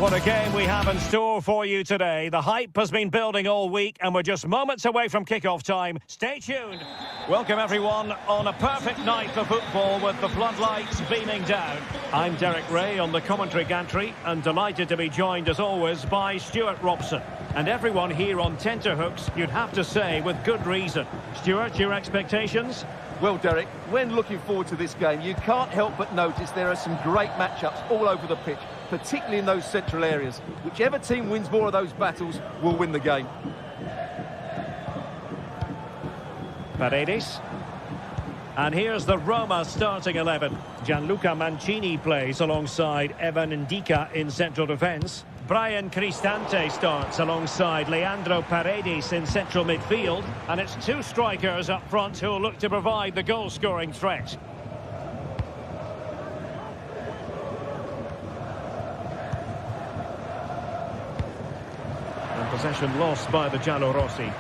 What a game we have in store for you today. The hype has been building all week and we're just moments away from kick-off time. Stay tuned. Welcome everyone on a perfect night for football with the floodlights beaming down. I'm Derek Ray on the commentary gantry and delighted to be joined as always by Stuart Robson. And everyone here on tenterhooks, you'd have to say with good reason. Stuart, your expectations? Well, Derek, when looking forward to this game, you can't help but notice there are some great matchups all over the pitch, particularly in those central areas. Whichever team wins more of those battles will win the game. Paredes. And here's the Roma starting 11. Gianluca Mancini plays alongside Evan Ndika in central defence. Brian Cristante starts alongside Leandro Paredes in central midfield. And it's two strikers up front who will look to provide the goal-scoring threat. And possession lost by the Giallorossi.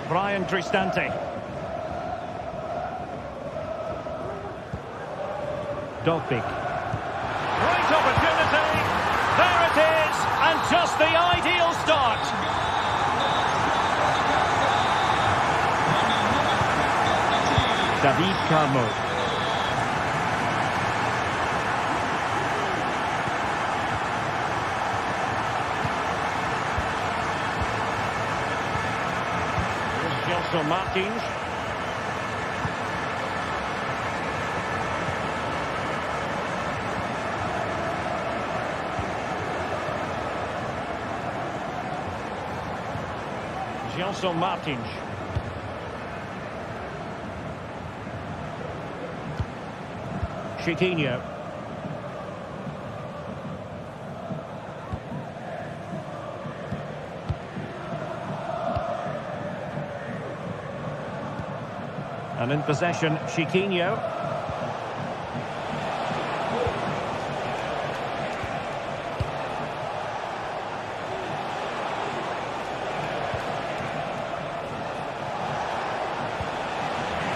Brian Cristante. Dogbig. Great opportunity. There it is. And just the ideal start. David Carmo. Here's Gelson Martins. Gelson Martins. Chiquinho. And in possession, Chiquinho.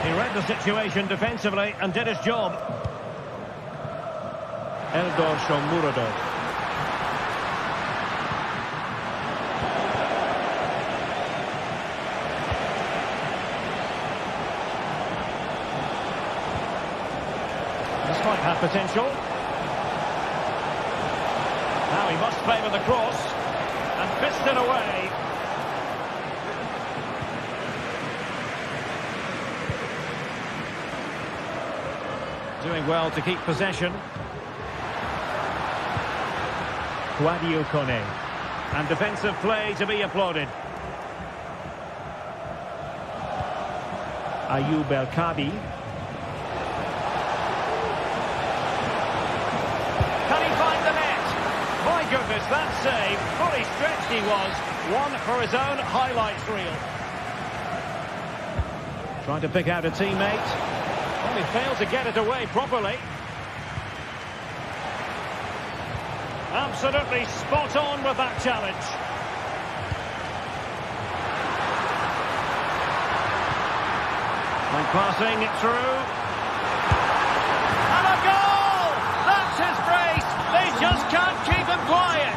He read the situation defensively and did his job. Eldor Shomurodov. This might have potential. Now he must play with the cross and fist it away. Doing well to keep possession. Guadio Kone. And defensive play to be applauded. Ayoub El Kadi. Can he find the net? My goodness, that save. Fully stretched he was. One for his own highlights reel. Trying to pick out a teammate. Well, he failed to get it away properly. Absolutely spot on with that challenge. And passing it through. And a goal! That's his brace. They just can't keep him quiet.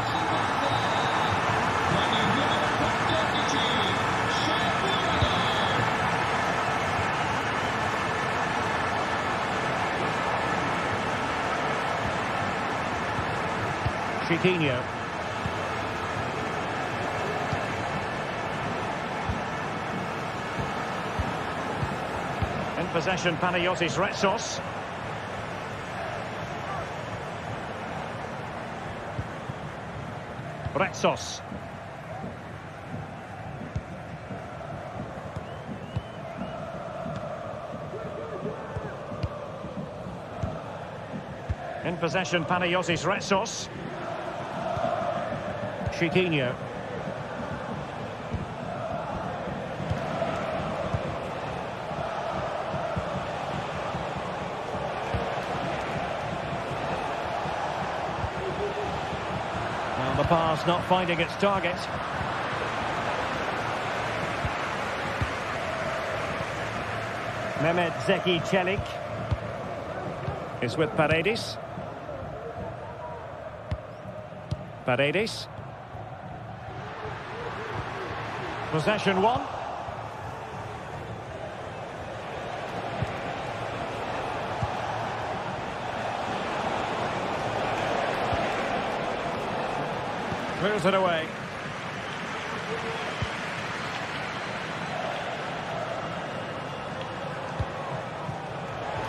Chiquinho. In possession, Panagiotis Retsos. Retsos. In possession, Panagiotis Retsos. Chiquinho. Well, the pass not finding its target. Mehmet Zeki Çelik. It's with Paredes. Paredes. Possession one. Clears it away.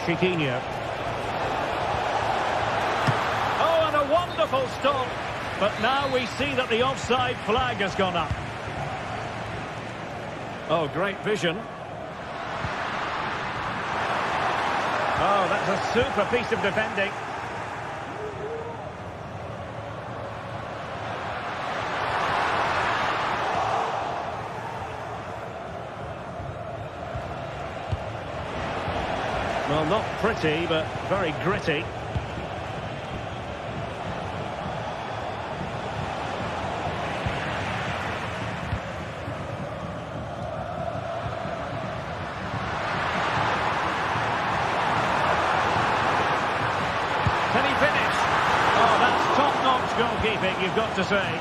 Chiquinho. Oh, and a wonderful stop. But now we see that the offside flag has gone up. Oh, great vision. Oh, that's a super piece of defending. Well, not pretty, but very gritty. Can he finish? Oh, that's top-notch goalkeeping, you've got to say.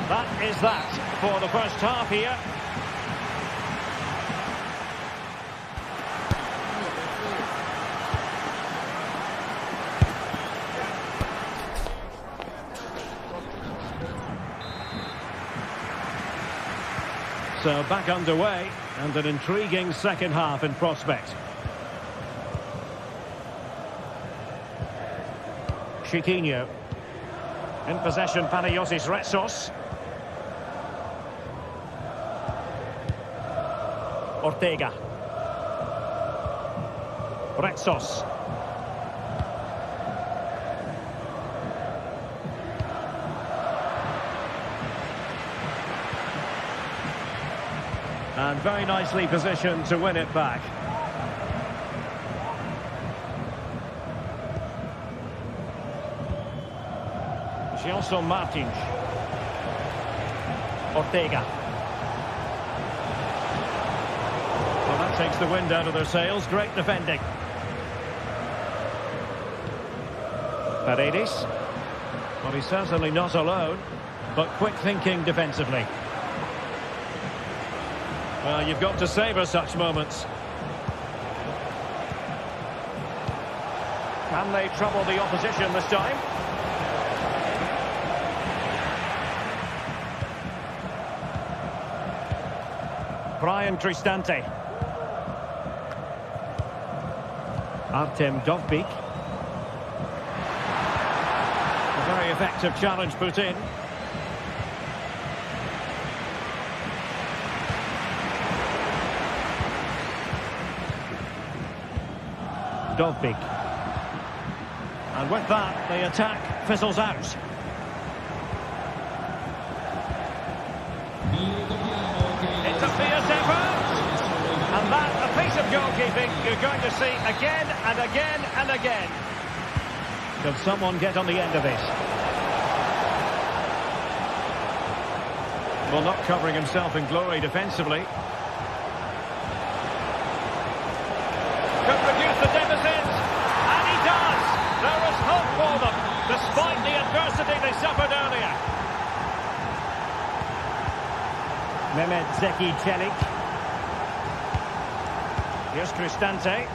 That is that for the first half here. So back underway and an intriguing second half in prospect. Chiquinho. In possession, Panayotis Retsos. Ortega. Retsos. And very nicely positioned to win it back. Gelson Martins. Ortega. Well, that takes the wind out of their sails. Great defending. Paredes. Well, he's certainly not alone, but quick thinking defensively. Well, you've got to savour such moments. Can they trouble the opposition this time? Brian Cristante. Artem Dovbyk. A very effective challenge put in. Dovbyk. And with that, the attack fizzles out. It's a fierce effort. And that, a piece of goalkeeping you're going to see again and again and again. Can someone get on the end of this? Well, not covering himself in glory defensively. Could reduce the deficit, and he does. There is hope for them, despite the adversity they suffered earlier. Mehmet Zeki Çelik. Here's Cristante.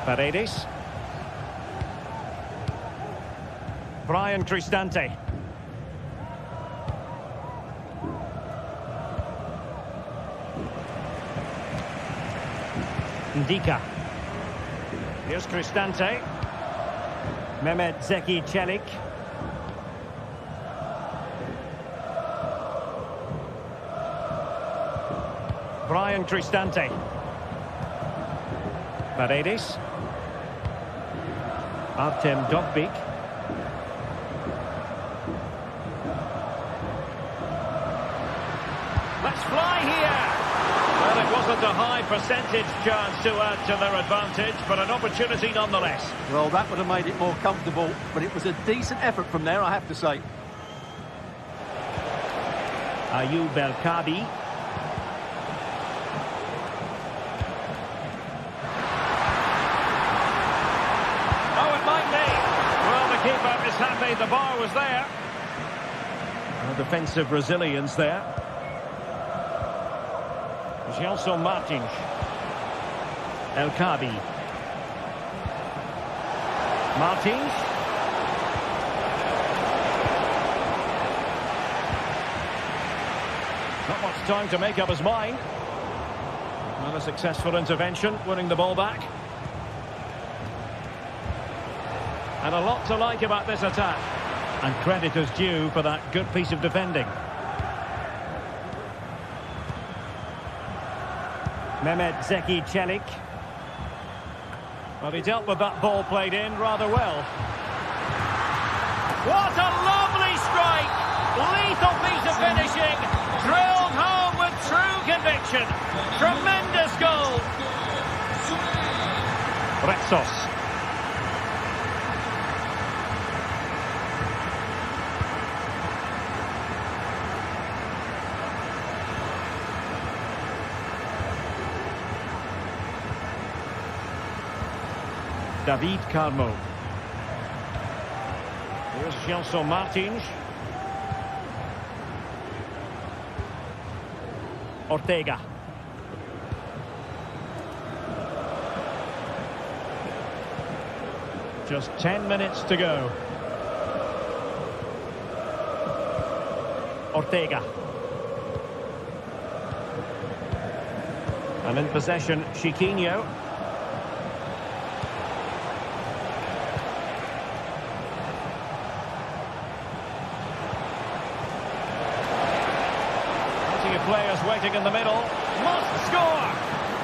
Paredes. Brian Cristante. Ndika. Here's Cristante. Mehmet Zeki Çelik. Brian Cristante. Paredes. Artem Dovbyk. Let's fly here. Well, it wasn't a high percentage chance to add to their advantage, but an opportunity nonetheless. Well, that would have made it more comfortable, but it was a decent effort from there, I have to say. Ayoub El-Kabi. Oh, it might be. Well, the keeper is happy the bar was there. Well, defensive resilience there. Gelson Martins. El-Kabi. Martins. Not much time to make up his mind. Not a successful intervention, winning the ball back. And a lot to like about this attack. And credit is due for that good piece of defending. Mehmet Zeki Çelik. Well, he dealt with that ball played in rather well. What a lovely strike! Lethal piece of finishing. Drilled home with true conviction. Tremendous goal. Retsos. David Carmo. Here's Gelson Martins. Ortega. Just 10 minutes to go. Ortega. And in possession, Chiquinho. Players waiting in the middle, must score!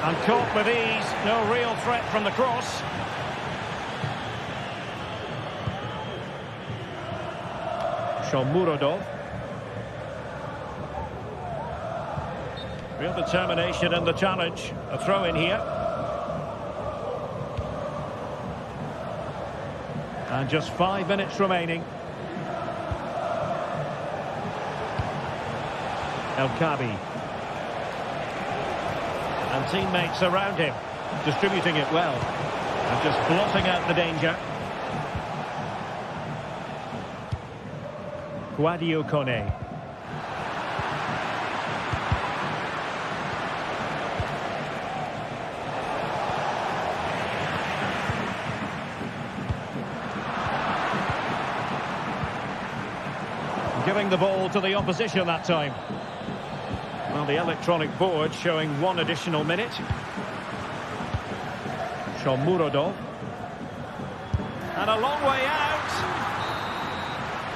And caught with ease, no real threat from the cross. Shomurodov. Real determination in the challenge. A throw in here. And just 5 minutes remaining. El-Kabi. And teammates around him, distributing it well. And just blotting out the danger. Guadio Kone. Giving the ball to the opposition that time. Well, the electronic board showing 1 additional minute. Shomurodov. And a long way out.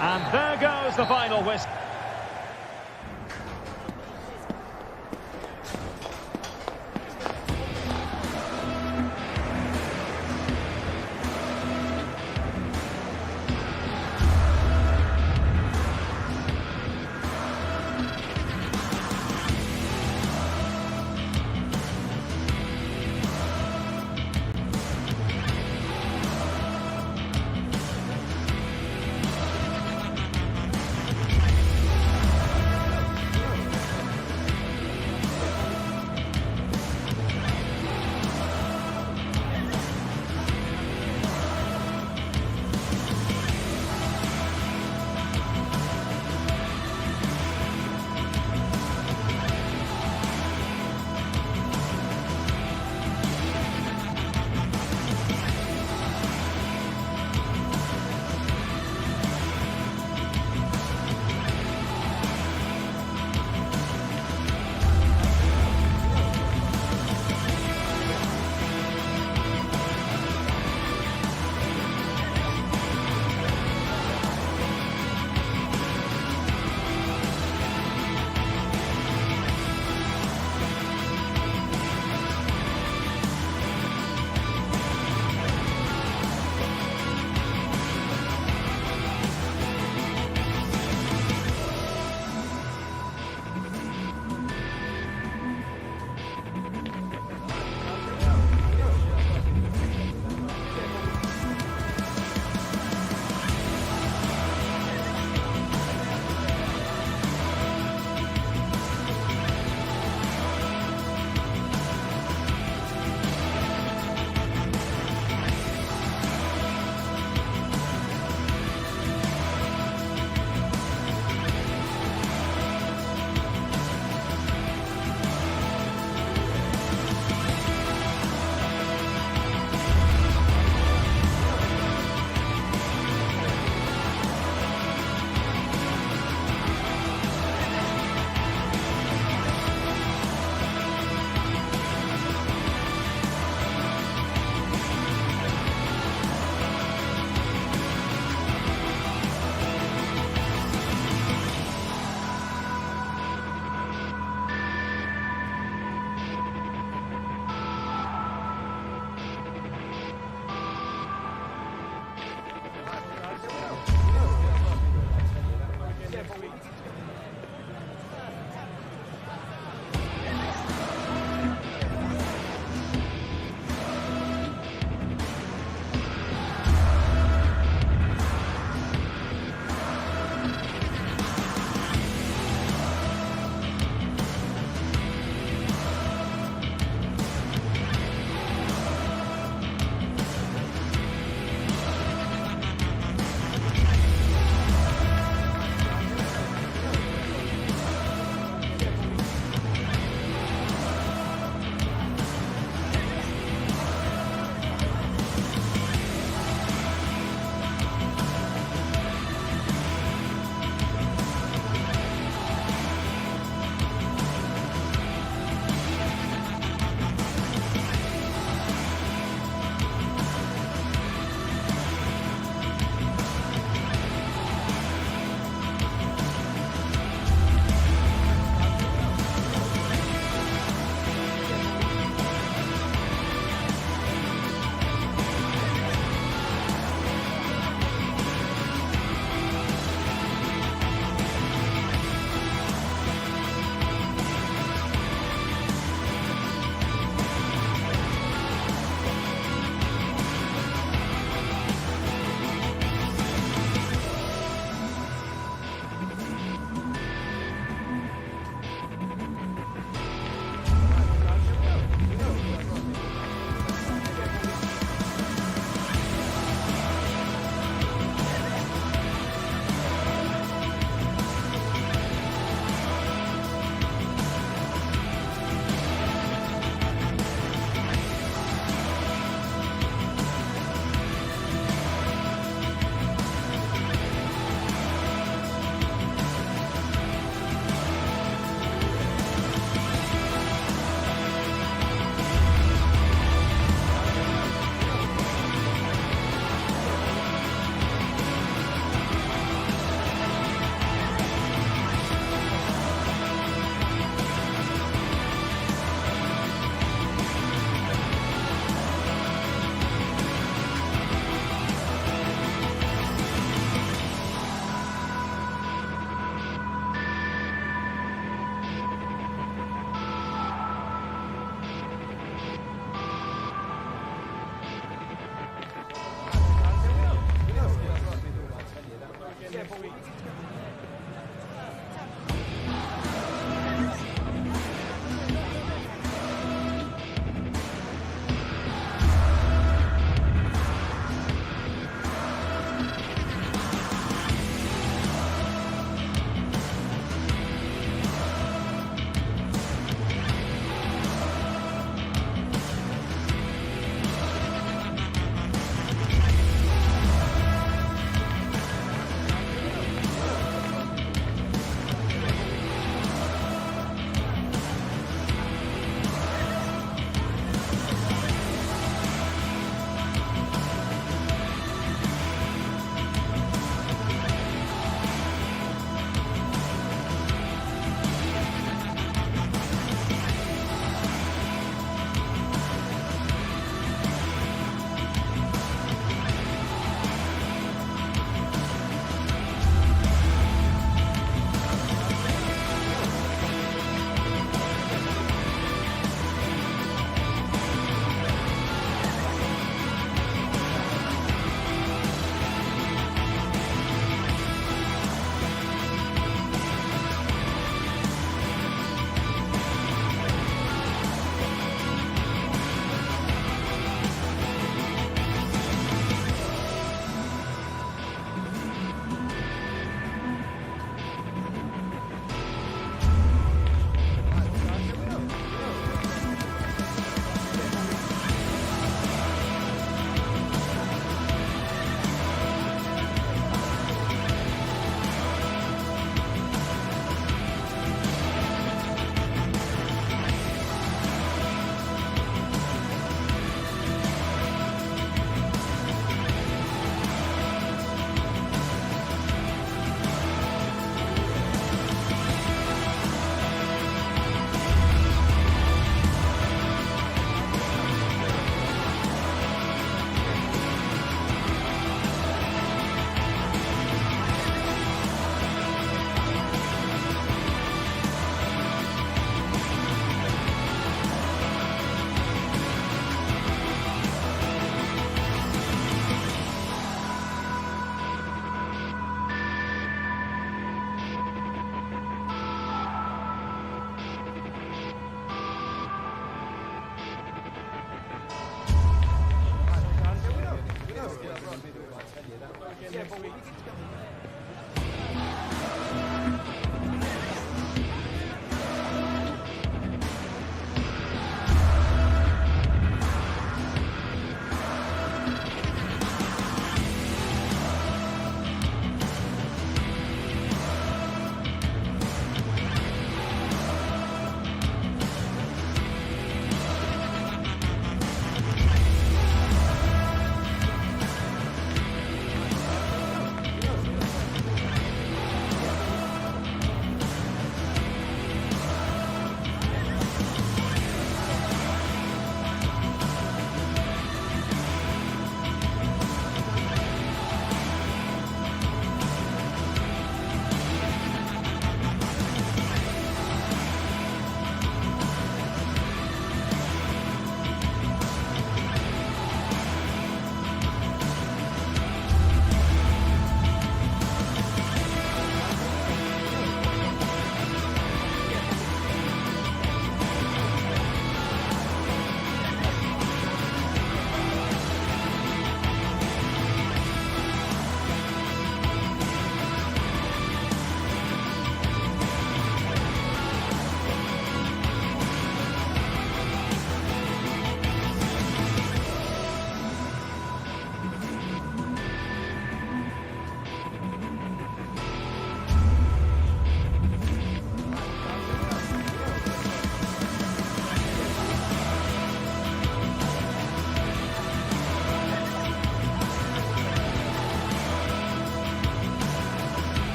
And there goes the final whistle.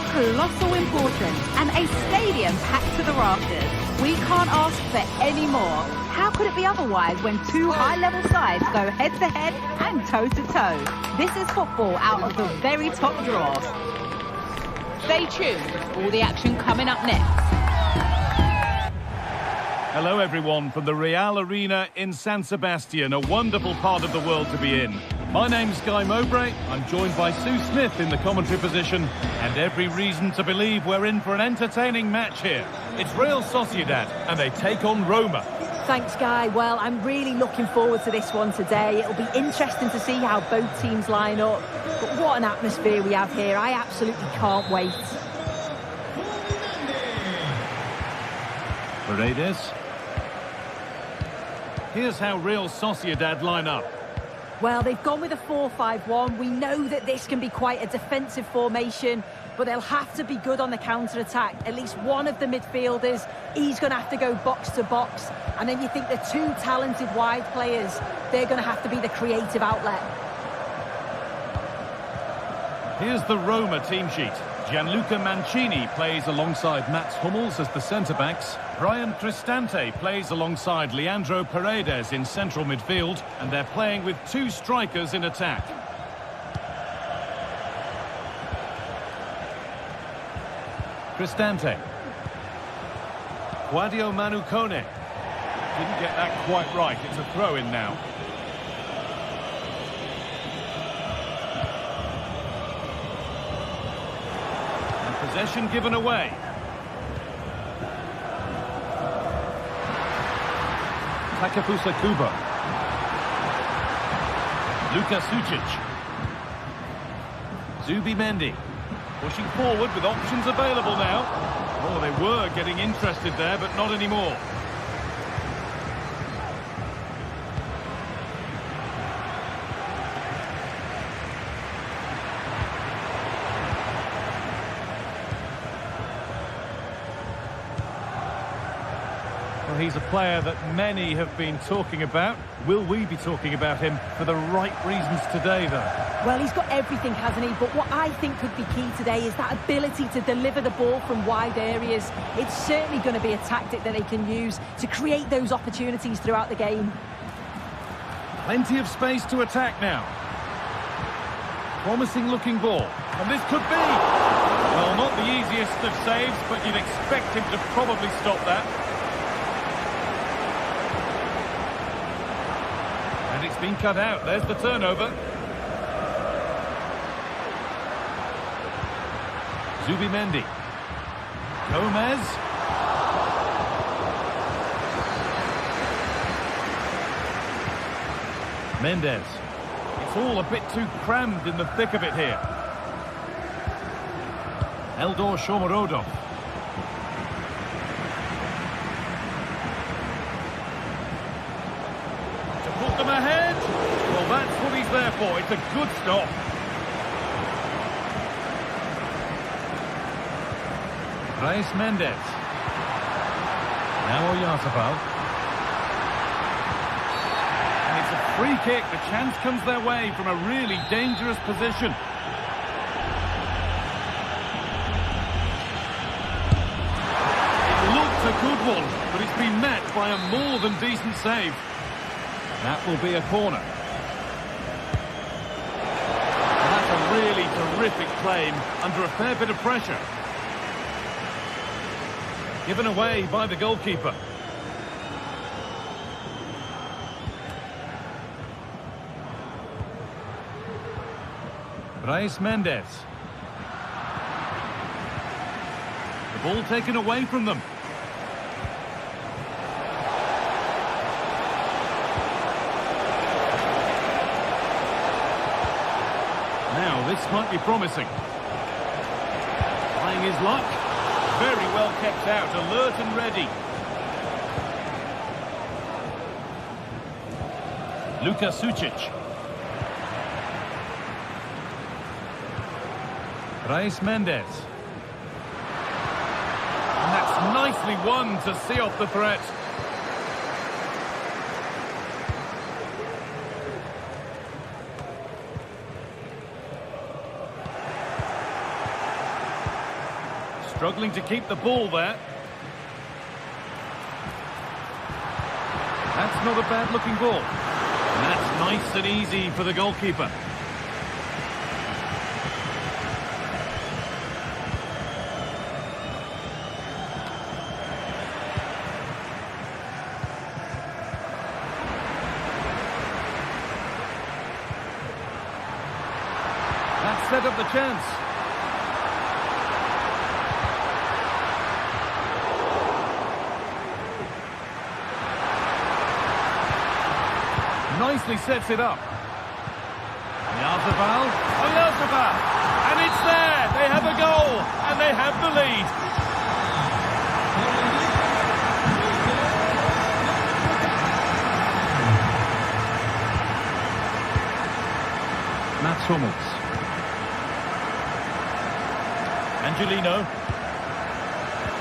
of colossal importance and a stadium packed to the rafters. We can't ask for any more. How could it be otherwise when two high-level sides go head-to-head and toe-to-toe? This is football out of the very top draw. Stay tuned. All the action coming up next. Hello everyone from the Real Arena in San Sebastian, a wonderful part of the world to be in. My name's Guy Mowbray, I'm joined by Sue Smith in the commentary position, and every reason to believe we're in for an entertaining match here. It's Real Sociedad, and they take on Roma. Thanks, Guy. Well, I'm really looking forward to this one today. It'll be interesting to see how both teams line up. But what an atmosphere we have here. I absolutely can't wait. Paredes. Here's how Real Sociedad line up. Well, they've gone with a 4-5-1. We know that this can be quite a defensive formation, but they'll have to be good on the counter-attack. At least one of the midfielders, he's going to have to go box to box. And then you think the two talented wide players, they're going to have to be the creative outlet. Here's the Roma team sheet. Gianluca Mancini plays alongside Mats Hummels as the centre-backs. Brian Cristante plays alongside Leandro Paredes in central midfield, and they're playing with two strikers in attack. Cristante. Guadio Manucone. Didn't get that quite right. It's a throw-in now. Possession given away. Takefusa Kubo. Luka Sucic. Zubimendi. Pushing forward with options available now. Oh, they were getting interested there, but not anymore. Well, he's a player that many have been talking about. Will we be talking about him for the right reasons today, though? Well, he's got everything, hasn't he? But what I think could be key today is that ability to deliver the ball from wide areas. It's certainly going to be a tactic that they can use to create those opportunities throughout the game. Plenty of space to attack now. Promising looking ball. And this could be. Well, not the easiest of saves, but you'd expect him to probably stop that. And it's been cut out. There's the turnover. Zubimendi. Gomez. Mendes. It's all a bit too crammed in the thick of it here. Eldor Shomorodov. To put them ahead. Well, that's what he's there for. It's a good stop. Reis Mendes. Now Oyarzabal. And it's a free kick. The chance comes their way from a really dangerous position. It looked a good one, but it's been met by a more than decent save. That will be a corner. And that's a really terrific claim under a fair bit of pressure. Given away by the goalkeeper. Reis Mendes. The ball taken away from them. Now, this might be promising. Trying his luck. Very well kept out, alert and ready. Luka Sucic. Reis Mendes. And that's nicely won to see off the threat. Struggling to keep the ball there. That's not a bad-looking ball. And that's nice and easy for the goalkeeper. That set up the chance. Nicely sets it up. Oyarzabal. And it's there. They have a goal. And they have the lead. Mats Hummels. Angelino.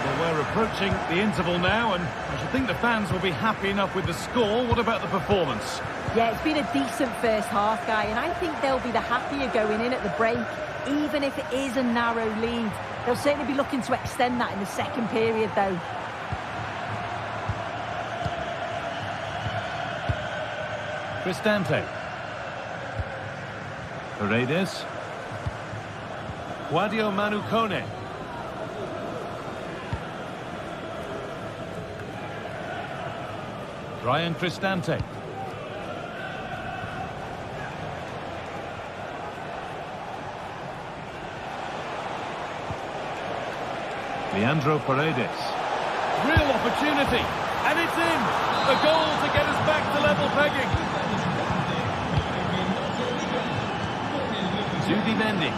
Well, we're approaching the interval now, and I should think the fans will be happy enough with the score. What about the performance? Yeah, it's been a decent first half, Guy, and I think they'll be the happier going in at the break, even if it is a narrow lead. They'll certainly be looking to extend that in the second period, though. Cristante. Paredes. Guadio Manucone. Ryan Cristante. Leandro Paredes. Real opportunity. And it's in. The goal to get us back to level pegging. Zubimendi.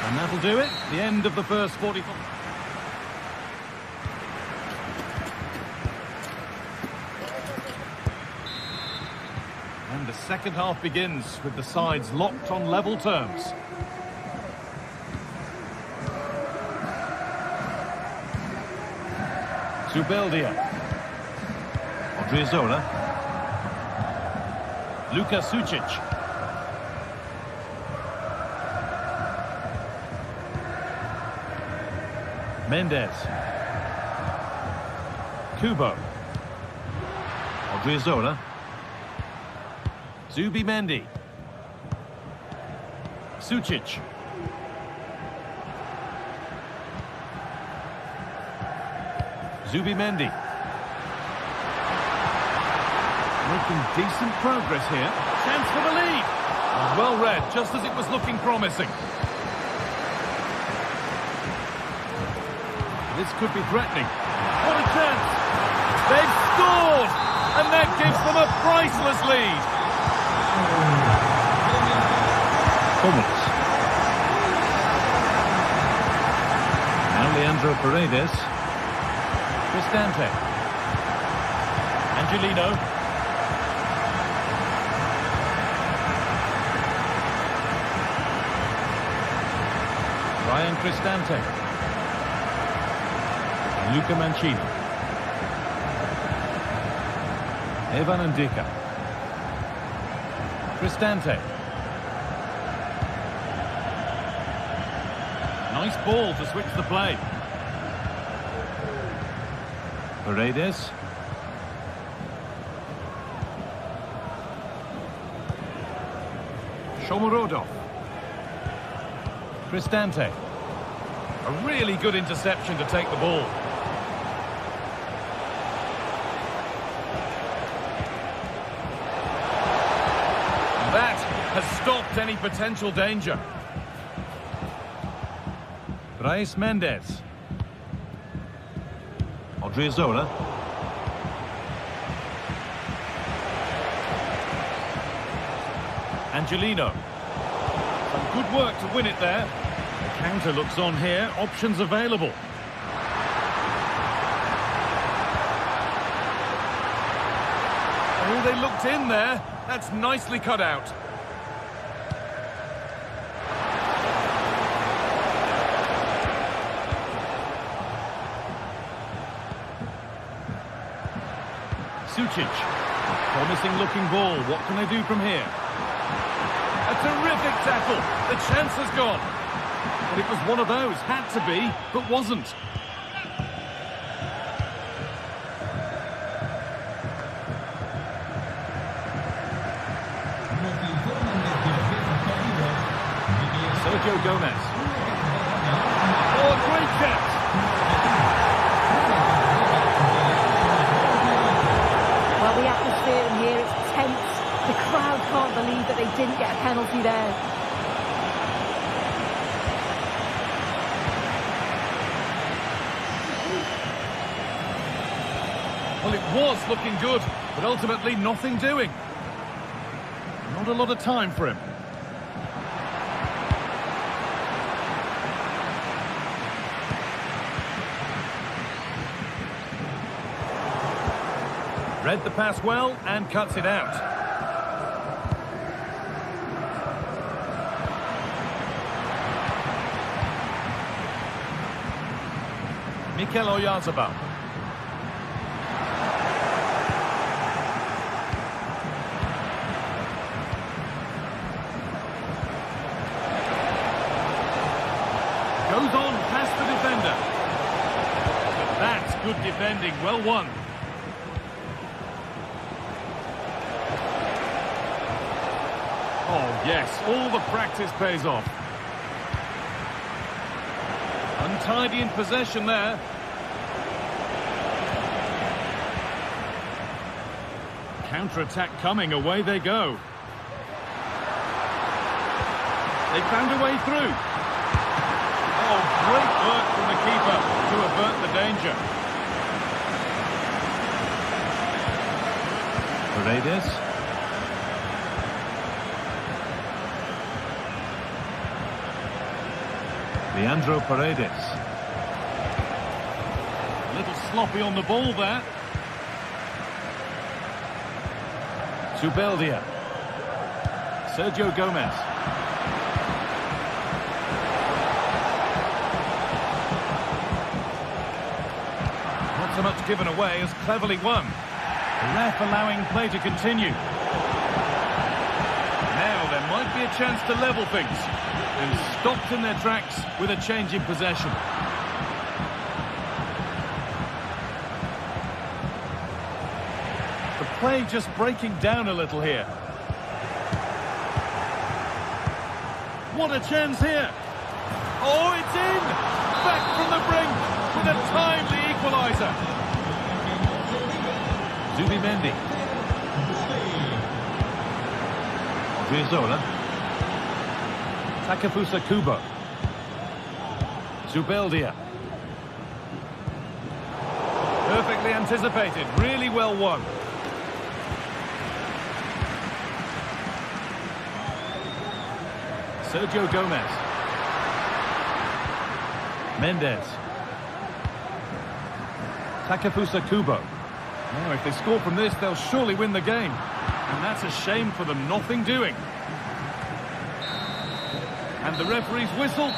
And that'll do it. The end of the first 45. And the second half begins with the sides locked on level terms. Zubeldia. Odriozola. Luka Sucic. Mendes. Kubo. Odriozola. Zubimendi. Sucic. Zubimendi. Making decent progress here. Chance for the lead. Well read, just as it was looking promising. This could be threatening. What a chance! They've scored! And that gives them a priceless lead. Hummels. Now Leandro Paredes. Cristante. Angelino. Ryan Cristante. And Luca Mancini. Evan Ndika. Cristante. Nice ball to switch the play. Paredes. Shomurodov. Cristante. A really good interception to take the ball. That has stopped any potential danger. Brais Mendes. Odriozola. Angelino. Some good work to win it there. The counter looks on here. Options available. Oh, they looked in there. That's nicely cut out. Sucic. Promising looking ball. What can they do from here? A terrific tackle. The chance has gone. But it was one of those. Had to be, but wasn't. Sergio Gomez. Oh, great chance. Well, the atmosphere in here is tense. The crowd can't believe that they didn't get a penalty there. Well, it was looking good, but ultimately nothing doing. Not a lot of time for him. Read the pass well and cuts it out. Mikel Oyarzabal. Goes on past the defender. But that's good defending, well won. Oh, yes, all the practice pays off. Untidy in possession there. Counter-attack coming, away they go. They found a way through. Oh, great work from the keeper to avert the danger. Paredes. Leandro Paredes. A little sloppy on the ball there. Zubeldia. Sergio Gomez. Not so much given away as cleverly won. The ref allowing play to continue. Now there might be a chance to level things. And stopped in their tracks with a change in possession. The play just breaking down a little here. What a chance here. Oh, it's in! Back from the brink with a timely equaliser. Zubimendi. Odriozola. Takefusa Kubo. Zubeldia. Perfectly anticipated, really well won. Sergio Gomez. Mendes. Takefusa Kubo. Now, if they score from this, they'll surely win the game. And that's a shame for them, nothing doing. And the referee's whistle.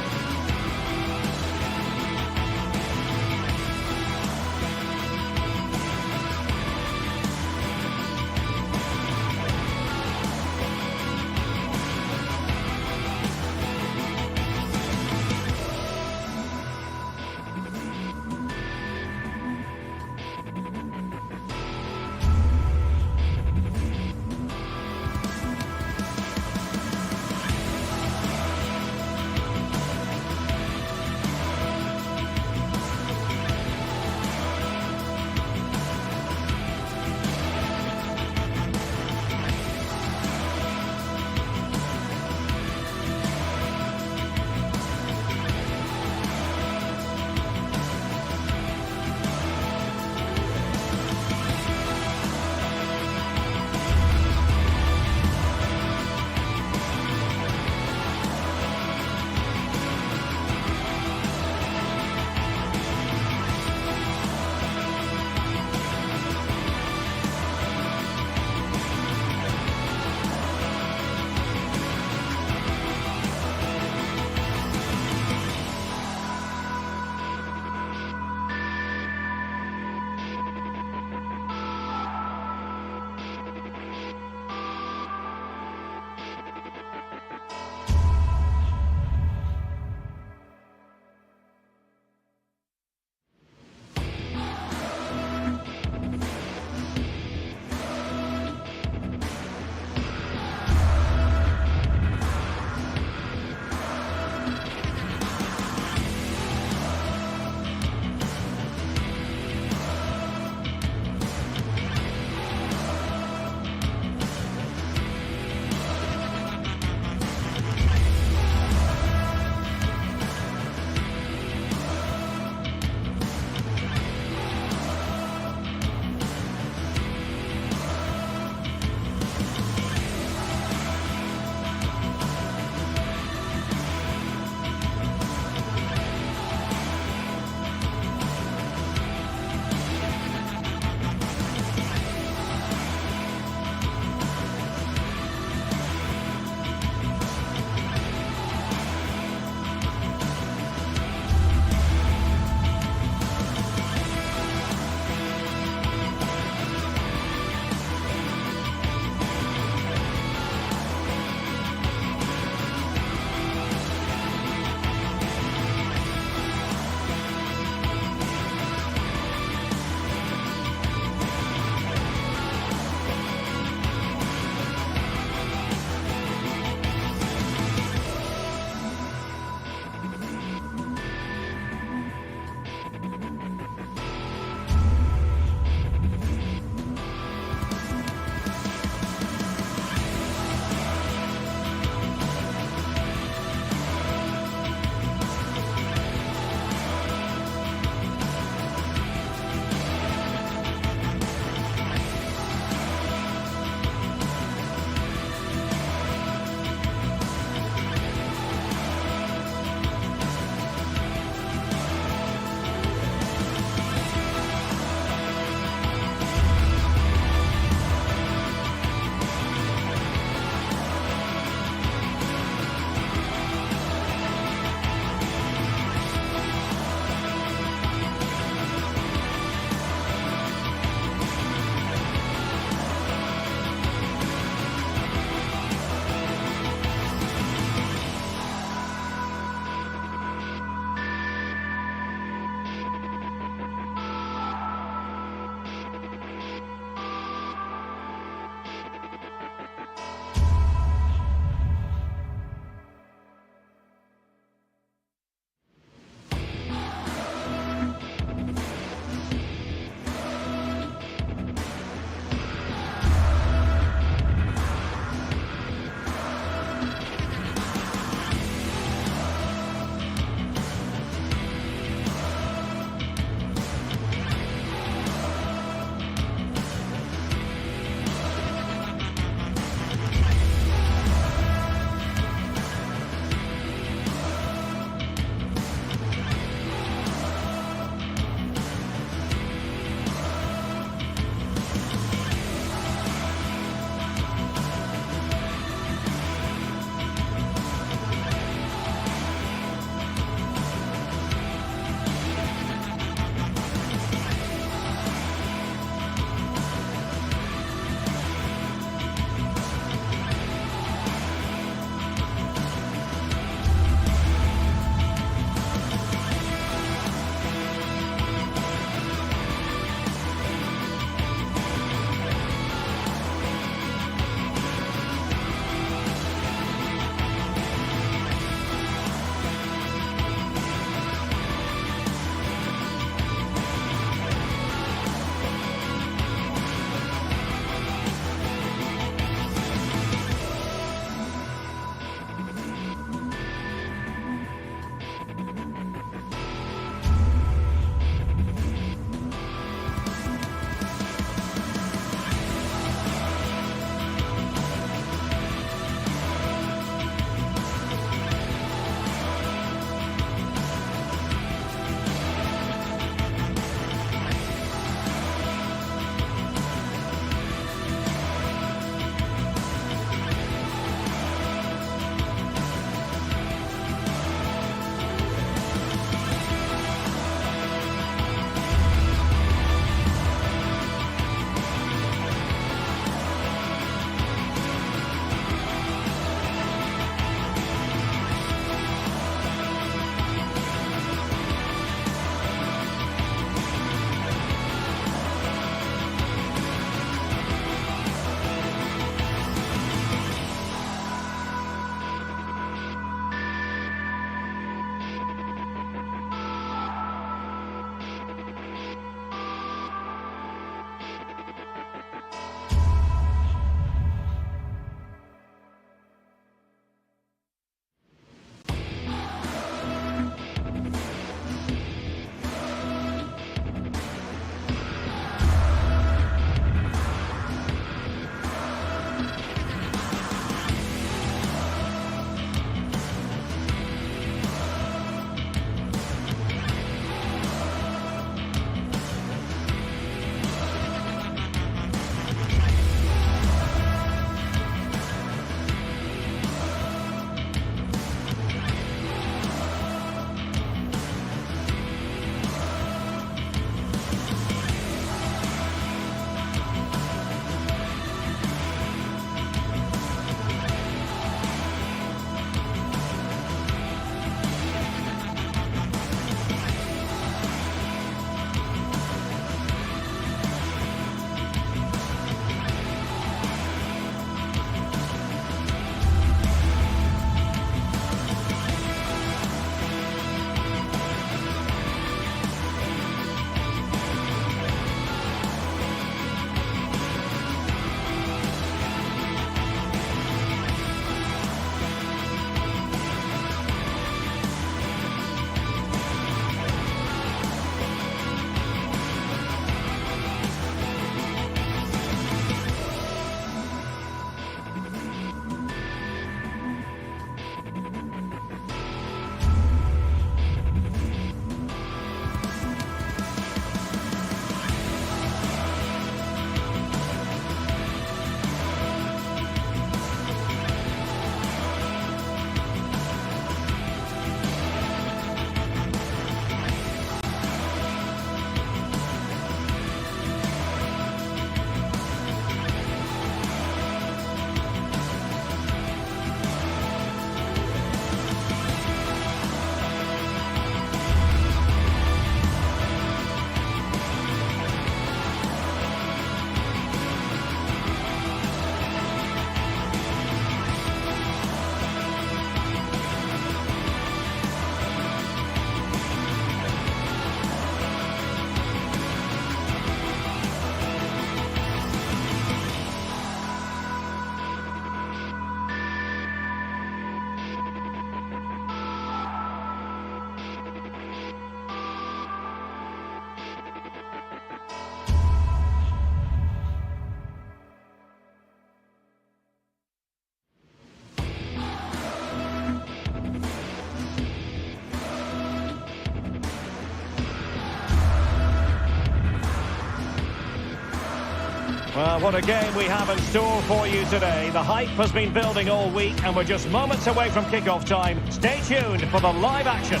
Well, what a game we have in store for you today. The hype has been building all week and we're just moments away from kick-off time. Stay tuned for the live action.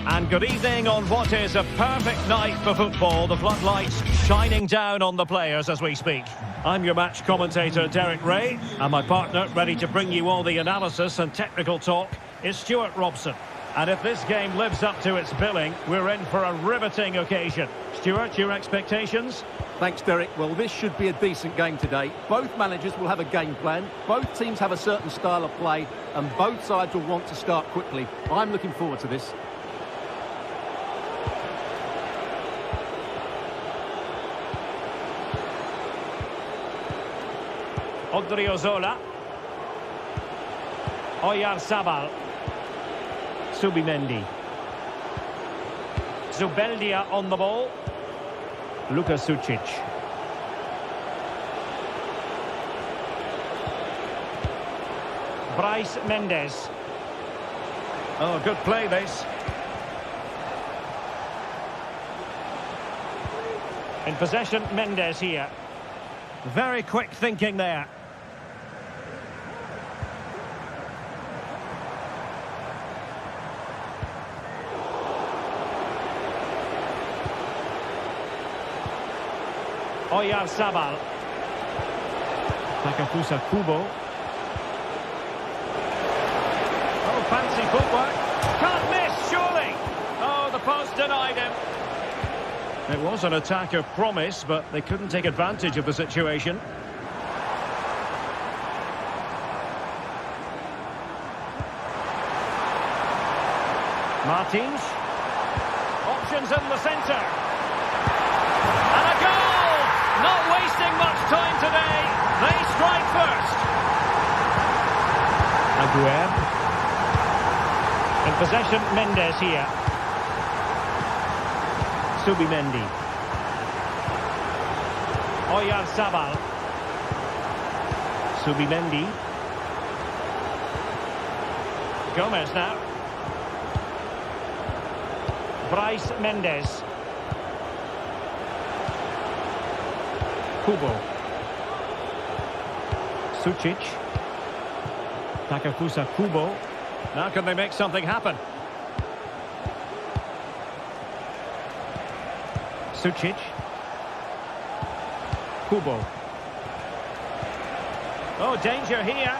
And good evening on what is a perfect night for football. The floodlights shining down on the players as we speak. I'm your match commentator, Derek Ray, and my partner, ready to bring you all the analysis and technical talk, is Stuart Robson. And if this game lives up to its billing, we're in for a riveting occasion. Stuart, your expectations? Thanks, Derek. Well, this should be a decent game today. Both managers will have a game plan. Both teams have a certain style of play, and both sides will want to start quickly. I'm looking forward to this. Odriozola. Oyarzabal. Subimendi. Zubeldia on the ball. Luka Sucic. Bryce Mendes. Oh, good play this. In possession, Mendes here. Very quick thinking there. Oyarzabal. Takefusa Kubo. Oh, fancy footwork. Can't miss, surely. Oh, the post denied him. It was an attack of promise, but they couldn't take advantage of the situation. Martins. Options in the centre. And a goal! Not wasting much time today. They strike first. Aguerd. In possession, Mendes here. Subimendi. Oyarzabal. Subimendi. Gomez now. Bryce Mendes. Kubo. Sucic. Takefusa Kubo. Now can they make something happen? Sucic. Kubo. Oh, danger here.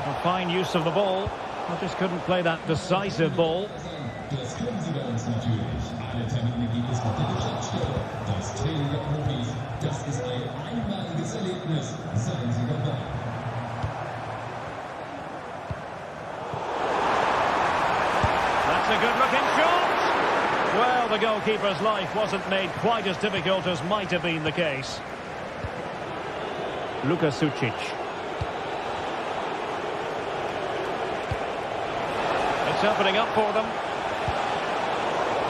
A fine use of the ball. I just couldn't play that decisive ball. Das können Sie bei uns natürlich. Alle Termine gibt es mit der Geschäftsstelle. Das Training der Profis. Das ist ein einmaliges Erlebnis. Seien Sie dabei. That's a good-looking shot. Well, the goalkeeper's life wasn't made quite as difficult as might have been the case. Luka Sucic. It's opening up for them.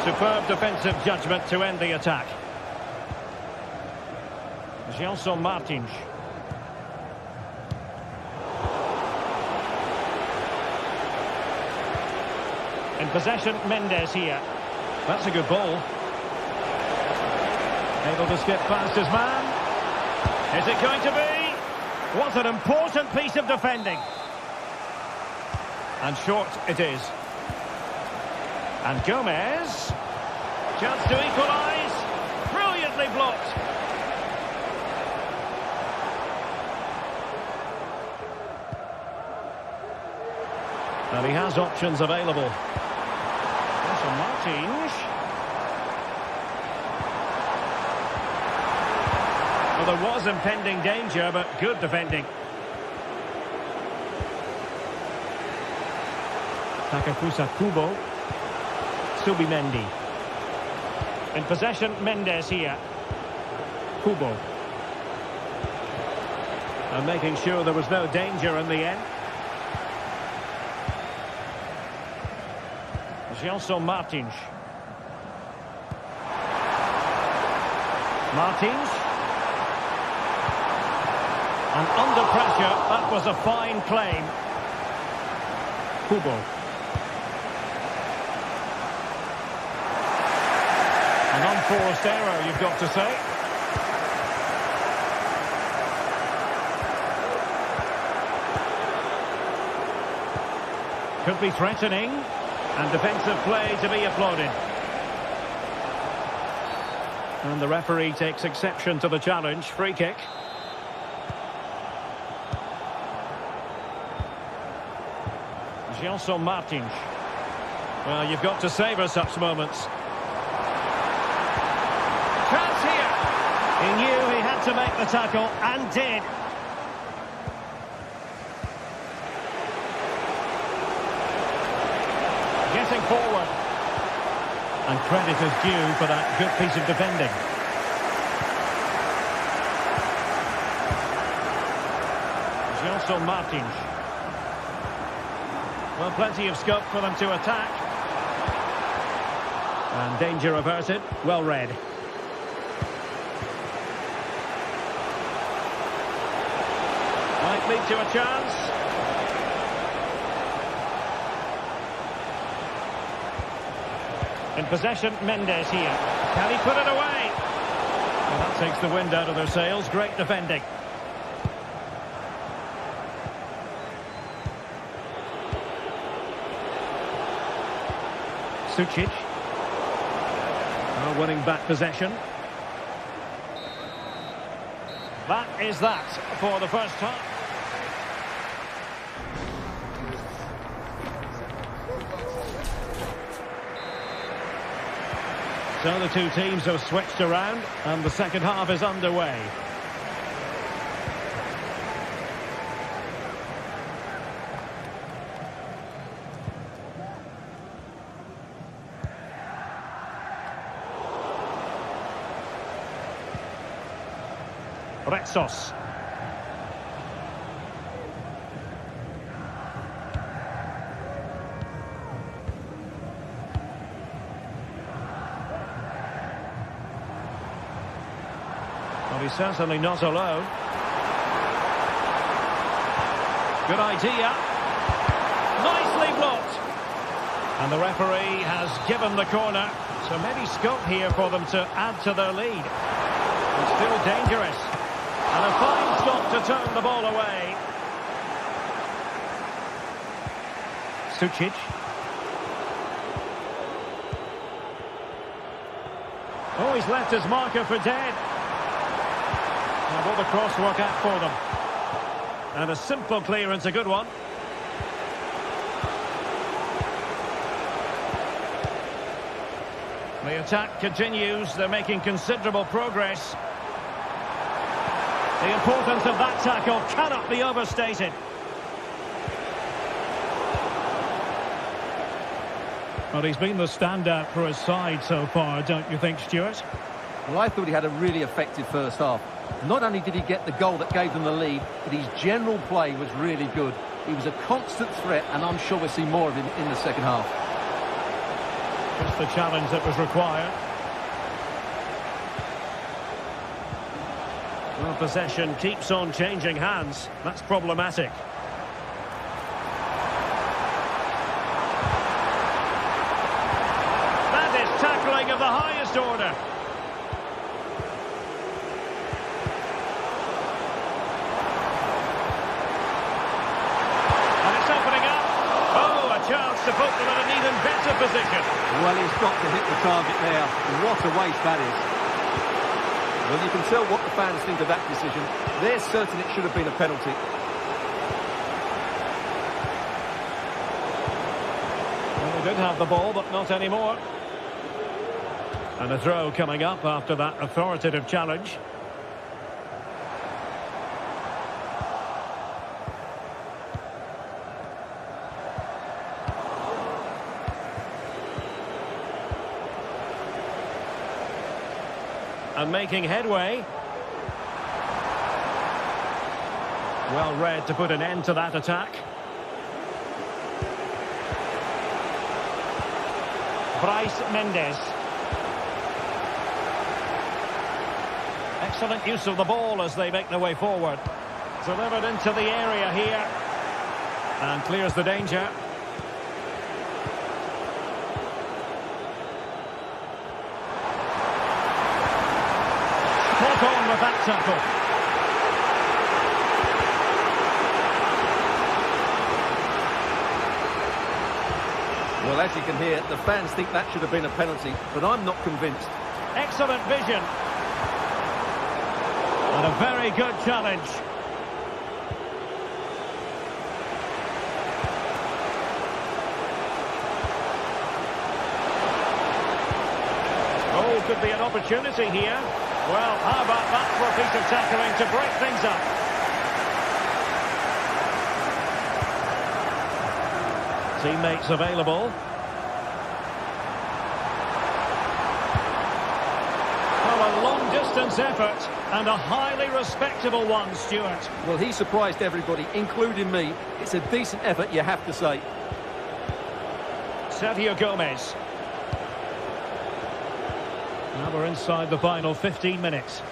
Superb defensive judgment to end the attack. Gelson Martins. In possession, Mendes here. That's a good ball. Able to skip past his man. Is it going to be? What an important piece of defending. And short it is. And Gomez. Chance to equalise. Brilliantly blocked. And he has options available. Also Martins. Well, there was impending danger, but good defending. Takefusa Kubo. Subimendi. In possession, Mendes here. Kubo. And making sure there was no danger in the end. Gelson Martins. Martins. And under pressure, that was a fine claim. Kubo. An unforced error, you've got to say. Could be threatening, and defensive play to be applauded. And the referee takes exception to the challenge. Free kick. Gelson Martins. Well, you've got to savour such moments. Chance here. He knew he had to make the tackle, and did. Getting forward. And credit is due for that good piece of defending. Gelson Martins. Well, plenty of scope for them to attack. And danger averted. Well read. Might lead to a chance. In possession, Mendes here. Can he put it away? Well, that takes the wind out of their sails. Great defending. Sucic. Oh, winning back possession. That is that for the first time. So the two teams have switched around and the second half is underway. Retsos. Well, he's certainly not alone. Good idea. Nicely blocked. And the referee has given the corner. So maybe scope here for them to add to their lead. It's still dangerous. And a fine stop to turn the ball away. Sucic. Oh, he's left his marker for dead. And will the cross work out for them? And a simple clearance, a good one. The attack continues. They're making considerable progress. The importance of that tackle cannot be overstated. Well, he's been the standout for his side so far, don't you think, Stuart? Well, I thought he had a really effective first half. Not only did he get the goal that gave them the lead, but his general play was really good. He was a constant threat, and I'm sure we'll see more of him in the second half. Just the challenge that was required. Well, possession keeps on changing hands. That's problematic. That is tackling of the highest order. And it's opening up. Oh, a chance to put them in an even better position. Well, he's got to hit the target there. What a waste that is. Well, you can tell what the fans think of that decision. They're certain it should have been a penalty. Well, they did have the ball, but not anymore. And a throw coming up after that authoritative challenge. And making headway. Well read to put an end to that attack. Bryce Mendes. Excellent use of the ball as they make their way forward. Delivered into the area here. And clears the danger. Spot on with that tackle. Well, as you can hear, the fans think that should have been a penalty, but I'm not convinced. Excellent vision. And a very good challenge. Oh, could be an opportunity here. Well, how about that for a piece of tackling to break things up? Teammates available. Well, a long-distance effort and a highly respectable one, Stuart. Well, he surprised everybody, including me. It's a decent effort, you have to say. Sergio Gomez. Now we're inside the final 15 minutes.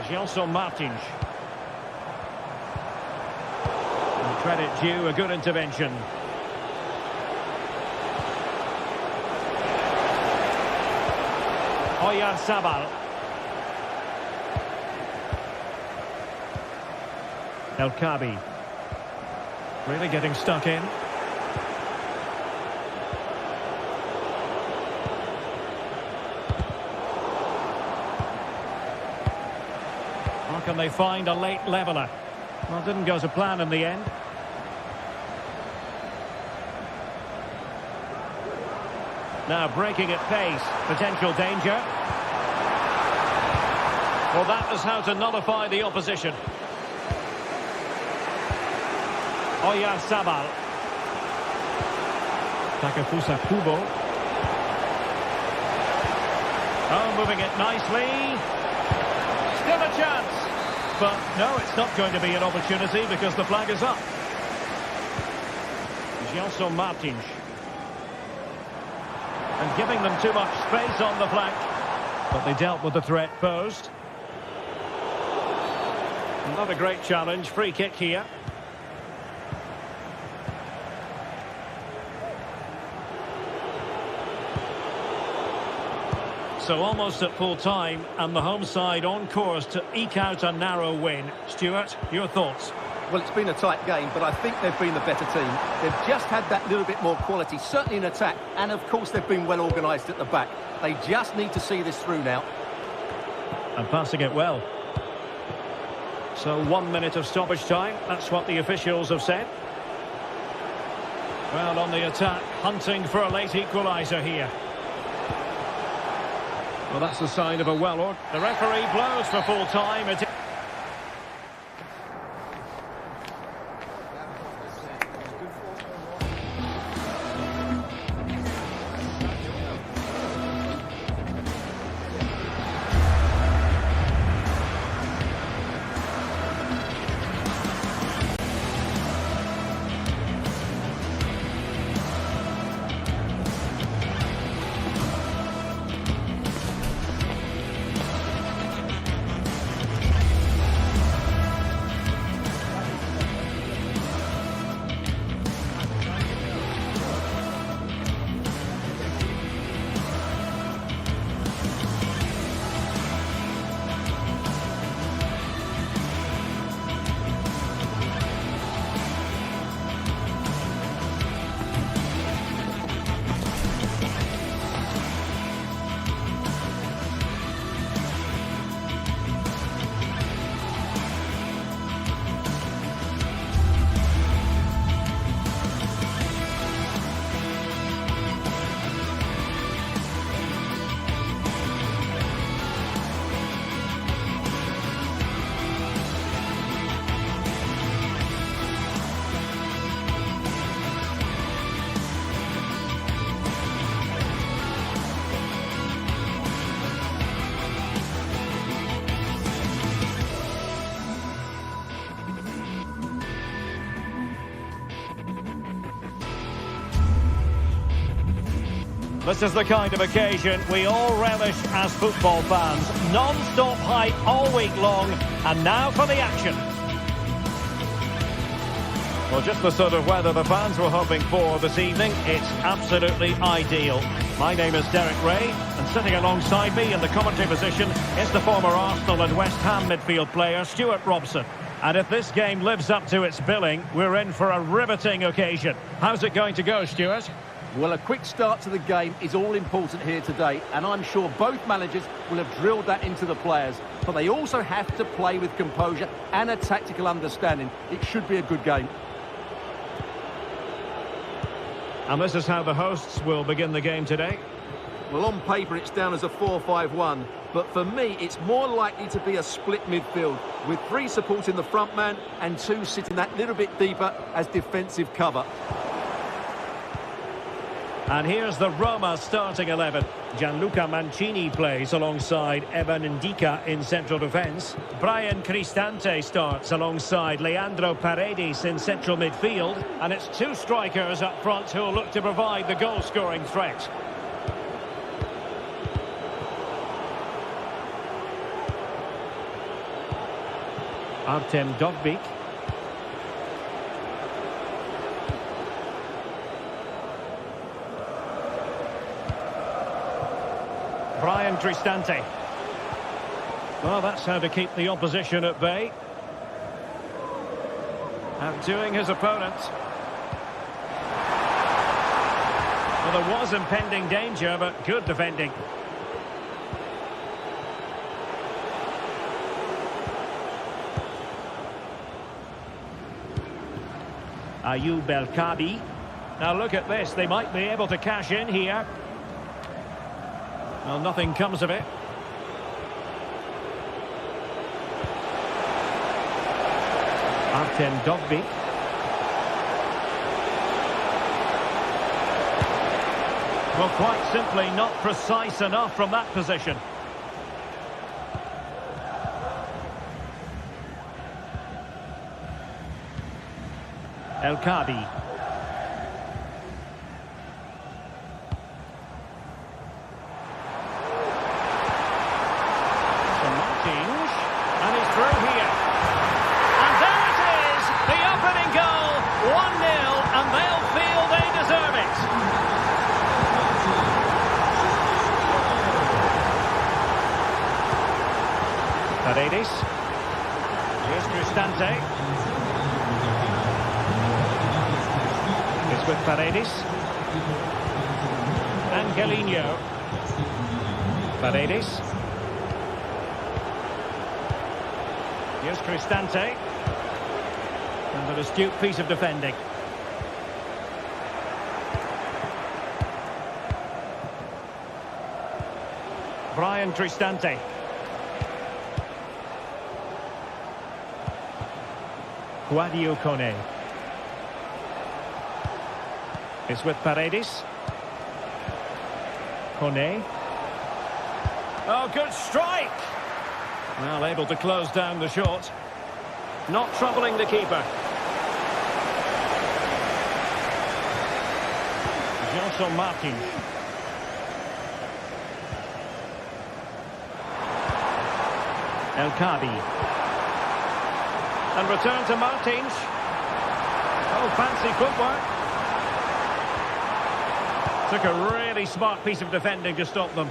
Gelson Martins. And credit due, a good intervention. Oyarzabal. El Kabi. Really getting stuck in. How can they find a late leveller? Well, didn't go to plan in the end. Now breaking at pace, potential danger. Well, that is how to nullify the opposition. Oyarzabal. Takefusa Kubo. Oh, moving it nicely. Still a chance. But no, it's not going to be an opportunity because the flag is up. Gelson Martins. And giving them too much space on the flank. But they dealt with the threat posed. Not a great challenge. Free kick here. So almost at full time, and the home side on course to eke out a narrow win. Stuart, your thoughts? Well, it's been a tight game, but I think they've been the better team. They've just had that little bit more quality, certainly in attack, and of course they've been well organised at the back. They just need to see this through now. And passing it well. So 1 minute of stoppage time, that's what the officials have said. Well, on the attack, hunting for a late equaliser here. Well, that's the sign of a well-ordered. The referee blows for full time. This is the kind of occasion we all relish as football fans. Non-stop hype all week long, and now for the action. Well, just the sort of weather the fans were hoping for this evening. It's absolutely ideal. My name is Derek Ray, and sitting alongside me in the commentary position is the former Arsenal and West Ham midfield player, Stuart Robson. And if this game lives up to its billing, we're in for a riveting occasion. How's it going to go, Stuart? Well, a quick start to the game is all important here today, and I'm sure both managers will have drilled that into the players. But they also have to play with composure and a tactical understanding. It should be a good game. And this is how the hosts will begin the game today. Well, on paper, it's down as a 4-5-1. But for me, it's more likely to be a split midfield, with 3 supporting the front man and 2 sitting that little bit deeper as defensive cover. And here's the Roma starting 11. Gianluca Mancini plays alongside Evan Ndika in central defence. Brian Cristante starts alongside Leandro Paredes in central midfield. And it's 2 strikers up front who will look to provide the goal-scoring threat. Artem Dovbyk. Brian Cristante. Well, that's how to keep the opposition at bay. Outdoing his opponent. Well, there was impending danger, but good defending. Ayoub El-Kabi. Now look at this, they might be able to cash in here. Well, nothing comes of it. Artem Dovbyk. Well, quite simply not precise enough from that position. El-Kabi. And he's through here. And there it is, the opening goal, 1-0, and they'll feel they deserve it. Paredes. Here's Cristante. It's with Paredes. Angelino. Paredes. Here's Cristante. And an astute piece of defending. Brian Cristante. Guadio Kone. It's with Paredes. Kone. Oh, good strike! Well, able to close down the shot. Not troubling the keeper. Johnson Martins. El-Kabi. And return to Martins. Oh, fancy footwork. Took a really smart piece of defending to stop them.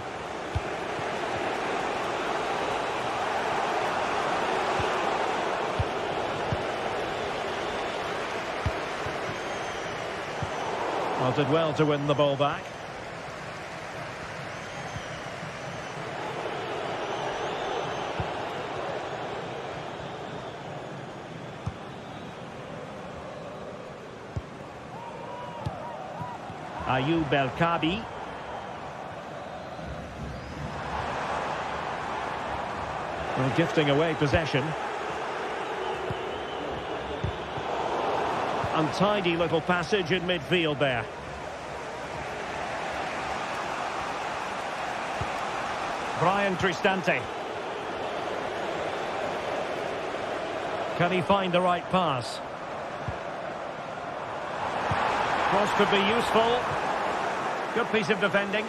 Well, did well to win the ball back. Ayoub El-Kabi. Well, gifting away possession. Untidy little passage in midfield there. Brian Cristante. Can he find the right pass? Cross could be useful. Good piece of defending.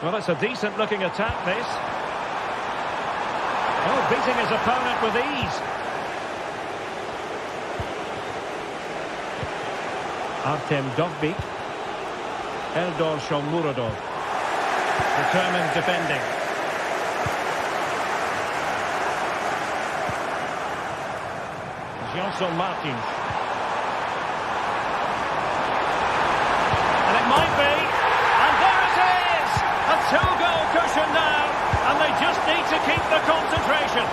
Well, it's a decent looking attack, this. Oh, beating his opponent with ease. Artem Dovbik. Eldor Shomurodov. Determined defending. Johnson Martins. And it might be. And there it is! A two-goal cushion now. And they just need to keep the concentration.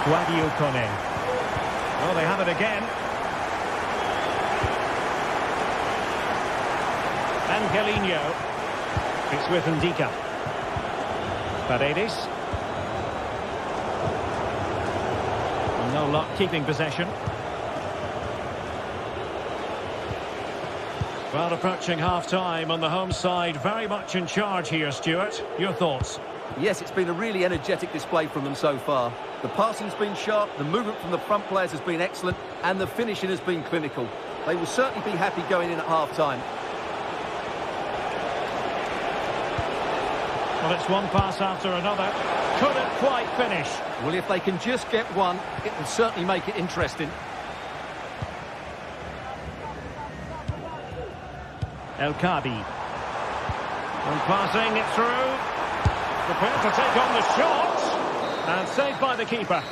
Guadio Kone. Oh, they have it again. Angelino. It's with Ndika. Paredes. No luck keeping possession. Well, approaching half-time on the home side, very much in charge here, Stuart. Your thoughts? Yes, it's been a really energetic display from them so far. The passing's been sharp, the movement from the front players has been excellent, and the finishing has been clinical. They will certainly be happy going in at half-time. Well, it's one pass after another. Couldn't quite finish. Well, if they can just get one, it will certainly make it interesting. El Kabi. And passing it through. Prepared to take on the shot. And saved by the keeper.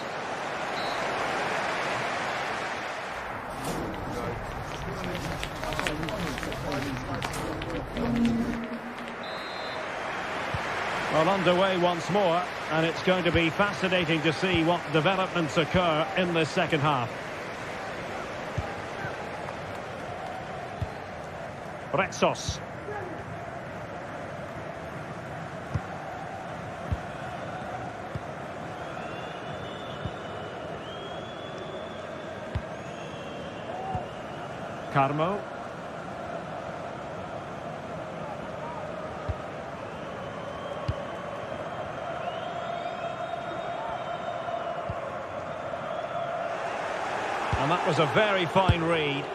Well, underway once more, and it's going to be fascinating to see what developments occur in the second half. Retsos. Carmo. And that was a very fine read.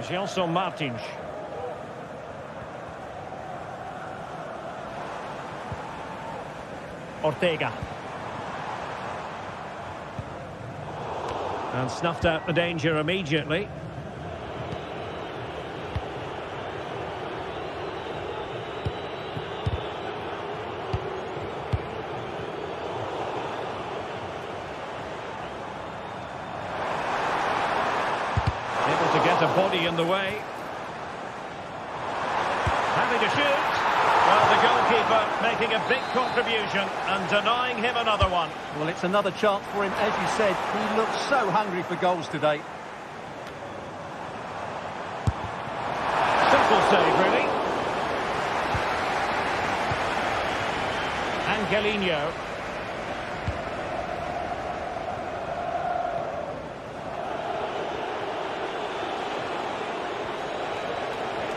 Gelson Martins. Ortega. And snuffed out the danger immediately. Able to get a body in the way. Happy to shoot. Well, the goalkeeper making a big contribution and denying him another one. Well, it's another chance for him. As you said, he looks so hungry for goals today. Simple save, really. Angelino.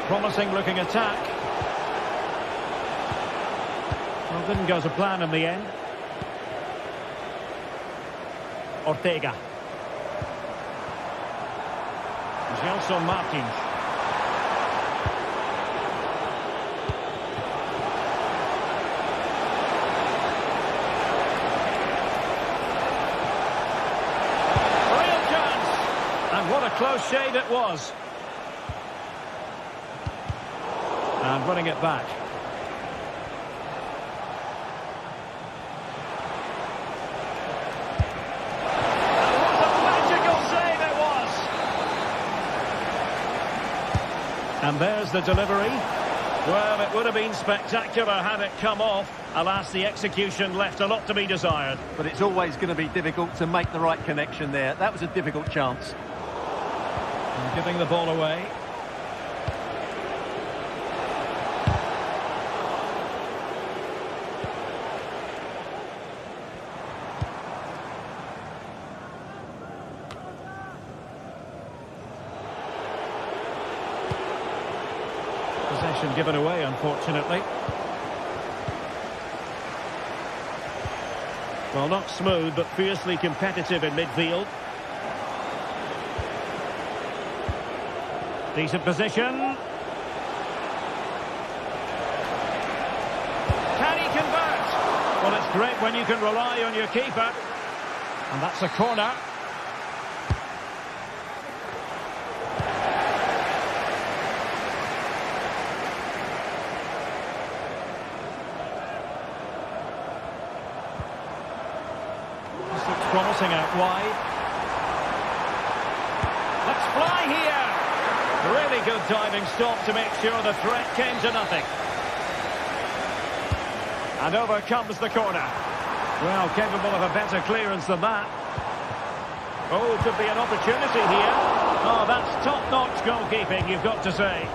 Promising looking attack. Well, didn't go to plan in the end. Ortega. Gelson Martins. Real chance. And what a close shave it was. And running it back. And there's the delivery. Well, it would have been spectacular had it come off. Alas, the execution left a lot to be desired. But it's always going to be difficult to make the right connection there. That was a difficult chance. And giving the ball away. Possession given away, unfortunately. Well, not smooth, but fiercely competitive in midfield. Decent position. Can he convert? Well, it's great when you can rely on your keeper. And that's a corner. This looks promising out wide. Let's fly here. Really good diving stop to make sure the threat came to nothing. And over comes the corner. Well, capable of a better clearance than that. Oh, could be an opportunity here. Oh, that's top-notch goalkeeping, you've got to say.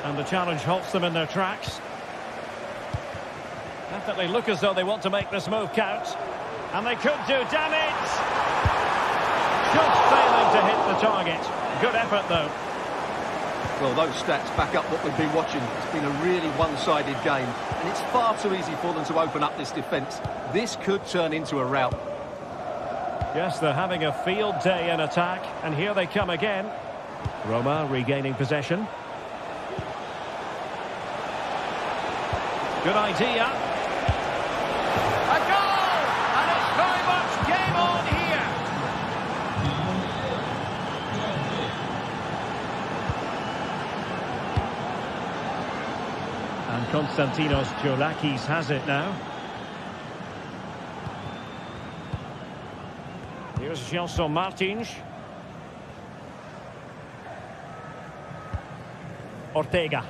And the challenge halts them in their tracks. Definitely look as though they want to make this move count. And they could do damage. Just failing to hit the target. Good effort, though. Well, those stats back up what we've been watching. It's been a really one-sided game, and it's far too easy for them to open up this defence. This could turn into a rout. Yes, they're having a field day in attack, and here they come again. Roma regaining possession. Good idea. A goal! And it's very much game on here. And Konstantinos Giolakis has it now. Here's Gelson Martins. Ortega.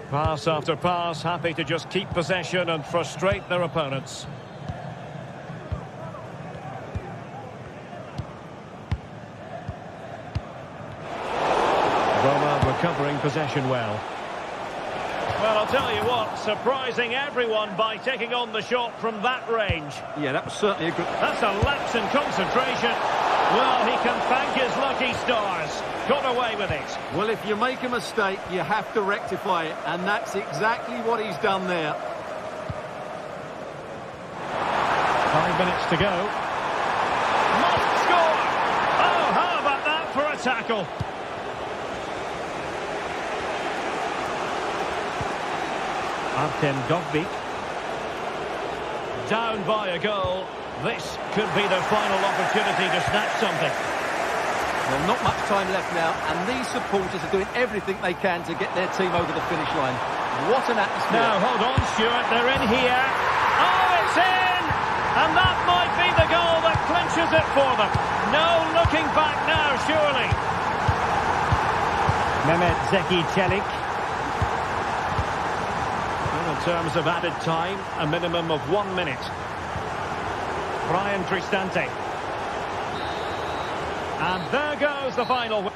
Pass after pass, happy to just keep possession and frustrate their opponents. Roma recovering possession well. Well, I'll tell you what, surprising everyone by taking on the shot from that range. Yeah, that was certainly a good... That's a lapse in concentration. Well, he can thank his lucky stars. Got away with it. Well, if you make a mistake, you have to rectify it, and that's exactly what he's done there. 5 minutes to go. Must score! Oh, how about that for a tackle? Artem Dovbyk. Down by a goal. This could be their final opportunity to snatch something. Well, not much time left now, and these supporters are doing everything they can to get their team over the finish line. What an atmosphere. Now, hold on, Stuart, they're in here. Oh, it's in! And that might be the goal that clinches it for them. No looking back now, surely. Mehmet Zeki Çelik. Well, in terms of added time, a minimum of 1 minute. Brian Cristante. And there goes the final.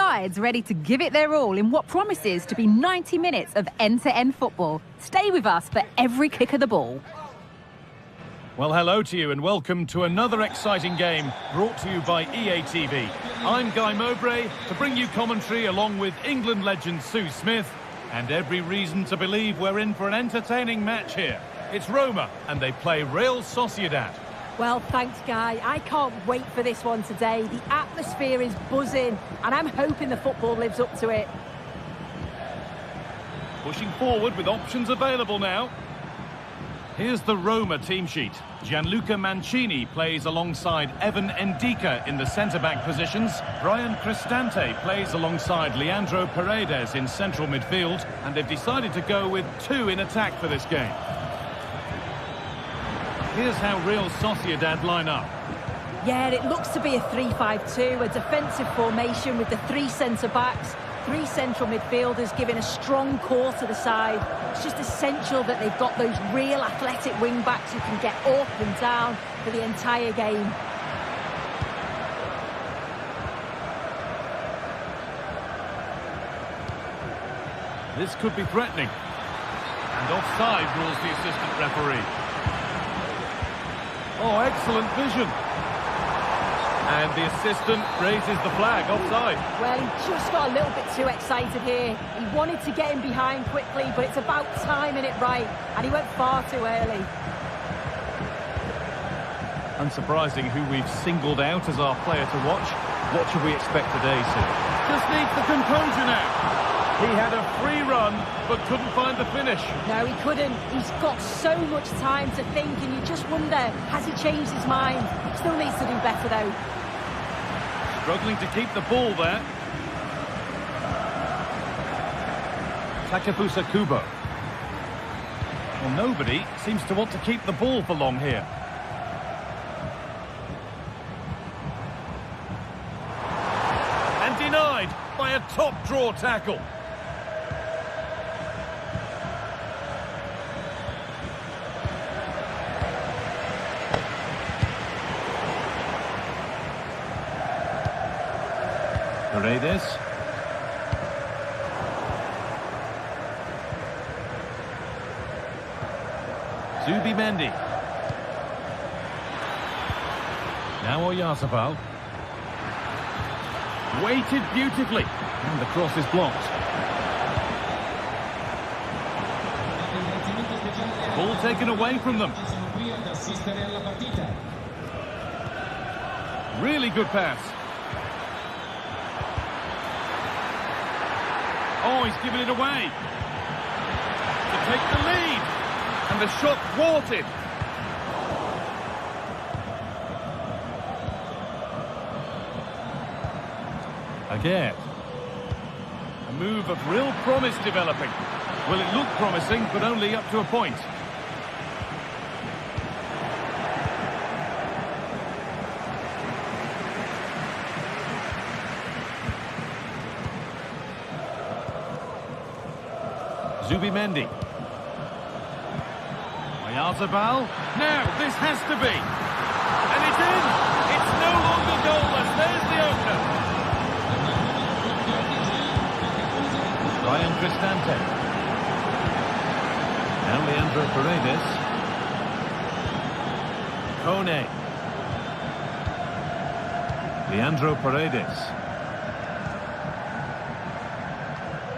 sides ready to give it their all in what promises to be 90 minutes of end-to-end football. Stay with us for every kick of the ball. Well, hello to you and welcome to another exciting game brought to you by EA TV. I'm Guy Mowbray to bring you commentary along with England legend Sue Smith, and every reason to believe we're in for an entertaining match here. It's Roma and they play Real Sociedad. Well, thanks, Guy. I can't wait for this one today. The atmosphere is buzzing, and I'm hoping the football lives up to it. Pushing forward with options available now. Here's the Roma team sheet. Gianluca Mancini plays alongside Evan Ndika in the centre-back positions. Brian Cristante plays alongside Leandro Paredes in central midfield. And they've decided to go with two in attack for this game. Here's how Real Sociedad line up. Yeah, it looks to be a 3-5-2, a defensive formation with the three centre-backs, three central midfielders giving a strong core to the side. It's just essential that they've got those real athletic wing-backs who can get up and down for the entire game. This could be threatening. And offside rules the assistant referee. Oh, excellent vision. And the assistant raises the flag, offside. Well, he just got a little bit too excited here. He wanted to get him behind quickly, but it's about timing it right, and he went far too early. Unsurprising who we've singled out as our player to watch. What should we expect today, Sue? Just needs the composure now. He had a free run, but couldn't find the finish. No, he couldn't. He's got so much time to think, and you just wonder, has he changed his mind? Still needs to do better, though. Struggling to keep the ball there. Takefusa Kubo. Well, nobody seems to want to keep the ball for long here. And denied by a top draw tackle. Paredes. Zubimendi. Now Oyarzabal. Weighted beautifully. And the cross is blocked. Ball taken away from them. Really good pass. Oh, he's given it away. To take the lead. And the shot thwarted. Again. A move of real promise developing. Well, it looked promising, but only up to a point. Zubimendi. Oyarzabal. Now, this has to be. And it's in. It's no longer goalless. There's the opener. Brian Cristante. Now Leandro Paredes. Kone. Leandro Paredes.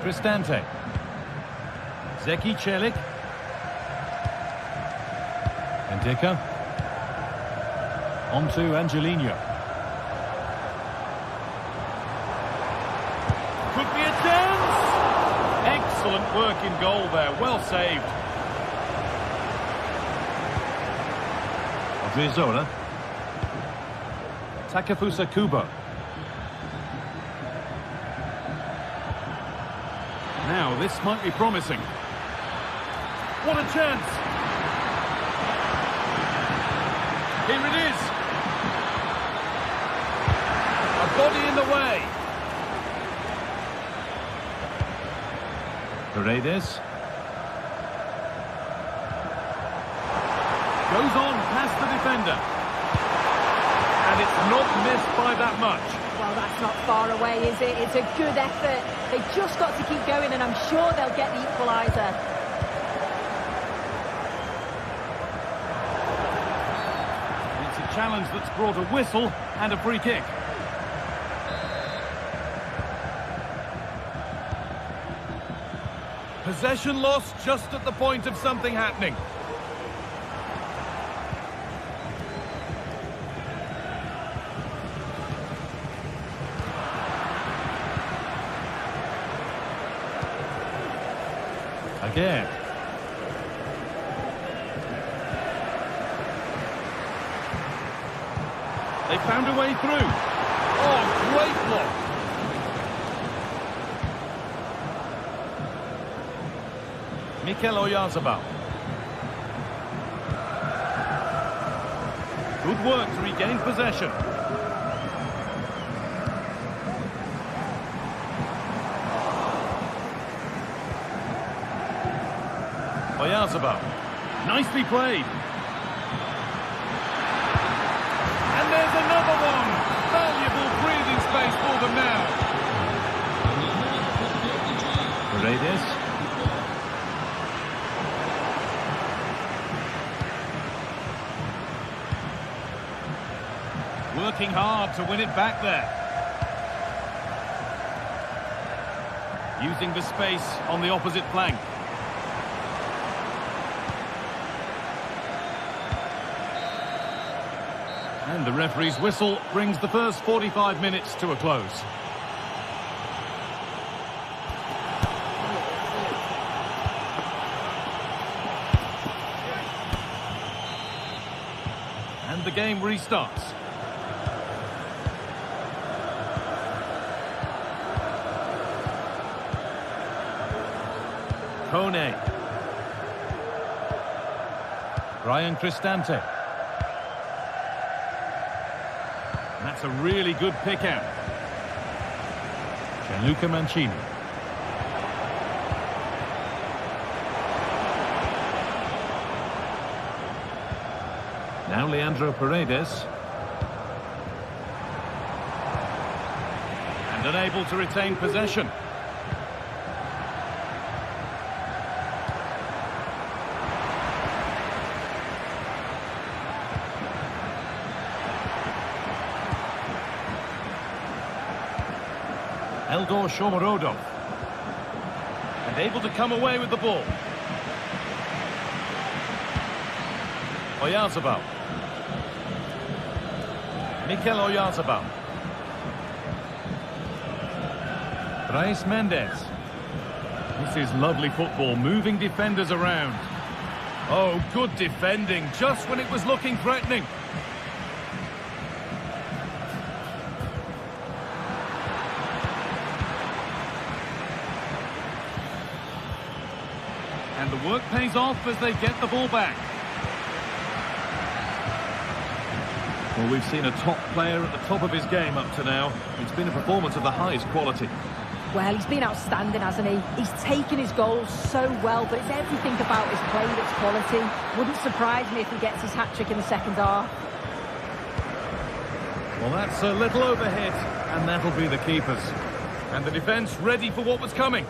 Cristante. Zeki Celik. Ndika. On to Angelino. Could be a chance! Excellent work in goal there, well saved. Odriozola. Takefusa Kubo. Now, this might be promising. What a chance! Here it is. A body in the way. Paredes. Goes on past the defender. and it's not missed by that much. Well, that's not far away, is it? It's a good effort. They've just got to keep going, and I'm sure they'll get the equaliser. It's a challenge that's brought a whistle and a free kick. Possession lost just at the point of something happening. Again. They found a way through. Oh, great block. Mikel Oyarzabal. Good work to regain possession. Oyarzabal. Nicely played. And there's another one. Valuable breathing space for them now. Paredes. Working hard to win it back there. Using the space on the opposite flank. And the referee's whistle brings the first 45 minutes to a close. And the game restarts. Kone. Ryan Cristante. That's a really good pick out. Gianluca Mancini. Now Leandro Paredes. And unable to retain possession. Eldor Shomorodov. And able to come away with the ball. Oyarzabal. Mikel Oyarzabal. Brais Mendes. This is lovely football, moving defenders around. Oh, good defending, just when it was looking threatening. And the work pays off as they get the ball back. Well, we've seen a top player at the top of his game up to now. It's been a performance of the highest quality. Well, he's been outstanding, hasn't he? He's taken his goals so well, but it's everything about his play that's quality. Wouldn't surprise me if he gets his hat-trick in the second half. Well, that's a little overhit, and that'll be the keepers. And the defence ready for what was coming.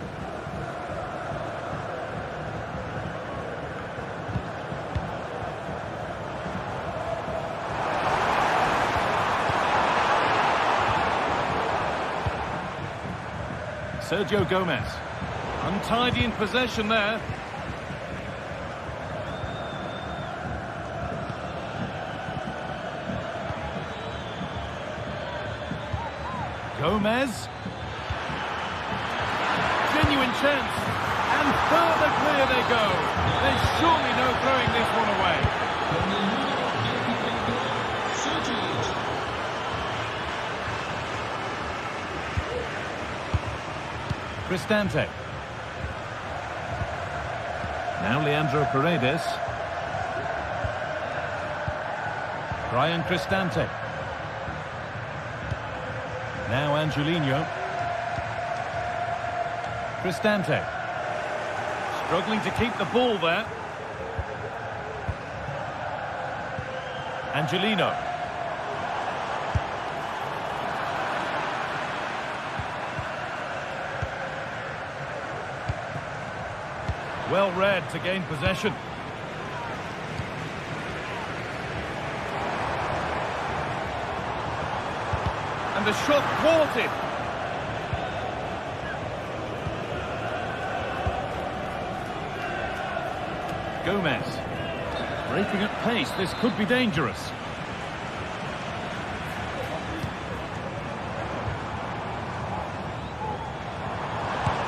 Sergio Gomez. Untidy in possession there. Gomez. Genuine chance. And further clear they go. There's surely no throwing this one away. Cristante. Now Leandro Paredes. Ryan Cristante. Now Angelino. Cristante. Struggling to keep the ball there. Angelino. Well read to gain possession. And the shot thwarted. Gomez. Breaking at pace, this could be dangerous.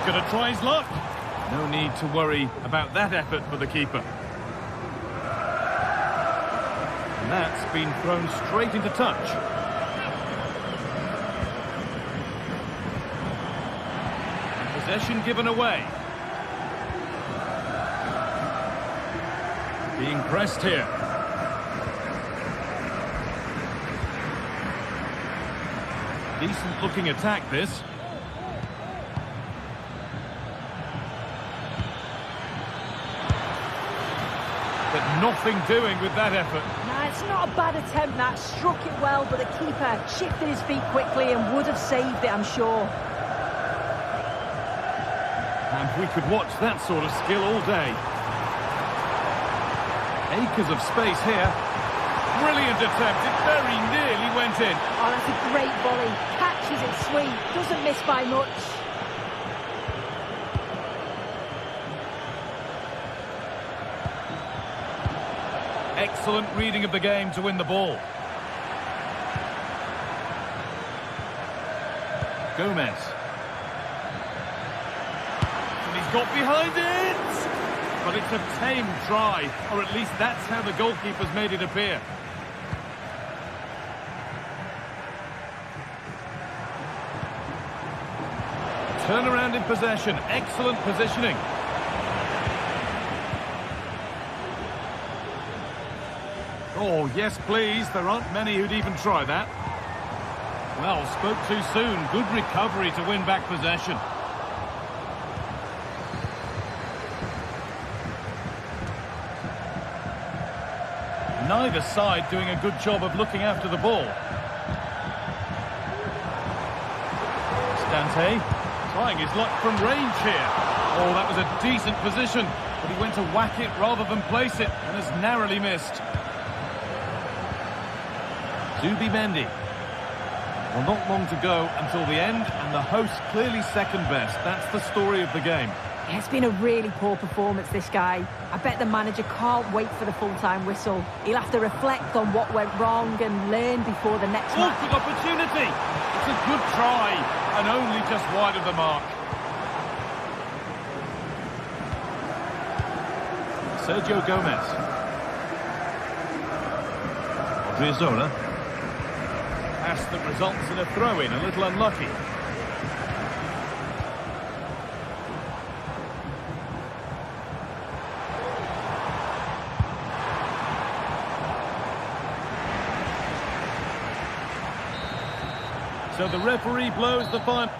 Gonna try his luck. No need to worry about that effort for the keeper. And that's been thrown straight into touch. And possession given away. Being pressed here. Decent looking attack this. But nothing doing with that effort. Nah, it's not a bad attempt, that. Struck it well, but the keeper shifted his feet quickly and would have saved it, I'm sure. And we could watch that sort of skill all day. Acres of space here. Brilliant attempt. It very nearly went in. Oh, that's a great volley. Catches it sweet. Doesn't miss by much. Excellent reading of the game to win the ball. Gomez. And he's got behind it! But it's a tame try, or at least that's how the goalkeeper's made it appear. Turnaround in possession, excellent positioning. Oh, yes, please. There aren't many who'd even try that. Well, spoke too soon. Good recovery to win back possession. Neither side doing a good job of looking after the ball. Stante trying his luck from range here. Oh, that was a decent position, but he went to whack it rather than place it and has narrowly missed. Zubimendi. Well, not long to go until the end, and the host clearly second best. That's the story of the game. It's been a really poor performance, this guy. I bet the manager can't wait for the full-time whistle. He'll have to reflect on what went wrong and learn before the next match. Good opportunity. It's a good try, and only just wide of the mark. Sergio Gomez. Odriozola. Pass that results in a throw-in, a little unlucky. So the referee blows the final.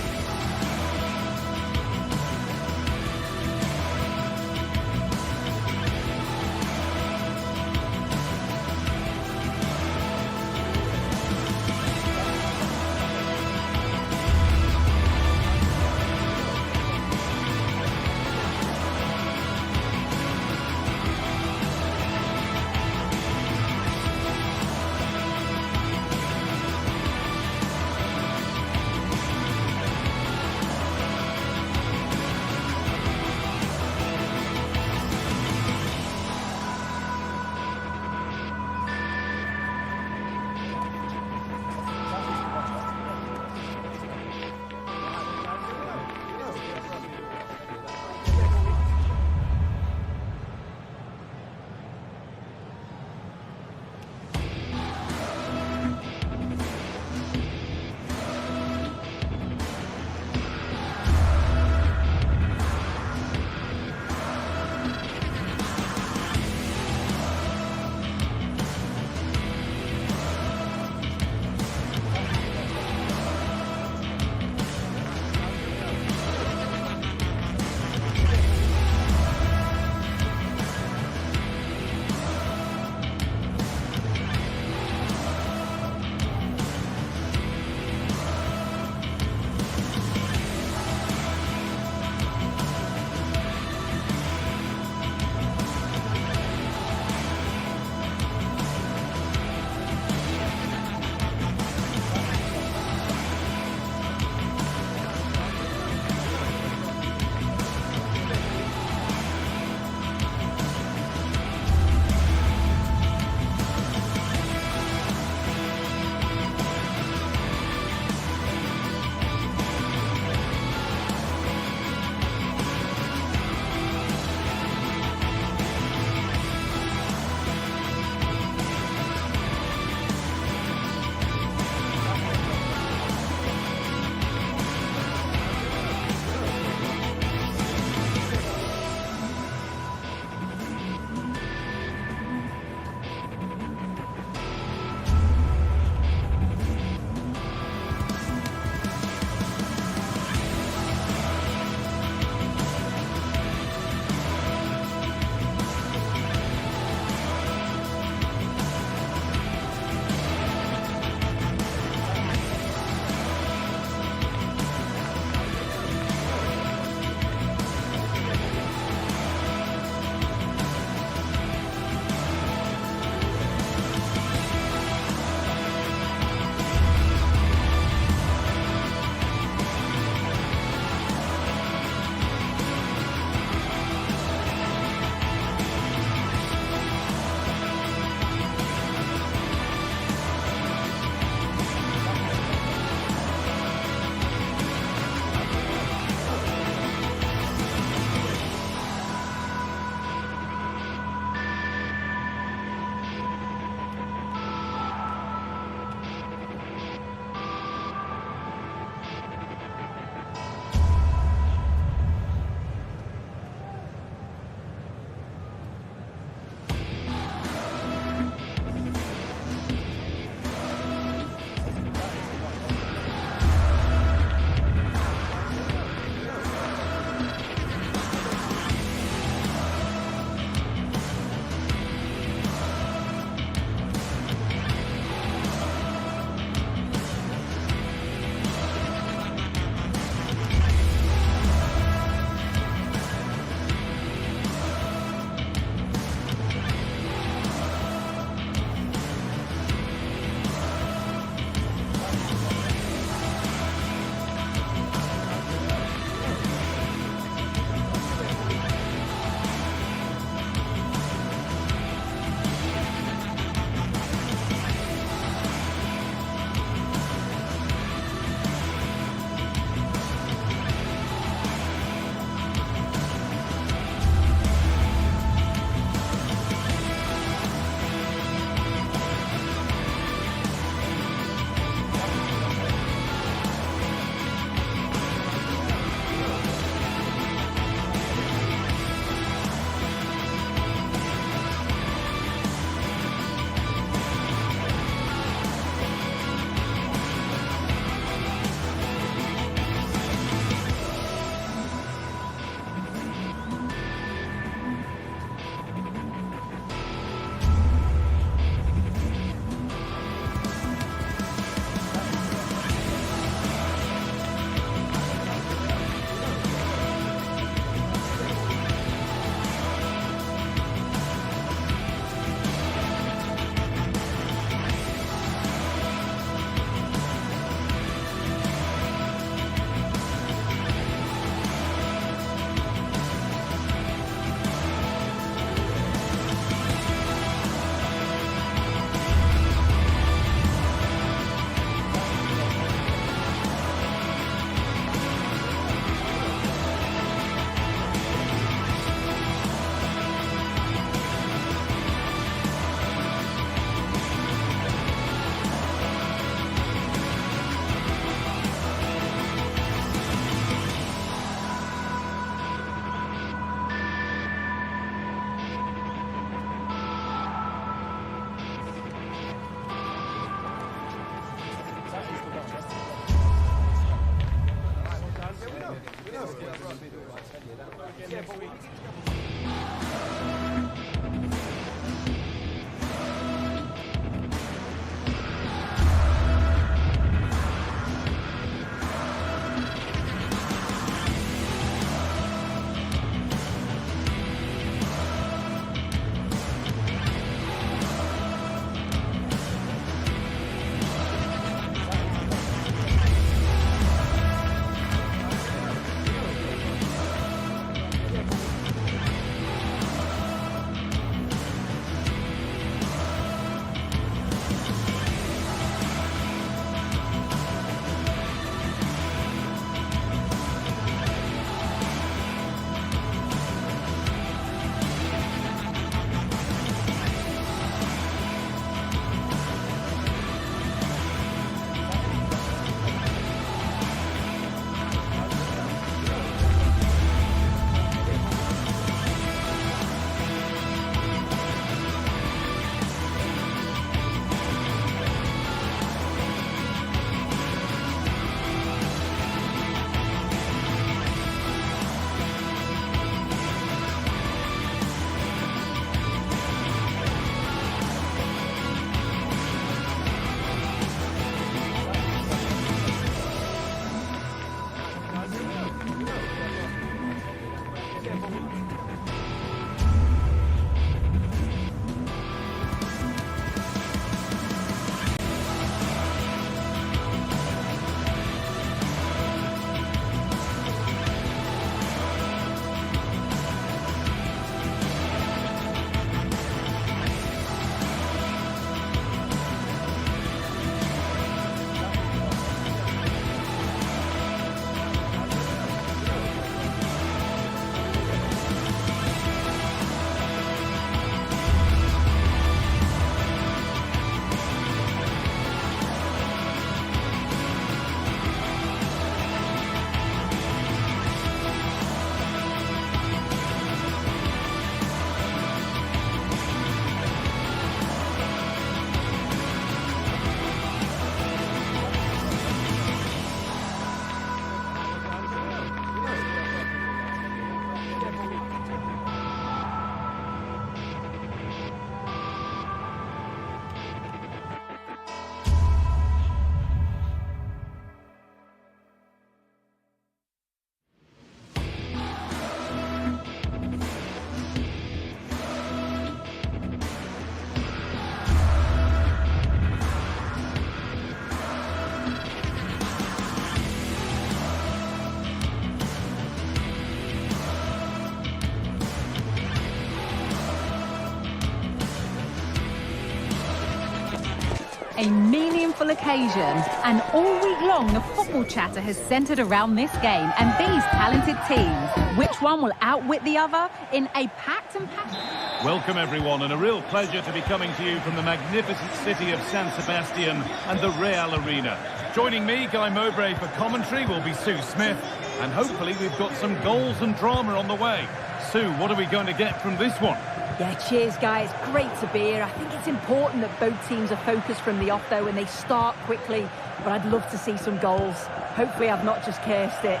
a meaningful occasion, and all week long the football chatter has centred around this game and these talented teams. Which one will outwit the other in a packed and passionate... Welcome everyone, and a real pleasure to be coming to you from the magnificent city of San Sebastian and the Real Arena. Joining me, Guy Mowbray, for commentary will be Sue Smith, and hopefully we've got some goals and drama on the way. Sue, what are we going to get from this one? Yeah, cheers, guys. Great to be here. I think it's important that both teams are focused from the off, though, and they start quickly. But I'd love to see some goals. Hopefully I've not just cursed it.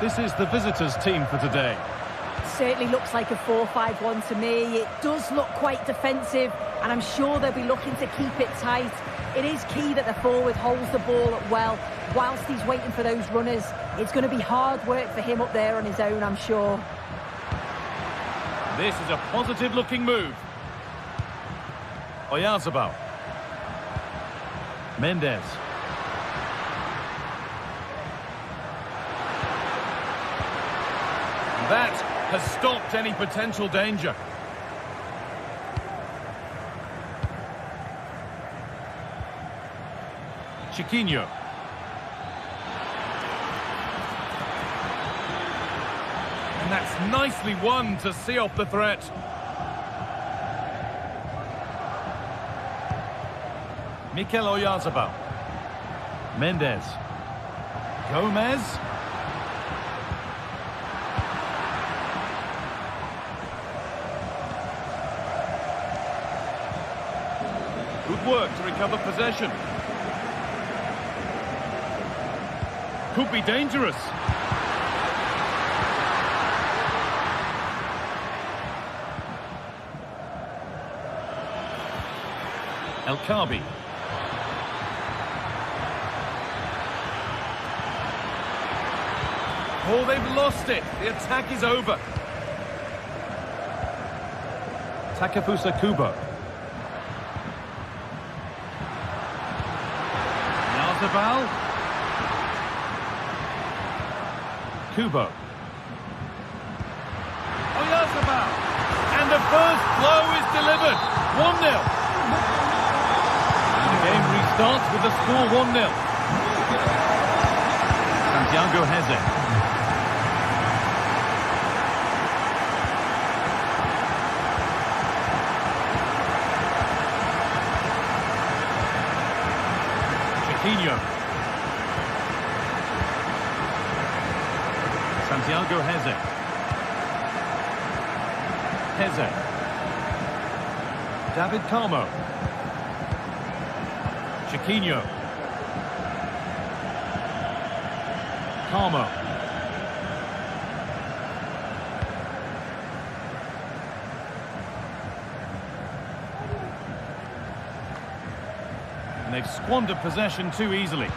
This is the visitors' team for today. Certainly looks like a 4-5-1 to me. It does look quite defensive, and I'm sure they'll be looking to keep it tight. It is key that the forward holds the ball up well whilst he's waiting for those runners. It's going to be hard work for him up there on his own, I'm sure. This is a positive-looking move. Oyarzabal. Mendes. That has stopped any potential danger. Chiquinho. And that's nicely won to see off the threat. Mikel Oyarzabal. Mendes. Gomez. Good work to recover possession. Could be dangerous. El Kaabi. Oh, they've lost it. The attack is over. Takefusa Kubo. Oyarzabal. Kubo. Oyarzabal. And the first blow is delivered. 1-0. The game restarts with the score 1-0. Santiago Heze. Chiquinho. Santiago Heze. Heze. David Carmo. Chiquinho. Carmo. And they've squandered possession too easily.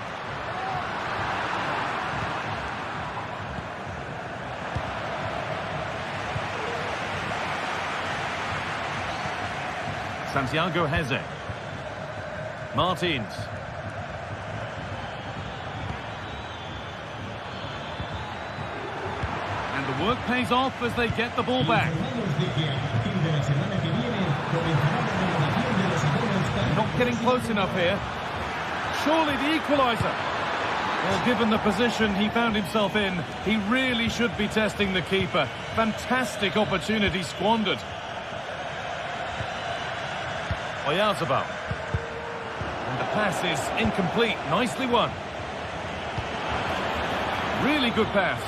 Santiago Heze. Martins. And the work pays off as they get the ball back. Not getting close enough here. Surely the equaliser. Well, given the position he found himself in, he really should be testing the keeper. Fantastic opportunity squandered. Oyarzabal. And the pass is incomplete. Nicely won. Really good pass.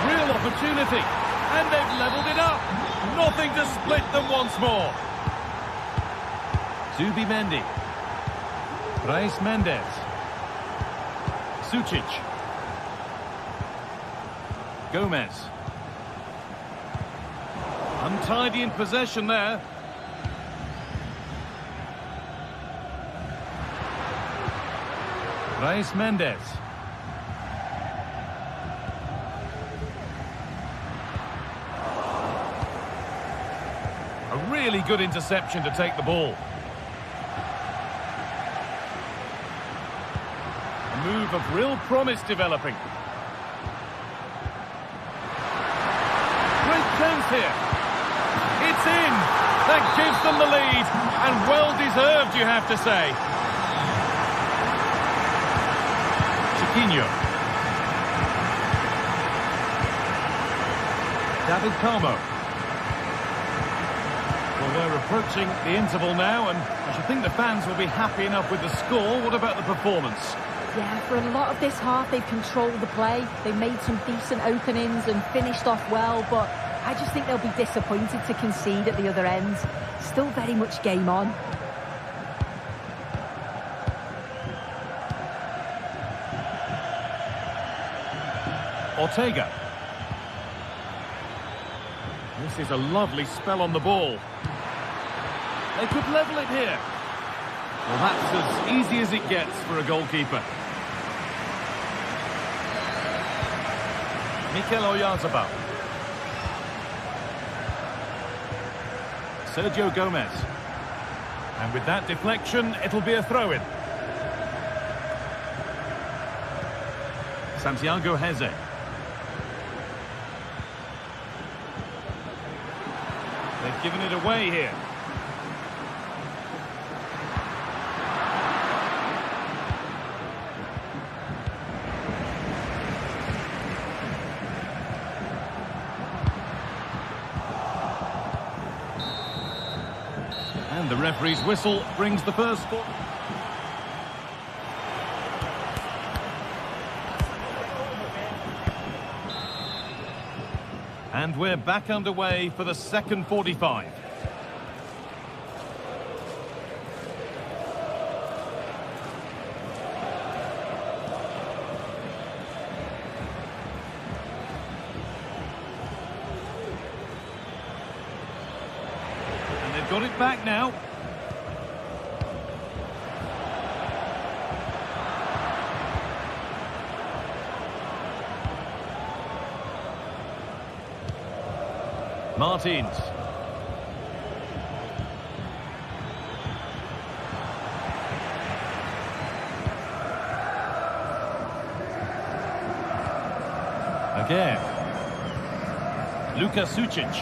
Real opportunity. And they've levelled it up. Nothing to split them once more. Zubimendi. Reis Mendes. Sucic. Gomez. Untidy in possession there. Reis Mendes. A really good interception to take the ball. A move of real promise developing. Great chance here. It's in. That gives them the lead, and well-deserved, you have to say. Chiquinho. David Calmo. Well, we're approaching the interval now, and I should think the fans will be happy enough with the score. What about the performance? Yeah, for a lot of this half, they've controlled the play. They've made some decent openings and finished off well, but I just think they'll be disappointed to concede at the other end. Still very much game on. Ortega. This is a lovely spell on the ball. They could level it here. Well, that's as easy as it gets for a goalkeeper. Mikel Oyarzabal. Sergio Gomez. And with that deflection, it'll be a throw-in. Santiago Heze. They've given it away here. And the referee's whistle brings the first ball. And we're back underway for the second 45. And they've got it back now. Martins. Again. Luka Sucic.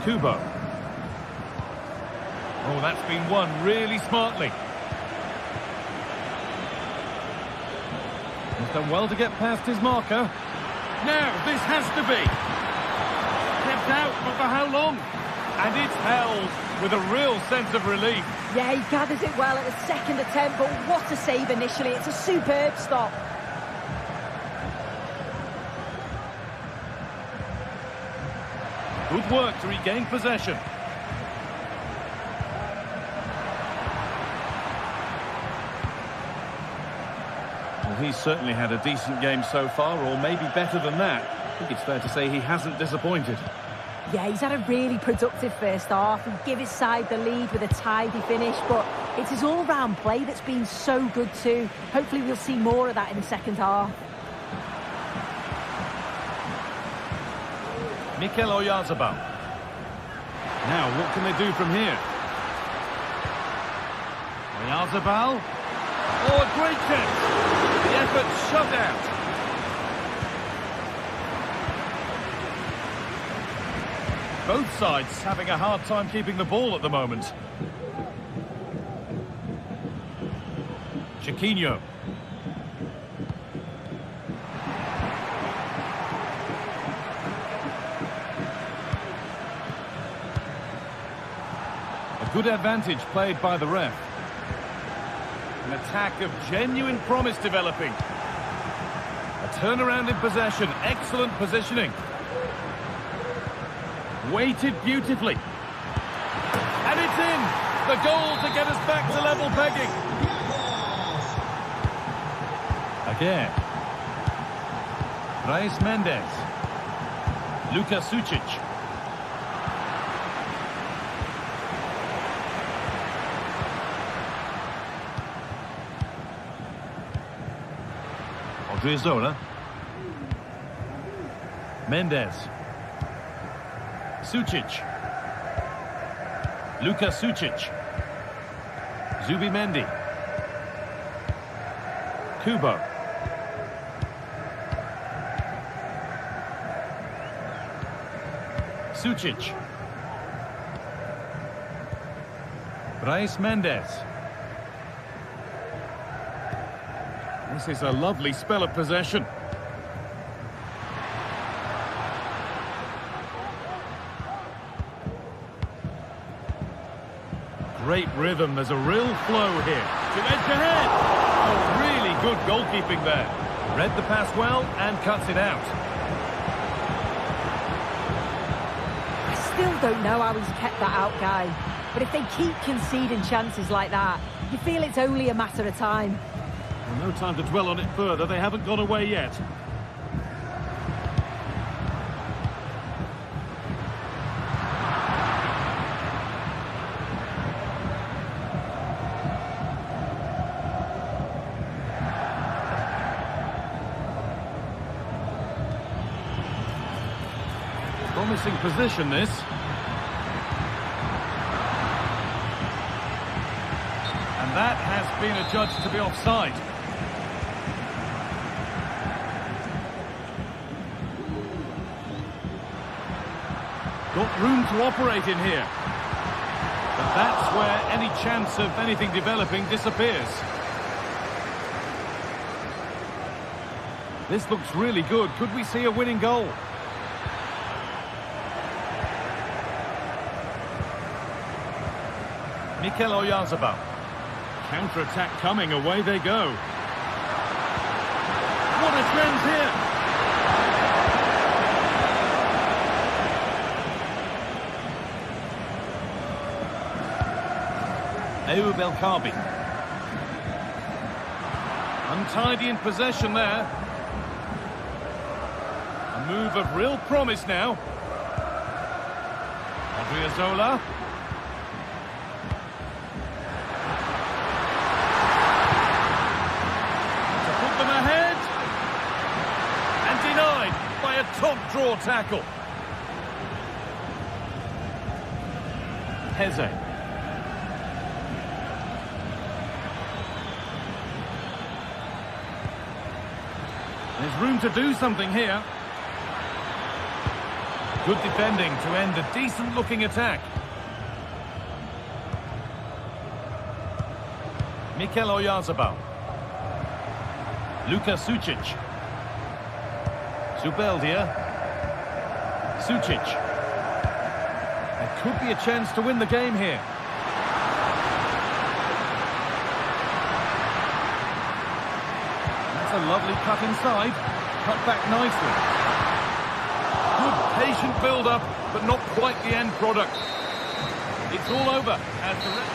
Kubo. Oh, that's been won really smartly. He's done well to get past his marker. Now, this has to be. Kept out, but for how long? And it's held with a real sense of relief. Yeah, he gathers it well at the second attempt, but what a save initially. It's a superb stop. Good work to regain possession. Well, he's certainly had a decent game so far, or maybe better than that. I think it's fair to say he hasn't disappointed. Yeah, he's had a really productive first half and give his side the lead with a tidy finish, but it's his all-round play that's been so good too. Hopefully we'll see more of that in the second half. Mikel Oyarzabal. Now, what can they do from here? Oyarzabal. Oh, a great chance. The effort shut out. Both sides having a hard time keeping the ball at the moment. Chiquinho. A good advantage played by the ref. An attack of genuine promise developing. A turnaround in possession. Excellent positioning. Weighted beautifully. And it's in! The goal to get us back to level pegging. Again. Brais Mendes. Luka Sucic. Odriozola. Mendes. Sucic. Luka Sucic. Zubimendi. Kubo. Sucic. Reis Mendes. This is a lovely spell of possession. Great rhythm, there's a real flow here. To edge ahead. Oh, really good goalkeeping there. Read the pass well and cuts it out. I still don't know how he's kept that out, Guy. But if they keep conceding chances like that, you feel it's only a matter of time. Well, no time to dwell on it further, they haven't gone away yet. Promising position, this. And that has been adjudged to be offside. Got room to operate in here. But that's where any chance of anything developing disappears. This looks really good. Could we see a winning goal? Mikel Oyarzabal. Counter-attack coming, away they go. What a chance here! Ayoub El Kaabi. Untidy in possession there. A move of real promise now. Odriozola. Top draw tackle. Heze. There's room to do something here. Good defending to end a decent-looking attack. Mikel Oyarzabal. Luka Sucic. Zubeldia. Sucic. There could be a chance to win the game here. That's a lovely cut inside. Cut back nicely. Good patient build-up, but not quite the end product. It's all over as the rest.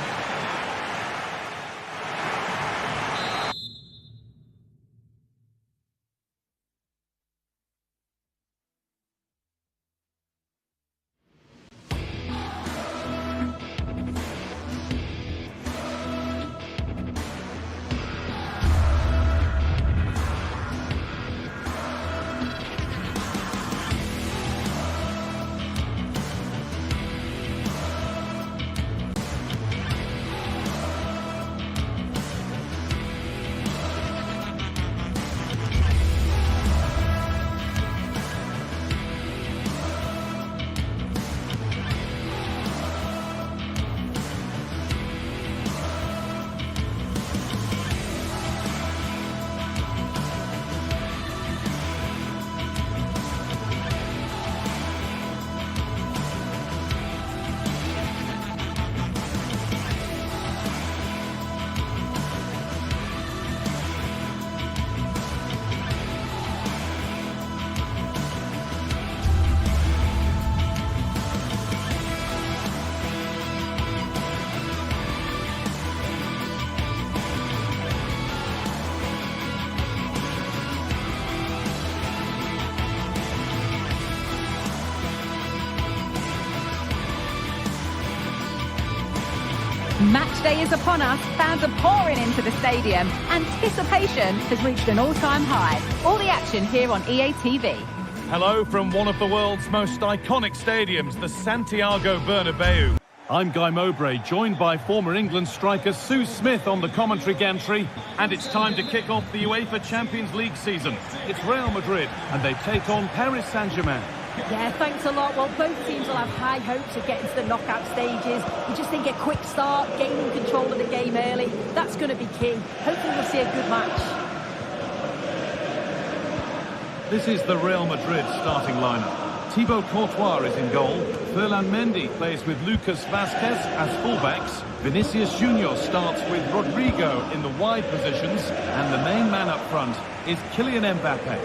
Match day is upon us. Fans are pouring into the stadium. Anticipation has reached an all-time high. All the action here on EA TV. Hello from one of the world's most iconic stadiums, the Santiago Bernabeu. I'm Guy Mowbray, joined by former England striker Sue Smith on the commentary gantry. And it's time to kick off the UEFA Champions League season. It's Real Madrid, and they take on Paris Saint-Germain. Yeah, thanks a lot. Well, both teams will have high hopes of getting to the knockout stages. We just think a quick start, gaining control of the game early, that's going to be key. Hopefully we'll see a good match. This is the Real Madrid starting lineup. Thibaut Courtois is in goal. Ferland Mendy plays with Lucas Vazquez as fullbacks. Vinicius Junior starts with Rodrigo in the wide positions. And the main man up front is Kylian Mbappe.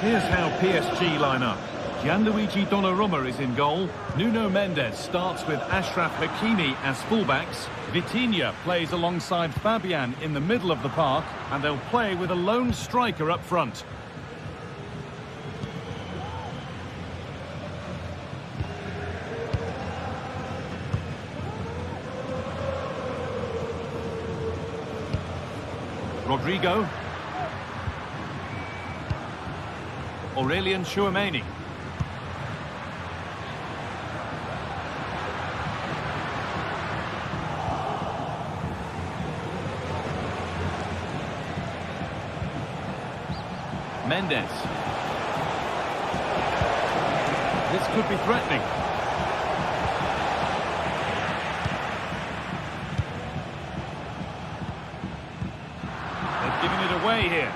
Here's how PSG line up. Gianluigi Donnarumma is in goal. Nuno Mendes starts with Achraf Hakimi as fullbacks. Vitinha plays alongside Fabian in the middle of the park. And they'll play with a lone striker up front. Rodrigo. Aurelien Tchouameni. Mendes. This could be threatening. They've given it away here.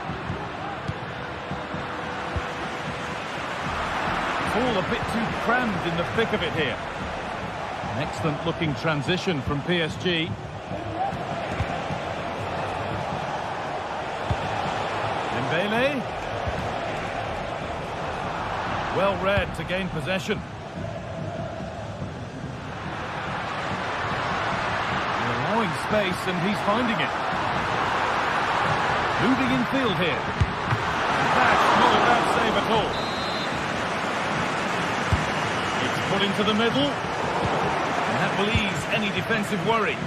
It's all a bit too crammed in the thick of it here. An excellent looking transition from PSG. Dembele. Well read to gain possession. They're allowing space and he's finding it. Moving in field here. That's not a bad save at all. It's put into the middle. And that will ease any defensive worry.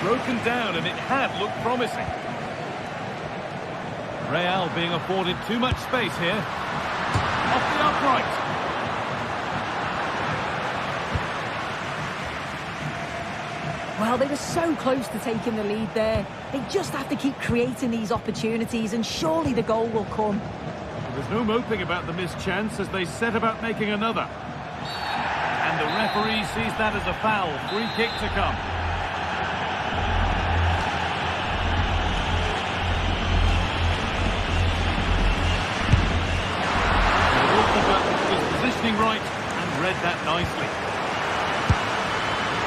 Broken down, and it had looked promising. Real being afforded too much space here. Off the upright. Well, they were so close to taking the lead there. They just have to keep creating these opportunities, and surely the goal will come. There's no moping about the missed chance as they set about making another. And the referee sees that as a foul. Free kick to come. Right and read that nicely.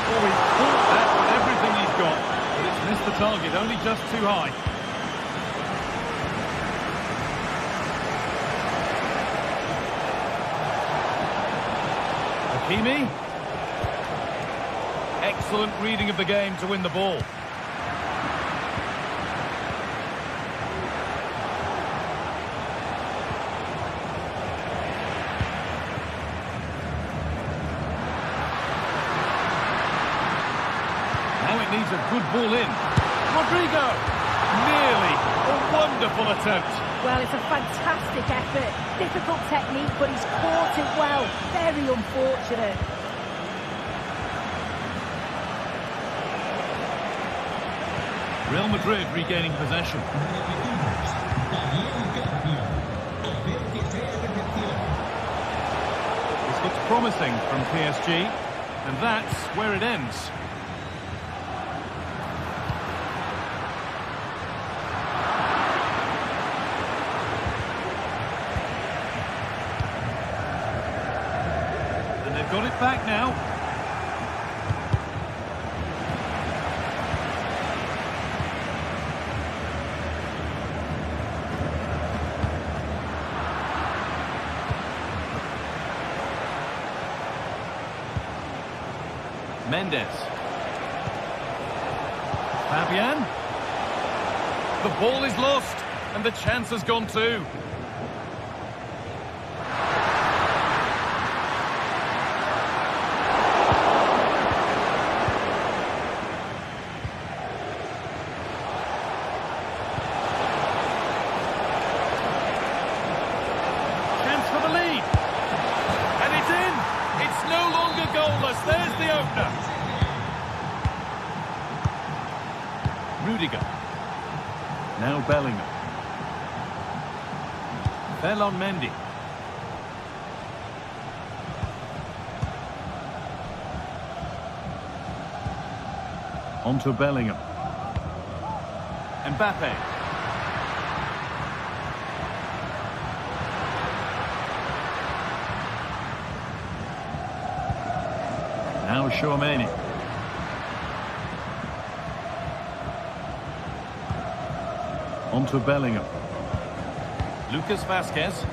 Oh, he caught that with everything he's got, but it's missed the target, only just too high. Hakimi. Excellent reading of the game to win the ball. Needs a good ball in. Rodrigo! Nearly. A wonderful attempt. Well, it's a fantastic effort. Difficult technique, but he's caught it well. Very unfortunate. Real Madrid regaining possession. This looks promising from PSG, and that's where it ends. Got it back now. Mendes. Fabian. The ball is lost, and the chance has gone too. opener. Rudiger. Now Bellingham. Ferland Mendy. Onto Bellingham. Mbappe. Now Tchouaméni. Onto Bellingham. Lucas Vazquez.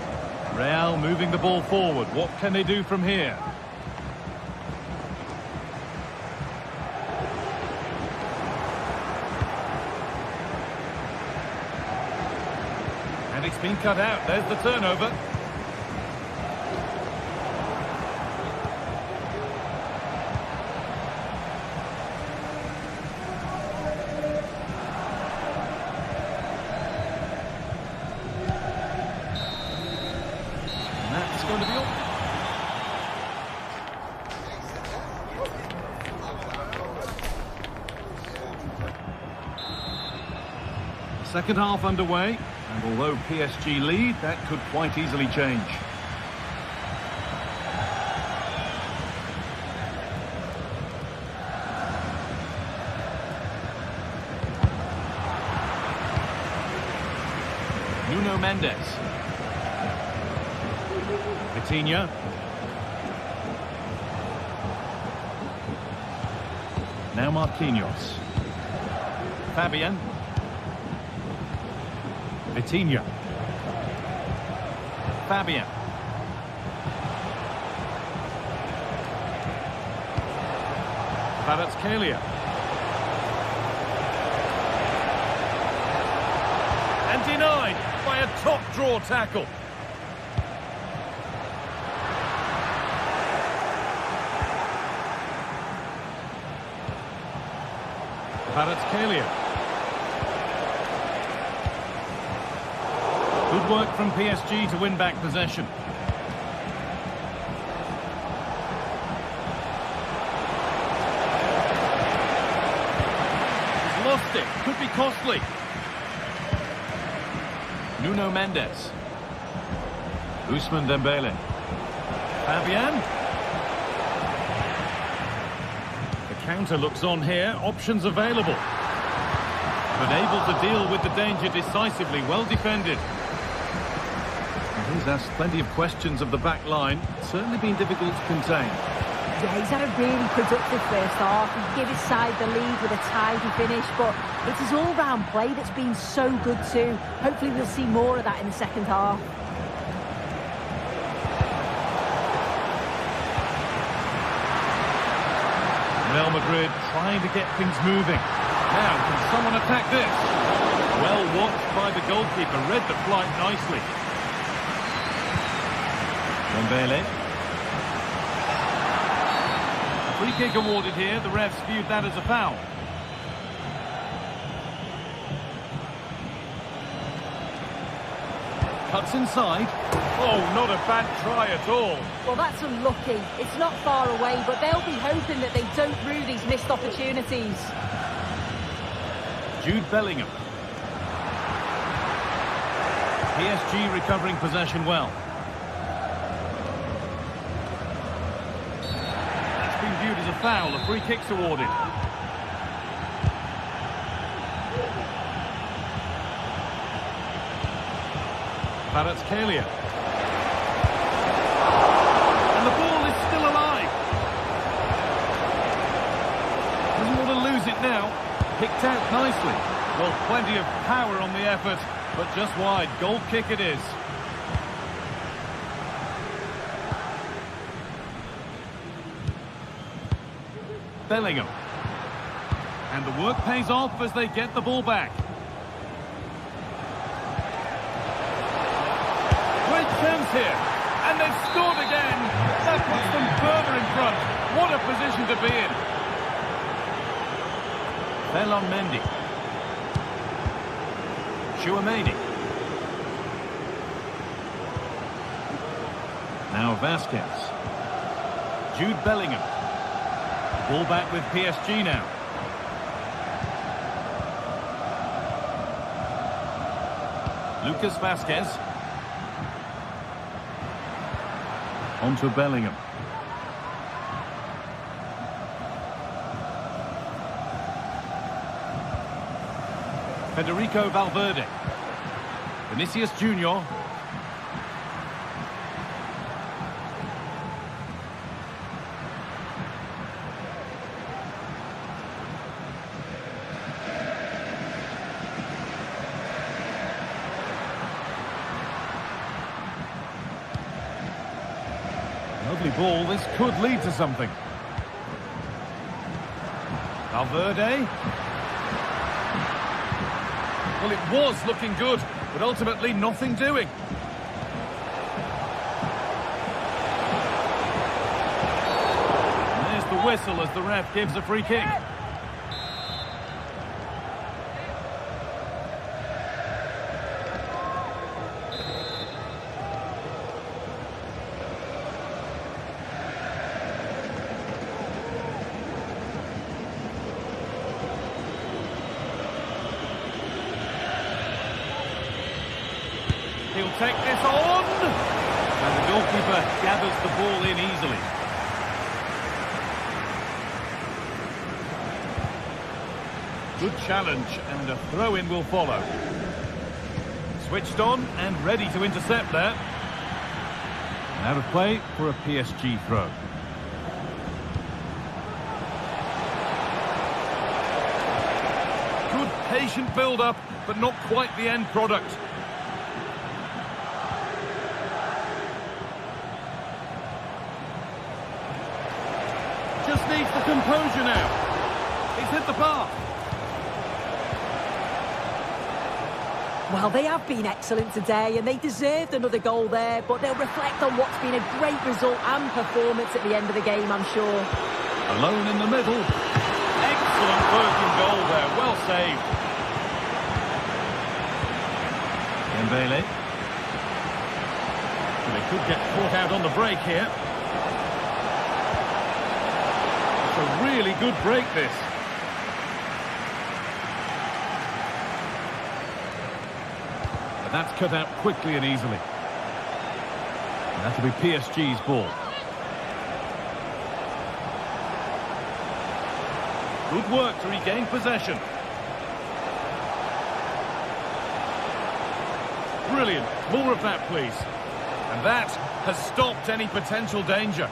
Real moving the ball forward. What can they do from here? And it's been cut out. There's the turnover. Going to be on. Second half underway, and although PSG lead, that could quite easily change. Nuno Mendes. Vitinha. Now Marquinhos. Fabian. Vitinha. Fabian. Kvaratskhelia. And denied by a top draw tackle. Kvaratskhelia. Good work from PSG to win back possession. He's lost it. Could be costly. Nuno Mendes. Ousmane Dembele. Fabian. Counter looks on here, options available. But able to deal with the danger decisively, well defended. And he's asked plenty of questions of the back line, certainly been difficult to contain. Yeah, he's had a really productive first half. He gave his side the lead with a tidy finish, but it's his all-round play that's been so good too. Hopefully we'll see more of that in the second half. Real Madrid trying to get things moving. Now, can someone attack this? Well watched by the goalkeeper, read the flight nicely. Dembele. Free kick awarded here, the refs viewed that as a foul. Cuts inside. Oh, not a bad try at all. Well, that's unlucky. It's not far away, but they'll be hoping that they don't rue these missed opportunities. Jude Bellingham. PSG recovering possession well. That's been viewed as a foul. A free kick's awarded. Kvaratskhelia. And the ball is still alive. Doesn't want to lose it now. Picked out nicely. Well, plenty of power on the effort, but just wide. Goal kick it is. Bellingham. And the work pays off as they get the ball back. Great chance here, and they've scored again. That puts them further in front. What a position to be in. Ferland Mendy. Tchouaméni. Now Vazquez. Jude Bellingham. Ball back with PSG now. Lucas Vasquez. On to Bellingham. Federico Valverde. Vinicius Junior. Lovely ball, this could lead to something. Valverde. Well, it was looking good, but ultimately nothing doing. And there's the whistle as the ref gives a free kick. He'll take this on! And the goalkeeper gathers the ball in easily. Good challenge, and a throw-in will follow. Switched on and ready to intercept there. And out of play for a PSG throw. Good patient build-up, but not quite the end product. Just needs the composure now. He's hit the bar. Well, they have been excellent today, and they deserved another goal there, but they'll reflect on what's been a great result and performance at the end of the game, I'm sure. Alone in the middle. Excellent working goal there. Well saved. Dembele. They could get caught out on the break here. It's a really good break, this. And that's cut out quickly and easily. And that'll be PSG's ball. Good work to regain possession. Brilliant. More of that, please. And that has stopped any potential danger.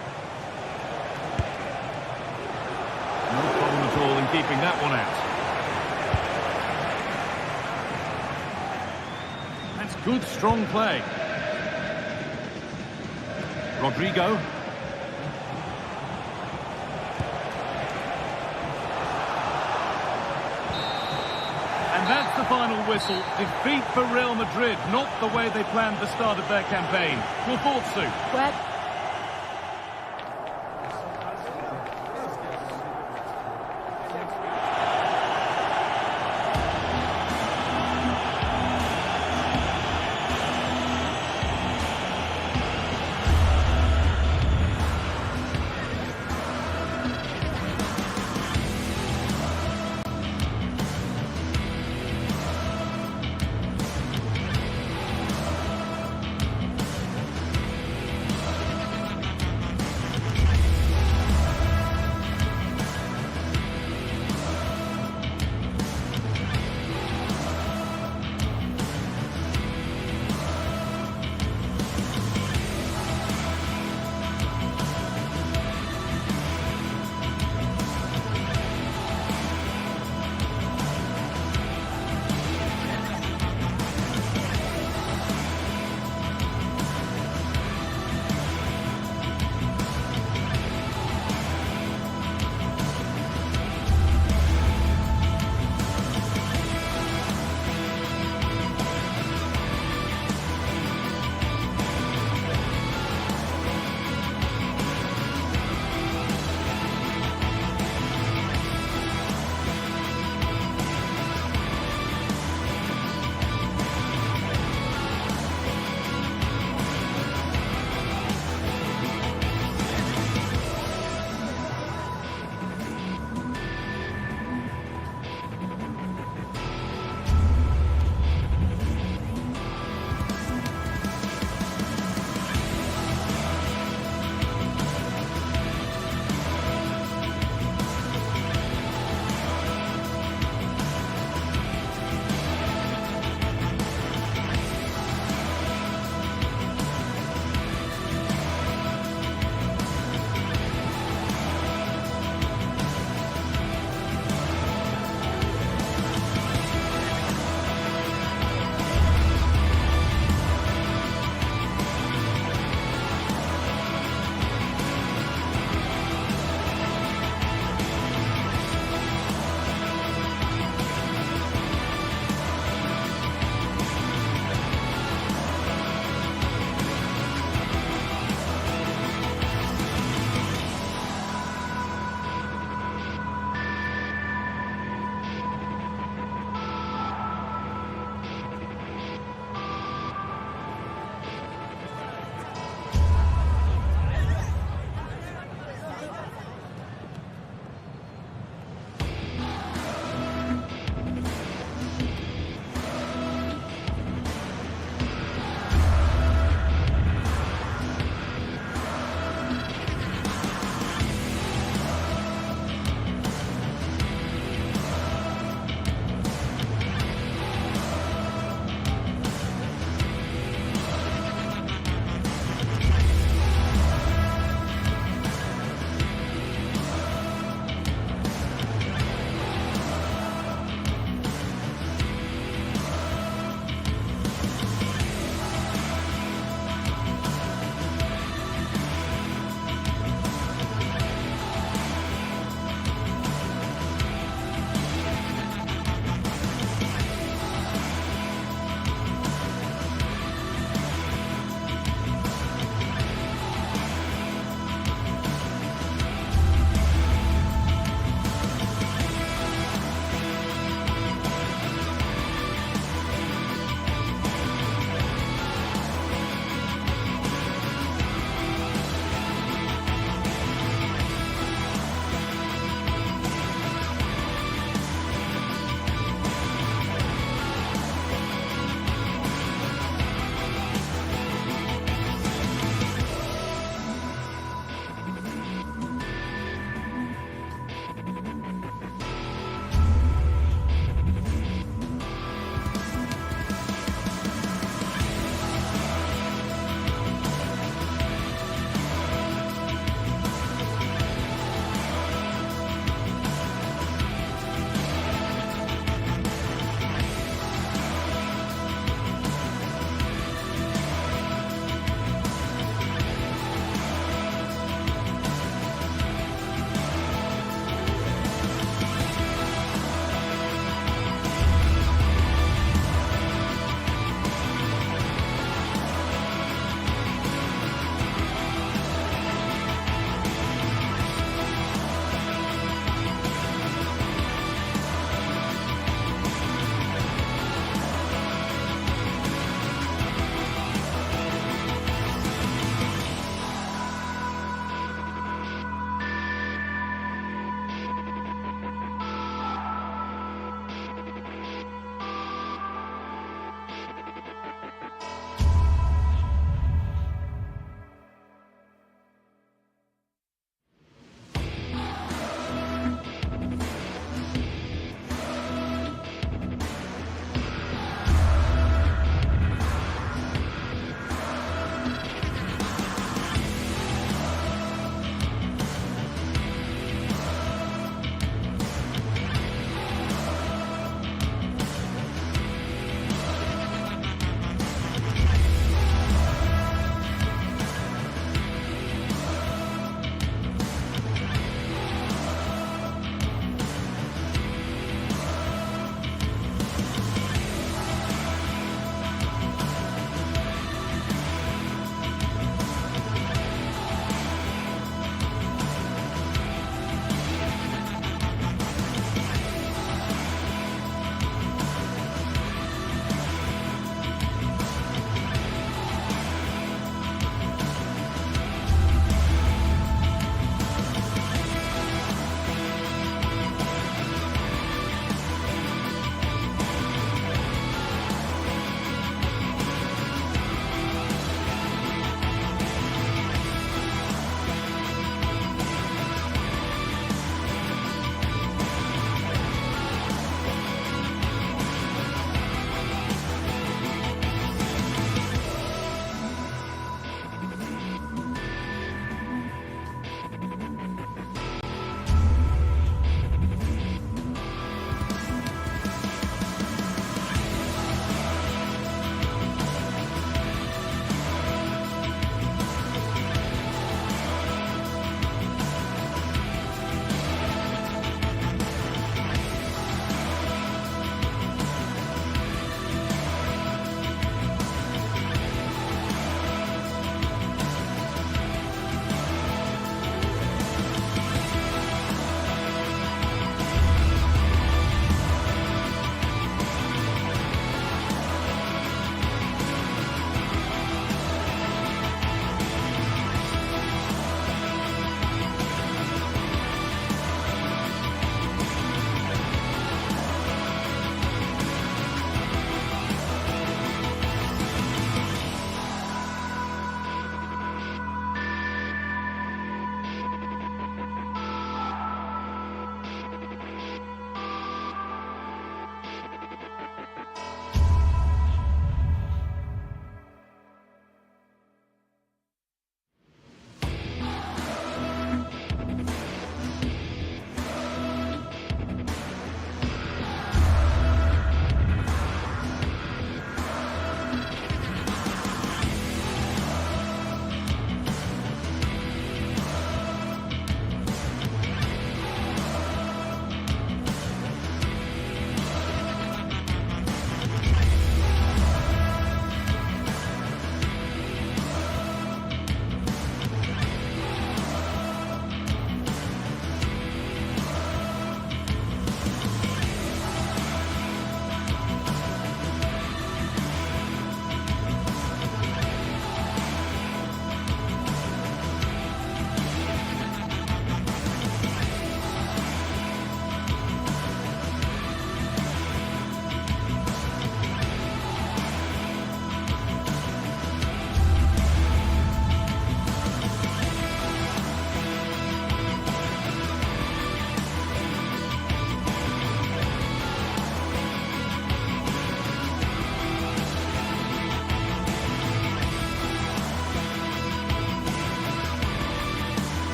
No problem at all in keeping that one out. That's good, strong play. Rodrigo. And that's the final whistle. Defeat for Real Madrid, not the way they planned the start of their campaign. Your thoughts, Sue? Well,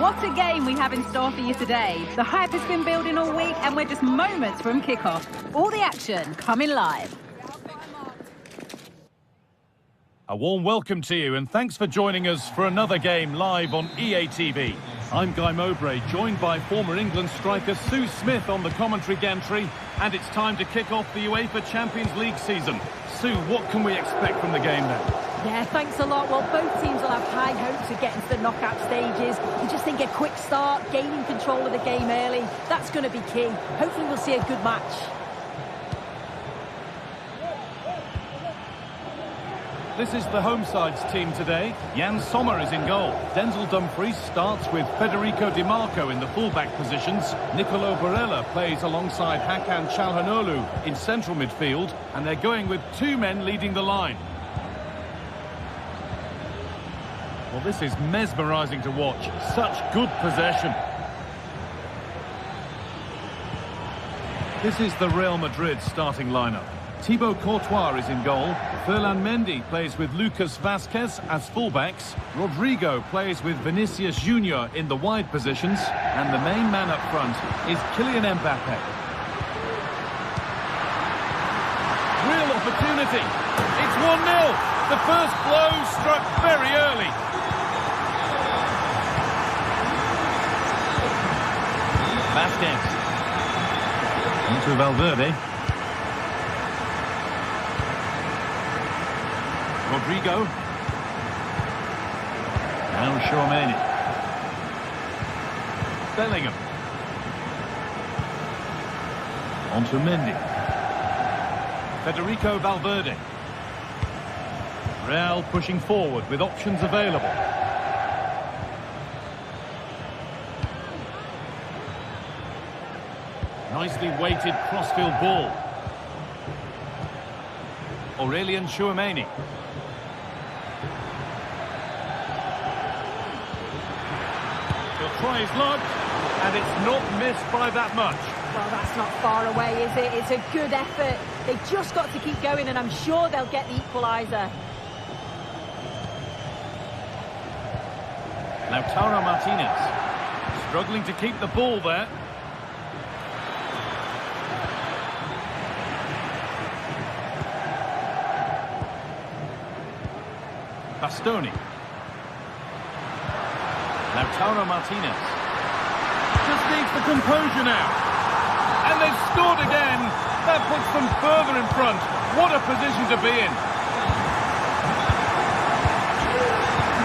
what a game we have in store for you today. The hype has been building all week and we're just moments from kickoff. All the action coming live. A warm welcome to you and thanks for joining us for another game live on EA TV. I'm Guy Mowbray, joined by former England striker Sue Smith on the commentary gantry, and it's time to kick off the UEFA Champions League season. Sue, what can we expect from the game then? Yeah, thanks a lot. Well, both teams will have high hopes of getting to the knockout stages. You just think a quick start, gaining control of the game early, that's going to be key. Hopefully we'll see a good match. This is the home side's team today. Jan Sommer is in goal. Denzel Dumfries starts with Federico Di Marco in the fullback positions. Nicolo Barella plays alongside Hakan Çalhanoğlu in central midfield, and they're going with two men leading the line. Well, this is mesmerising to watch. Such good possession. This is the Real Madrid starting lineup. Thibaut Courtois is in goal. Ferland Mendy plays with Lucas Vazquez as fullbacks. Rodrigo plays with Vinicius Junior in the wide positions. And the main man up front is Kylian Mbappe. Real opportunity. It's 1-0. The first blow struck very early. Vazquez. Into Valverde. Rodrigo. Now Tchouaméni. Bellingham. On to Mendy. Federico Valverde. Real pushing forward with options available. Nicely weighted crossfield ball. Aurélien Tchouaméni. He'll try his luck, and it's not missed by that much. Well, that's not far away, is it? It's a good effort. They've just got to keep going, and I'm sure they'll get the equaliser. Lautaro Martinez struggling to keep the ball there. Bastoni. Lautaro Martinez. Just needs the composure now. And they've scored again. That puts them further in front. What a position to be in.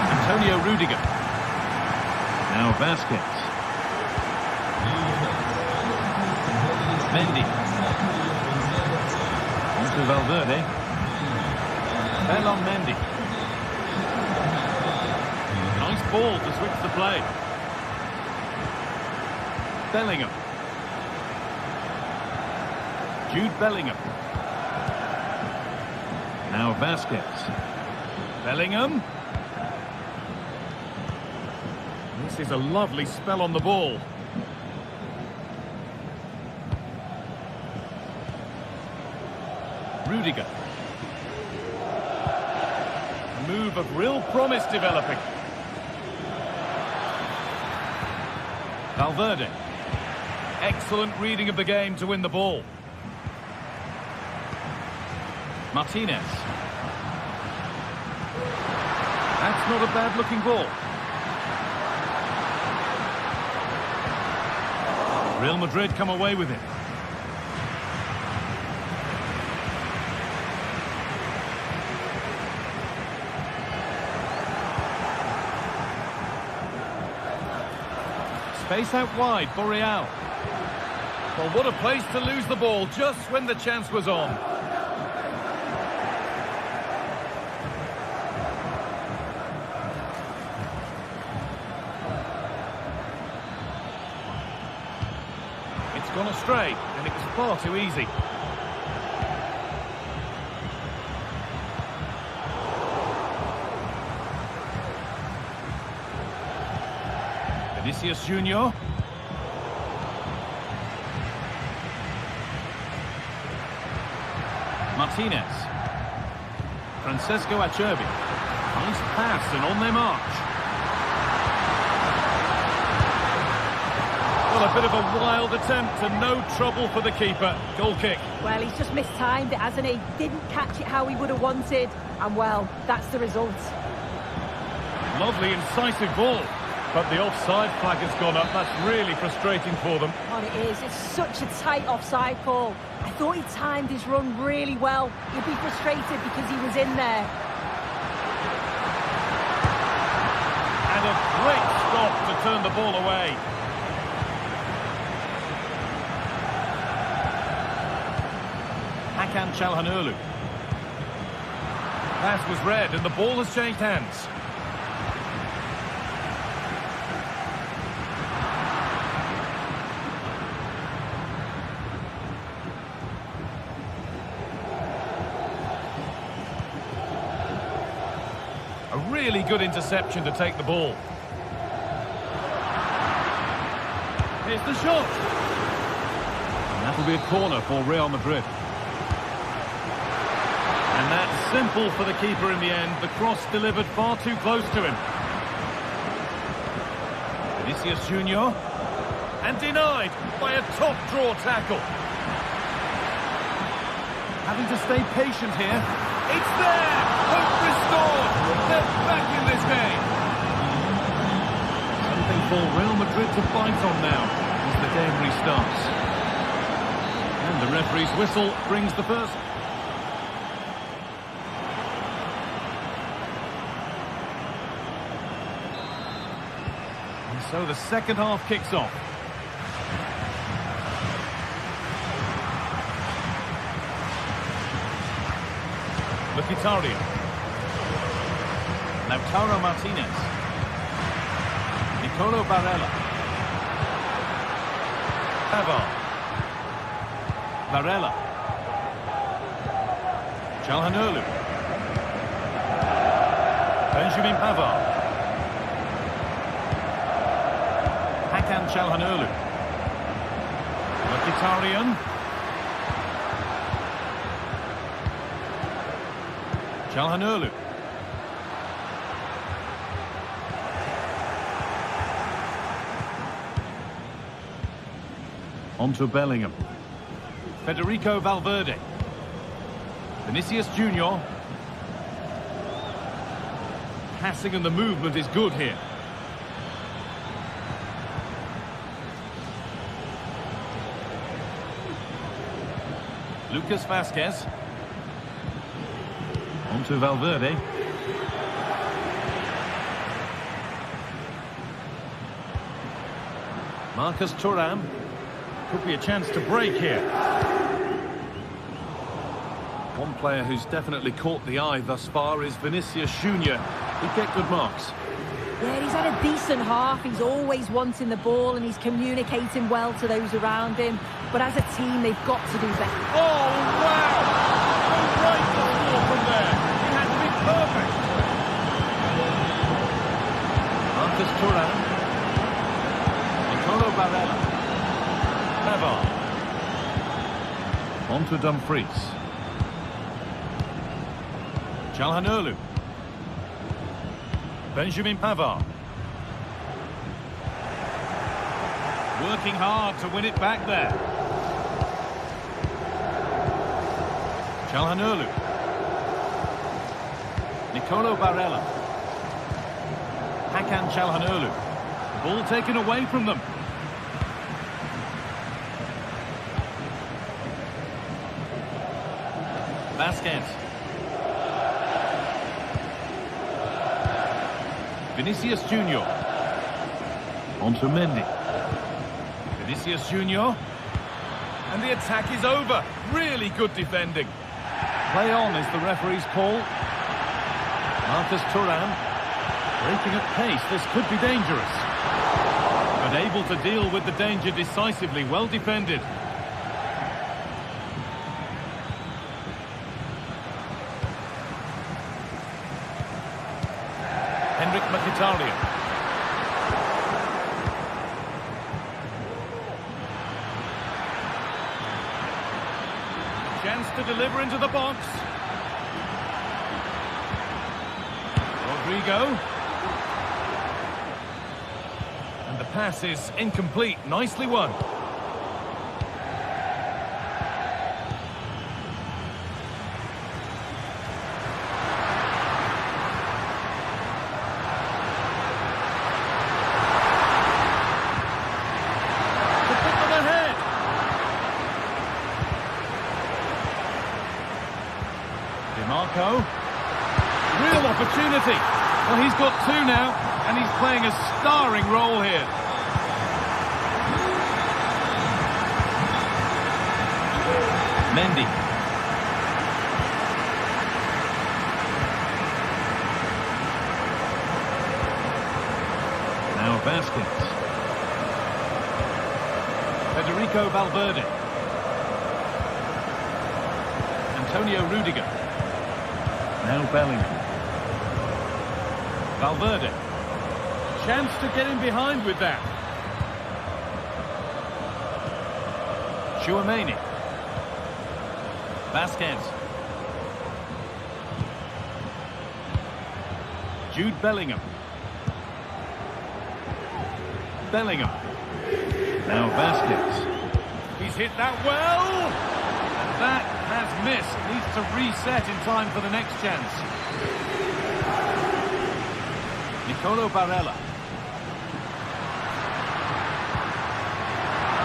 Antonio Rudiger. Now Vazquez. Mendy. On to Valverde. Ferland Mendy. Nice ball to switch the play. Bellingham. Jude Bellingham. Now Vazquez. Bellingham. This is a lovely spell on the ball. Rudiger. A move of real promise developing. Valverde. Excellent reading of the game to win the ball. Martinez. That's not a bad looking ball. Real Madrid come away with it. Space out wide for Real. Well, what a place to lose the ball just when the chance was on. It's gone astray, and it was far too easy. Vinicius Junior. Martinez. Francesco Acerbi. Nice pass and on their march. Well, a bit of a wild attempt and no trouble for the keeper. Goal kick. Well, he's just mistimed it, hasn't he? Didn't catch it how he would have wanted. And, well, that's the result. Lovely, incisive ball. But the offside flag has gone up. That's really frustrating for them. And it is. It's such a tight offside call. I thought he timed his run really well. He'd be frustrated because he was in there. And a great stop to turn the ball away. Hakan Çalhanoğlu. That was red and the ball has changed hands. A really good interception to take the ball. Here's the shot. And that'll be a corner for Real Madrid. And that's simple for the keeper in the end. The cross delivered far too close to him. Vinicius Junior. And denied by a top draw tackle. Having to stay patient here. It's there! Hope restored! They're back in this game! Something for Real Madrid to bite on now as the game restarts. And the referee's whistle brings the first. And so the second half kicks off. Mkhitaryan. Lautaro Martinez. Nicolo Barella. Pavard. Barella. Çalhanoğlu. Benjamin Pavard. Hakan Çalhanoğlu. Mkhitaryan. Çalhanoğlu. On to Bellingham. Federico Valverde. Vinicius Junior. Passing and the movement is good here. Lucas Vazquez. On to Valverde. Marcus Thuram. Could be a chance to break here. One player who's definitely caught the eye thus far is Vinicius Junior. He'd get good marks. Yeah, he's had a decent half. He's always wanting the ball and he's communicating well to those around him. But as a team, they've got to do better. Oh, wow! Great score from there. He had to be perfect. Marcus Thuram. Nicolo Barella. Pavard. On to Dumfries. Çalhanoğlu. Benjamin Pavard. Working hard to win it back there. Çalhanoğlu. Nicolo Barella. Hakan Çalhanoğlu. Ball taken away from them. Vazquez. Vinicius Junior. On to Mendy. Vinicius Junior. And the attack is over. Really good defending. Play on is the referee's call. Marcus Thuram. Breaking at pace. This could be dangerous. But able to deal with the danger decisively. Well defended. Mkhitaryan. Chance to deliver into the box. Rodrigo. And the pass is incomplete. Nicely won. To put them ahead. DiMarco. Real opportunity. Well, he's got two now, and he's playing a starring role here. Mendy. Now Vasquez. Federico Valverde. Antonio Rudiger. Now Bellingham. Valverde. Chance to get in behind with that. Tchouaméni. Vasquez. Jude Bellingham. Bellingham. Now Vasquez. He's hit that well. And that has missed. Needs to reset in time for the next chance. Nicolo Barella.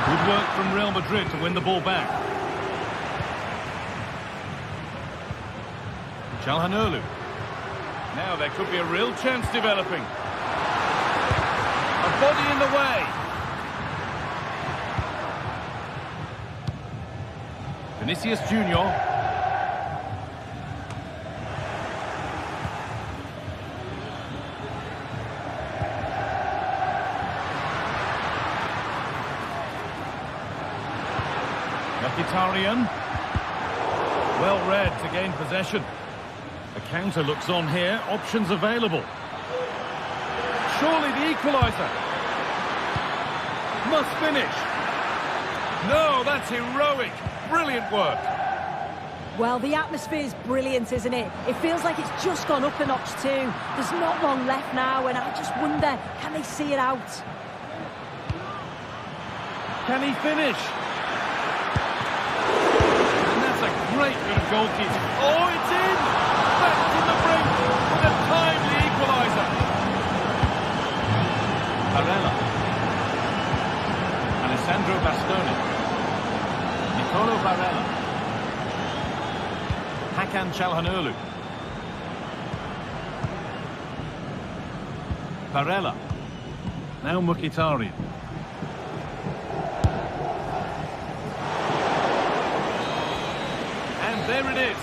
Good work from Real Madrid to win the ball back. Calhanoglu. Now there could be a real chance developing. A body in the way. Vinicius Junior. Mkhitaryan. Well read to gain possession. The counter looks on here. Options available. Surely the equaliser. Must finish. No, that's heroic. Brilliant work. Well, the atmosphere is brilliant, isn't it? It feels like it's just gone up a notch too. There's not long left now, and I just wonder, can they see it out? Can he finish? And that's a great bit of goalkeeping. Oh, it's in! Back to the brink with a timely equaliser. Barella. Alessandro Bastoni. Nicolo Barella. Hakan Çalhanoğlu. Barella. Now Mkhitaryan. And there it is.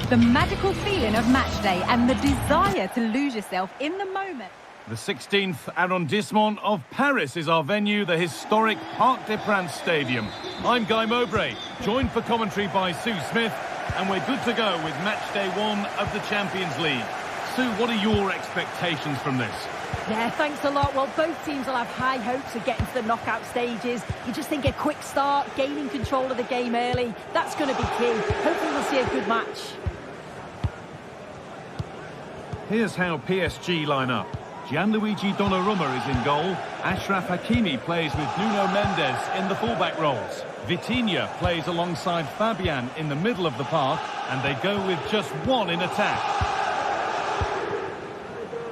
The magical feeling of match day and the desire to lose yourself in the moment. The 16th arrondissement of Paris is our venue, the historic Parc des Princes Stadium. I'm Guy Mowbray, joined for commentary by Sue Smith, and we're good to go with match day 1 of the Champions League. Sue, what are your expectations from this? Yeah, thanks a lot. Well, both teams will have high hopes of getting to the knockout stages. You just think a quick start, gaining control of the game early, that's going to be key. Hopefully we'll see a good match. Here's how PSG line up. Gianluigi Donnarumma is in goal. Achraf Hakimi plays with Nuno Mendes in the fullback roles. Vitinha plays alongside Fabian in the middle of the park, and they go with just one in attack.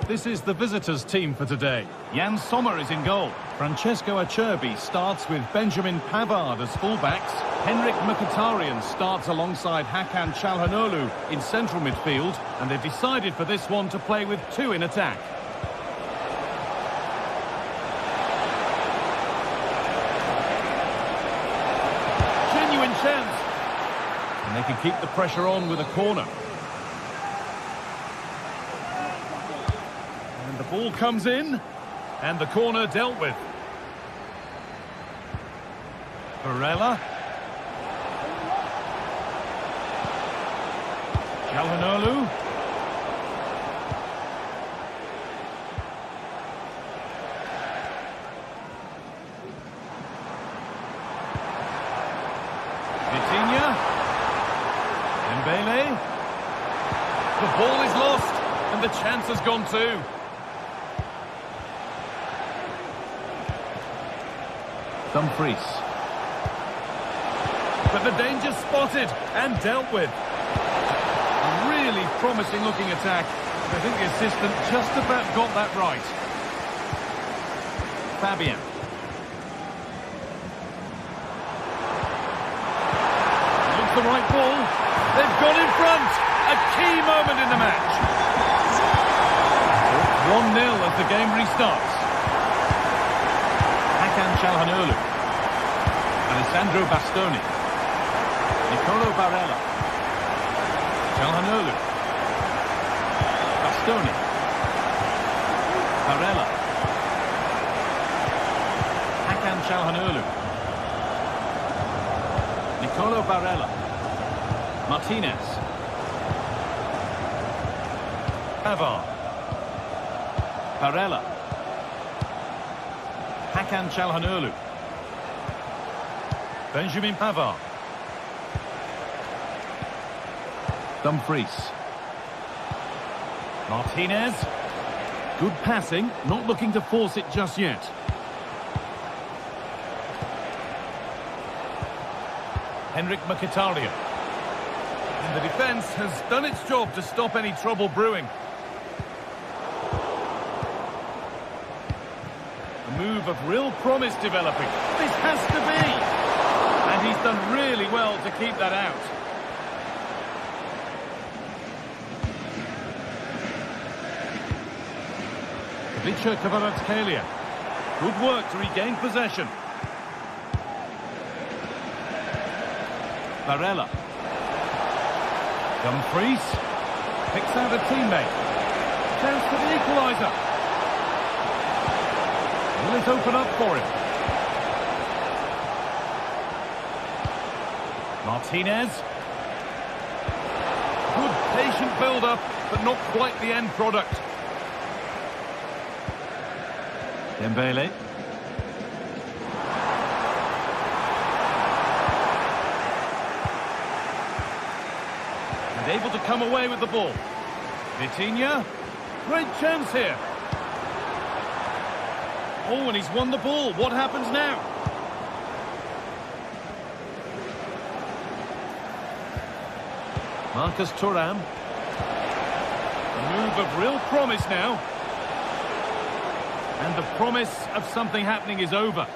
This is the visitors' team for today. Jan Sommer is in goal. Francesco Acerbi starts with Benjamin Pavard as fullbacks. Henrik Mkhitaryan starts alongside Hakan Çalhanoğlu in central midfield, and they've decided for this one to play with 2 in attack. Genuine chance, and they can keep the pressure on with a corner. And the ball comes in, and the corner dealt with. Barella. Çalhanoğlu. Vitinha. Dembele. The ball is lost, and the chance has gone too. Dumfries. But the danger spotted and dealt with. A really promising looking attack. I think the assistant just about got that right. Fabian. Looks the right ball. They've gone in front. A key moment in the match. 1-0 as the game restarts. Hakan Çalhanoğlu. Alessandro Bastoni. Nicolo Barella. Çalhanoğlu. Bastoni. Barella. Hakan Çalhanoğlu. Nicolo Barella. Martinez. Pavard. Barella. Hakan Çalhanoğlu. Benjamin Pavard. Dumfries. Martinez. Good passing, not looking to force it just yet. Henrik Mkhitaryan. And the defence has done its job to stop any trouble brewing. A move of real promise developing. This has to be! And he's done really well to keep that out. Vicha Kvaratskhelia. Good work to regain possession. Barella. Dumfries. Picks out a teammate. Chance for the equaliser. Will it open up for him? Martinez. Good patient build-up, but not quite the end product. Dembele. And able to come away with the ball. Vitinha. Great chance here. Oh, and he's won the ball. What happens now? Marcus Thuram. A move of real promise now. And the promise of something happening is over.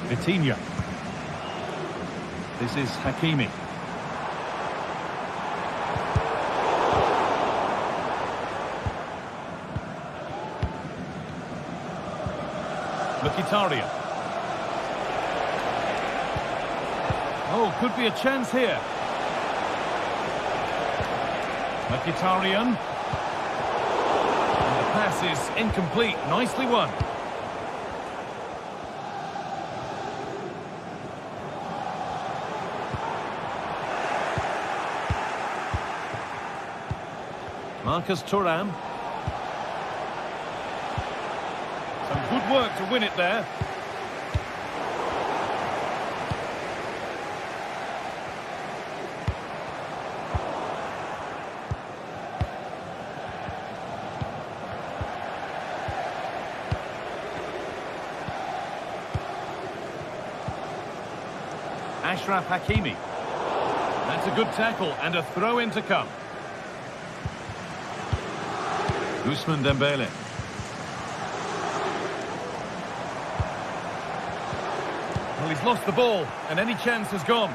Vitinha. This is Hakimi. Mkhitaryan. Oh, could be a chance here. Mkhitaryan. And the pass is incomplete. Nicely won. Marcus Thuram. Some good work to win it there. Achraf Hakimi. That's a good tackle and a throw-in to come. Ousmane Dembele. Well, he's lost the ball, and any chance has gone.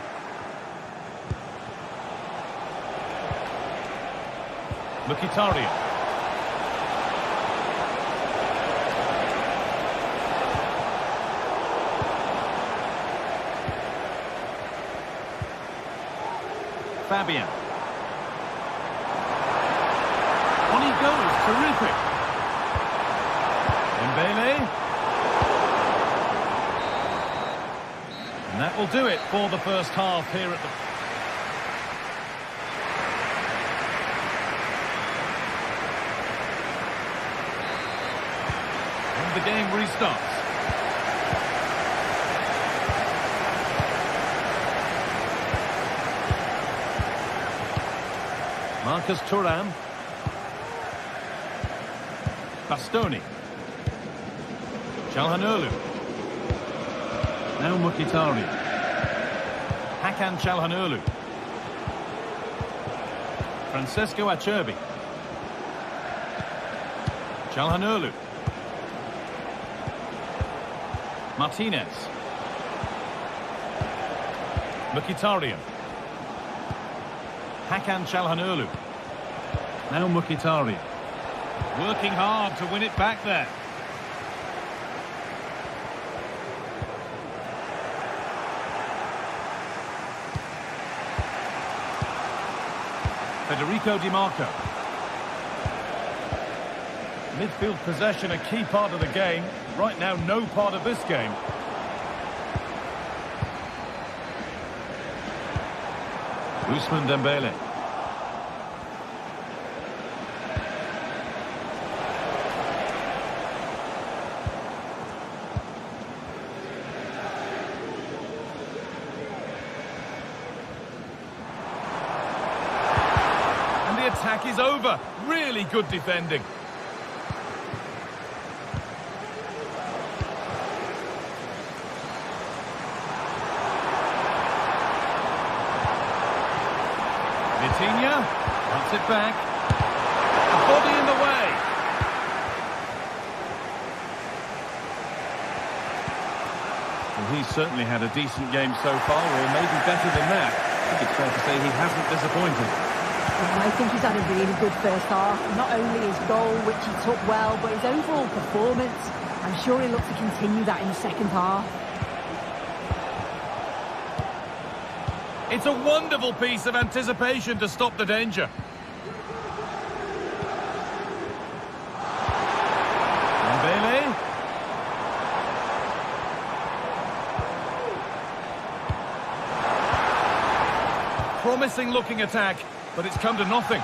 Mkhitaryan. Fabian. On he goes, terrific. Dembele. And that will do it for the first half here at the... And the game restarts. Marcus Thuram. Bastoni. Çalhanoğlu. Now Mkhitaryan. Hakan Çalhanoğlu. Francesco Acerbi. Çalhanoğlu. Martinez. Mkhitaryan. Hakan Çalhanoğlu. Now Mkhitaryan. Working hard to win it back there. Federico Di Marco. Midfield possession a key part of the game. Right now, no part of this game. Ousmane Dembele. And the attack is over. Really good defending. Vitinha cuts it back. The body in the way. Well, he's certainly had a decent game so far, or maybe better than that. I think it's fair to say he hasn't disappointed. I think he's had a really good first half. Not only his goal, which he took well, but his overall performance. I'm sure he'll look to continue that in the second half. It's a wonderful piece of anticipation to stop the danger. Dembele. Promising looking attack, but it's come to nothing.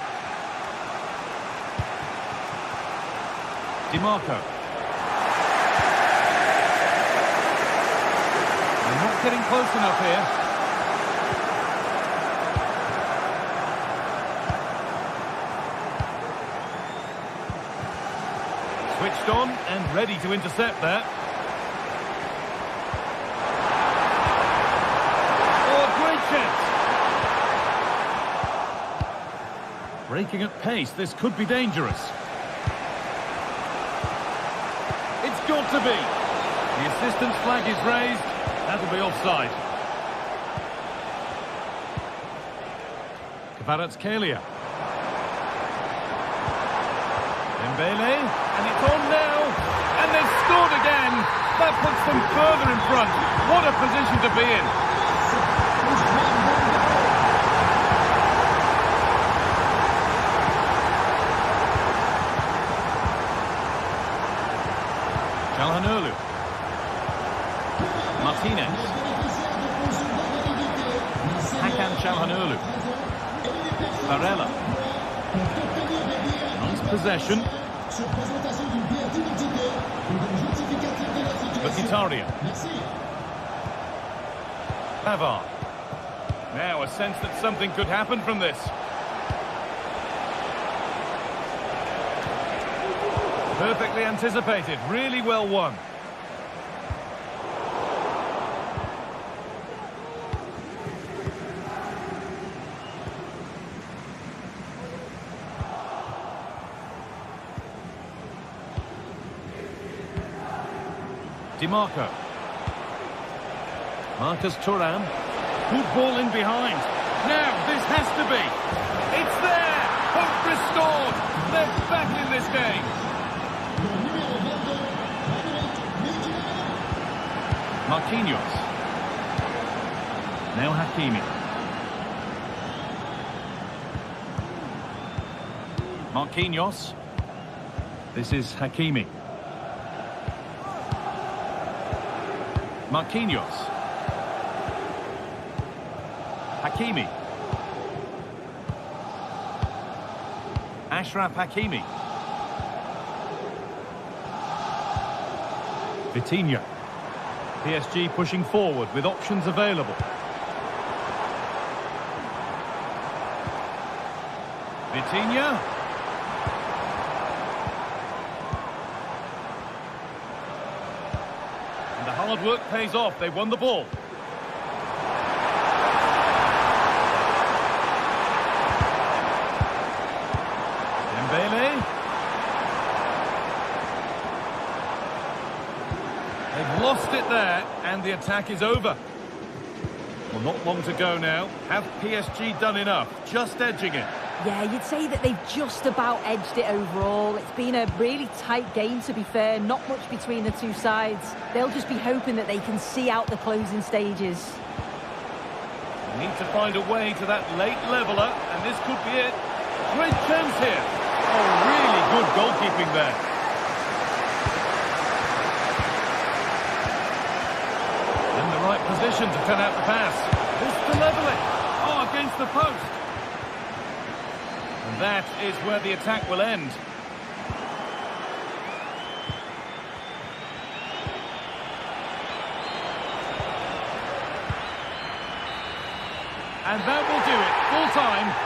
Di Marco. They're not getting close enough here. Switched on and ready to intercept that. Oh, great chance. Breaking at pace, this could be dangerous. It's got to be. The assistance flag is raised. That'll be offside. Kvaratskhelia. Dembele, and it's on now, and they've scored again. That puts them further in front. What a position to be in. Calhanoglu. Martinez. Hakan Calhanoglu. Barella. Nice possession. Mkhitaryan. Pavard. Now a sense that something could happen from this. Perfectly anticipated, really well won. DiMarco. Marcus Thuram. Good ball in behind. Now, this has to be. It's there! Hope restored! They're back in this game. Marquinhos. Now Hakimi. Marquinhos. This is Hakimi. Marquinhos. Hakimi. Ashraf Hakimi. Vitinha. PSG pushing forward with options available. Vitinha. And the hard work pays off. They won the ball. Dembele. They've lost it there, and the attack is over. Well, not long to go now. Have PSG done enough? Just edging it. Yeah, you'd say that they've just about edged it overall. It's been a really tight game, to be fair. Not much between the two sides. They'll just be hoping that they can see out the closing stages. They need to find a way to that late leveller, and this could be it. Great chance here. Oh, really good goalkeeping there. In the right position to turn out the pass. This to level it. Oh, against the post. And that is where the attack will end. And that will do it. Full time.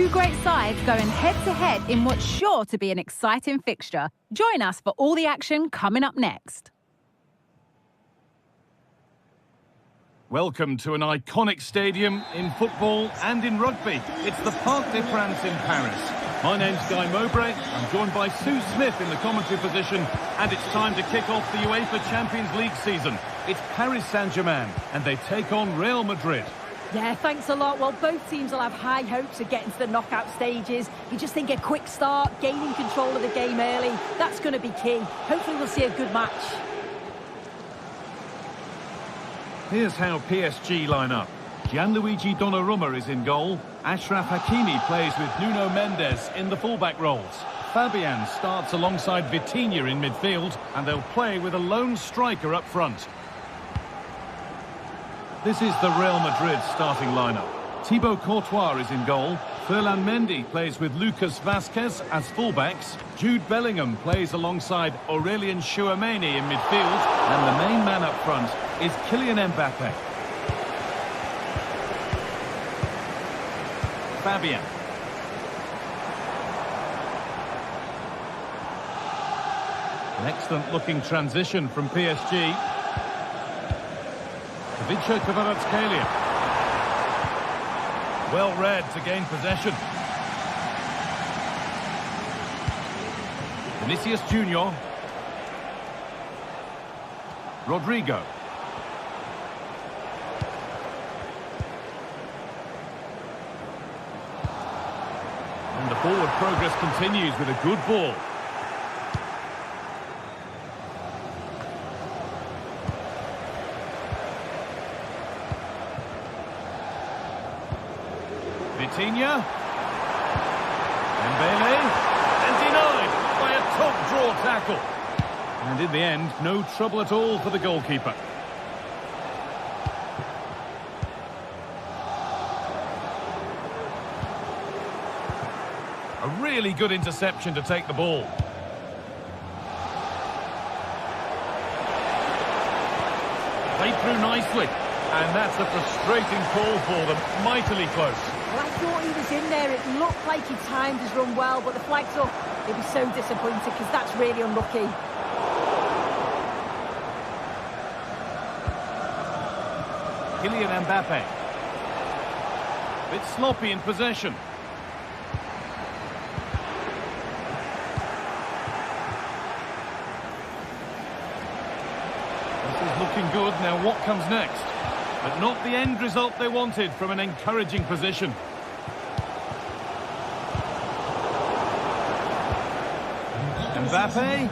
Two great sides going head-to-head in what's sure to be an exciting fixture. Join us for all the action coming up next. Welcome to an iconic stadium in football and in rugby. It's the Parc des Princes in Paris. My name's Guy Mowbray. I'm joined by Sue Smith in the commentary position, and it's time to kick off the UEFA Champions League season. It's Paris Saint-Germain, and they take on Real Madrid. Yeah, thanks a lot. Well, both teams will have high hopes of getting to the knockout stages. You just think a quick start, gaining control of the game early, that's going to be key. Hopefully we'll see a good match. Here's how PSG line up. Gianluigi Donnarumma is in goal. Achraf Hakimi plays with Nuno Mendes in the fullback roles. Fabian starts alongside Vitinha in midfield, and they'll play with a lone striker up front. This is the Real Madrid starting lineup. Thibaut Courtois is in goal. Ferland Mendy plays with Lucas Vazquez as fullbacks. Jude Bellingham plays alongside Aurelien Tchouameni in midfield. And the main man up front is Kylian Mbappe. Fabian. An excellent looking transition from PSG. Ivica Kvaratskhelia. Well read to gain possession. Vinicius Junior. Rodrigo. And the forward progress continues with a good ball. Vitinha. Dembele. And denied by a top draw tackle. And in the end, no trouble at all for the goalkeeper. A really good interception to take the ball. Played through nicely. And that's a frustrating call for them. Mightily close. Well, I thought he was in there. It looked like he timed his run well, but the flag's up. He'll be so disappointed because that's really unlucky. Kylian Mbappe. Bit sloppy in possession. This is looking good. Now what comes next? But not the end result they wanted from an encouraging position. Mbappe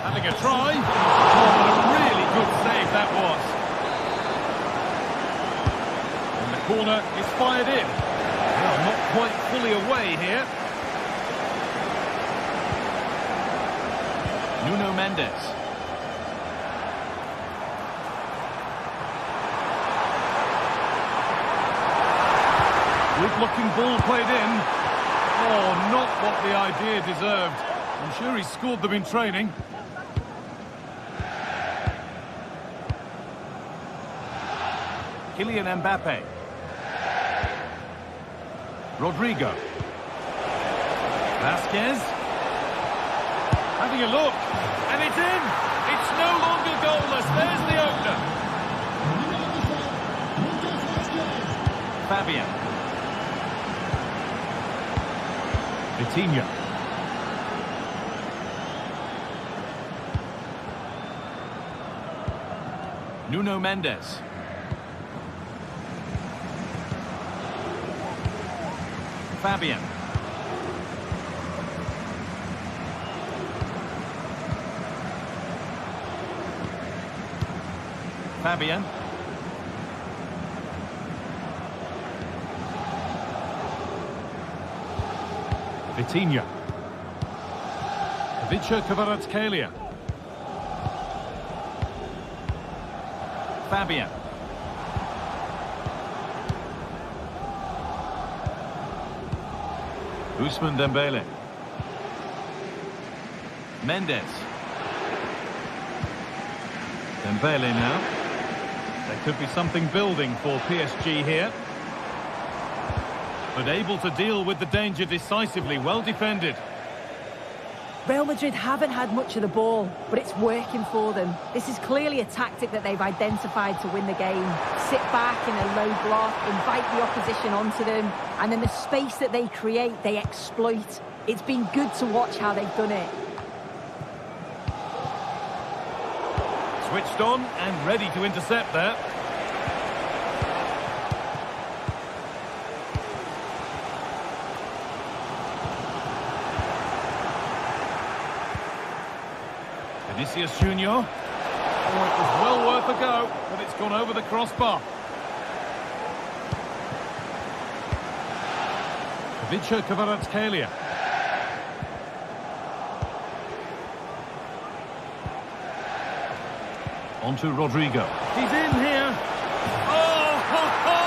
having a try. Oh, a really good save that was. And the corner is fired in. Well, not quite fully away here. Nuno Mendes. Good-looking ball played in. Oh, not what the idea deserved. I'm sure he scored them in training. Kylian Mbappe. Rodrigo. Vazquez. Having a look. And it's in! It's no longer goalless. There's the opener. Fabian. Vitinha. Nuno Mendes. Fabian. Fabian. Vitinha. Ivica Kvaratskhelia. Fabian. Ousmane Dembele. Mendes. Dembele now. There could be something building for PSG here. but able to deal with the danger decisively. Well defended. Real Madrid haven't had much of the ball, but it's working for them. This is clearly a tactic that they've identified to win the game. Sit back in a low block, invite the opposition onto them, and then the space that they create, they exploit. It's been good to watch how they've done it. Switched on and ready to intercept there. Vinicius Junior. Oh, it was well worth a go, but it's gone over the crossbar. Ivica Kvaratskhelia. On to Rodrigo. He's in here. Oh, ho, ho!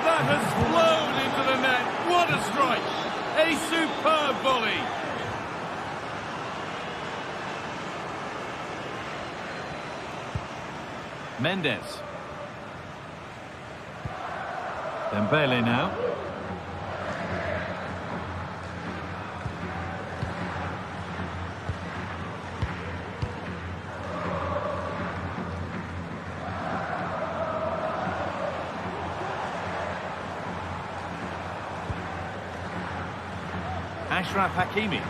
That has flown into the net. What a strike! A superb volley. Mendes. Dembele now. Achraf Hakimi.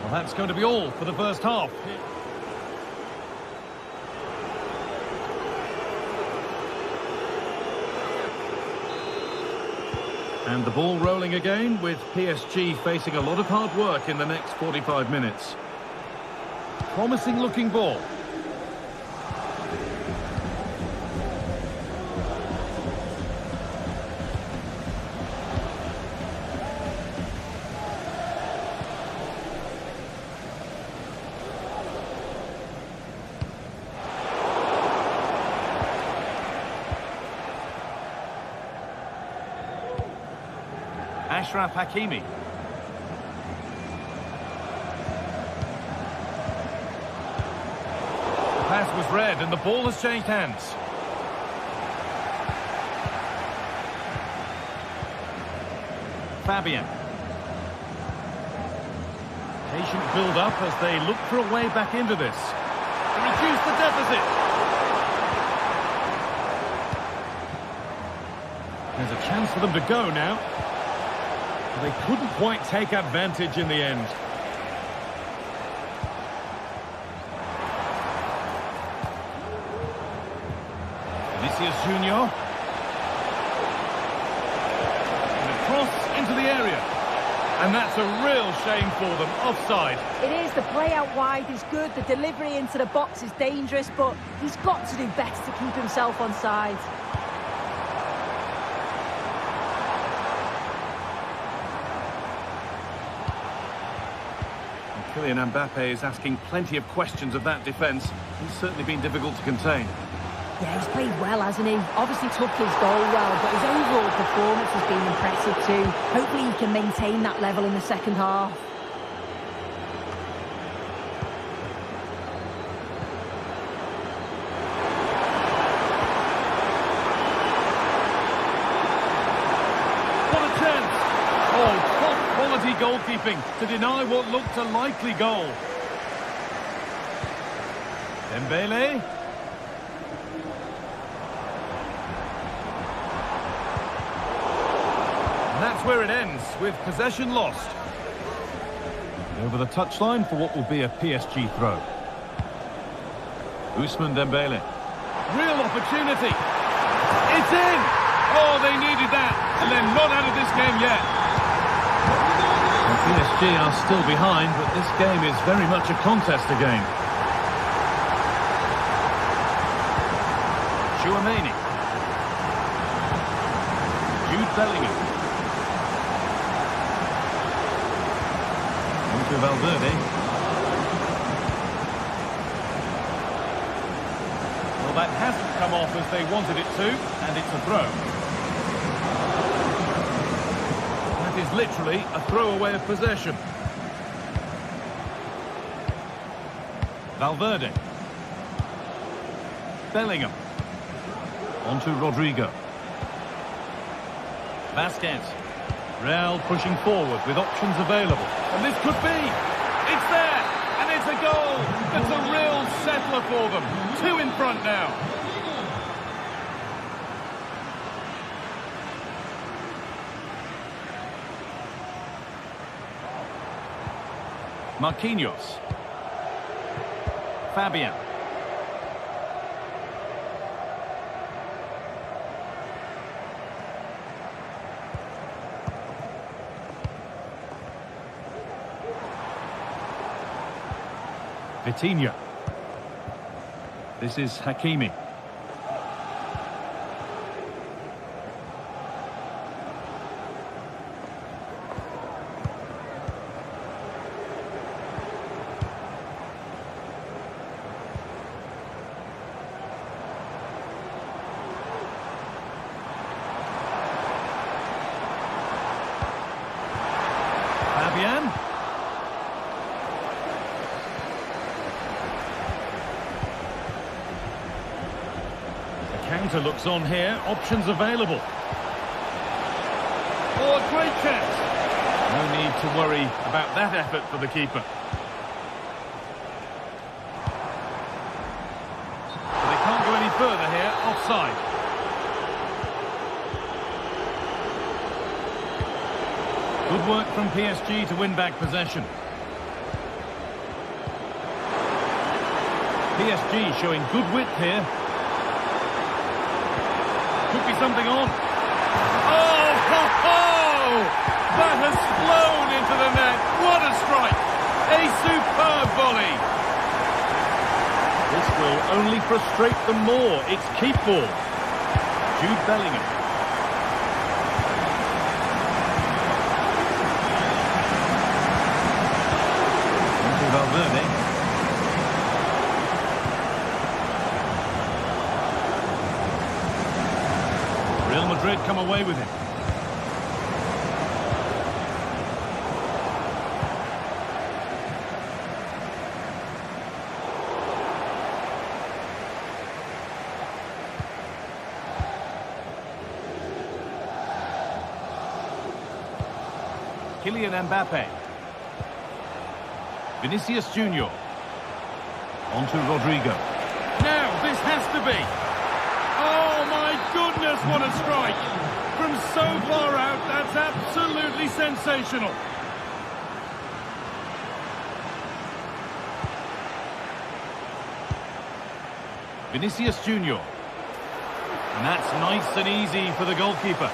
Well, that's going to be all for the first half. And the ball rolling again, with PSG facing a lot of hard work in the next 45 minutes. Promising looking ball. Achraf Hakimi. The pass was read and the ball has changed hands. Fabian. Patient build-up as they look for a way back into this. To reduce the deficit. There's a chance for them to go now. They couldn't quite take advantage in the end. Vinicius Junior. And a cross into the area. And that's a real shame for them. Offside. It is. The play out wide is good. The delivery into the box is dangerous, but he's got to do better to keep himself on side. Kylian Mbappe is asking plenty of questions of that defence. He's certainly been difficult to contain. Yeah, he's played well, hasn't he? Obviously took his goal well, but his overall performance has been impressive too. Hopefully he can maintain that level in the second half. What a chance! Oh, top-quality goalkeeping to deny what looked a likely goal. Dembele. And that's where it ends, with possession lost. Over the touchline for what will be a PSG throw. Ousmane Dembele. Real opportunity. It's in! Oh, they needed that, and they're not out of this game yet. Well, PSG are still behind, but this game is very much a contest again. Chouameni. Jude Bellingham. To Valverde. Well, that hasn't come off as they wanted it to, and it's a throw. That is literally a throwaway of possession. Valverde. Bellingham. On to Rodrigo. Vasquez. Real pushing forward with options available. And this could be. It's there. And it's a goal. It's a real settler for them. 2 in front now. Marquinhos. Fabian. Vitinha. This is Hakimi. Fabian. Counter looks on here, options available. Oh, a great chance. No need to worry about that effort for the keeper. But they can't go any further here, offside. Good work from PSG to win back possession. PSG showing good width here. Could be something on. Oh, ho, ho! That has flown into the net. What a strike! A superb volley. This will only frustrate them more. It's keep ball. Jude Bellingham. Into Valverde. Real Madrid come away with it. Kylian Mbappe. Vinicius Junior. On to Rodrigo. Now, this has to be. Oh, my goodness, what a strike. From so far out, that's absolutely sensational. Vinicius Junior. And that's nice and easy for the goalkeeper.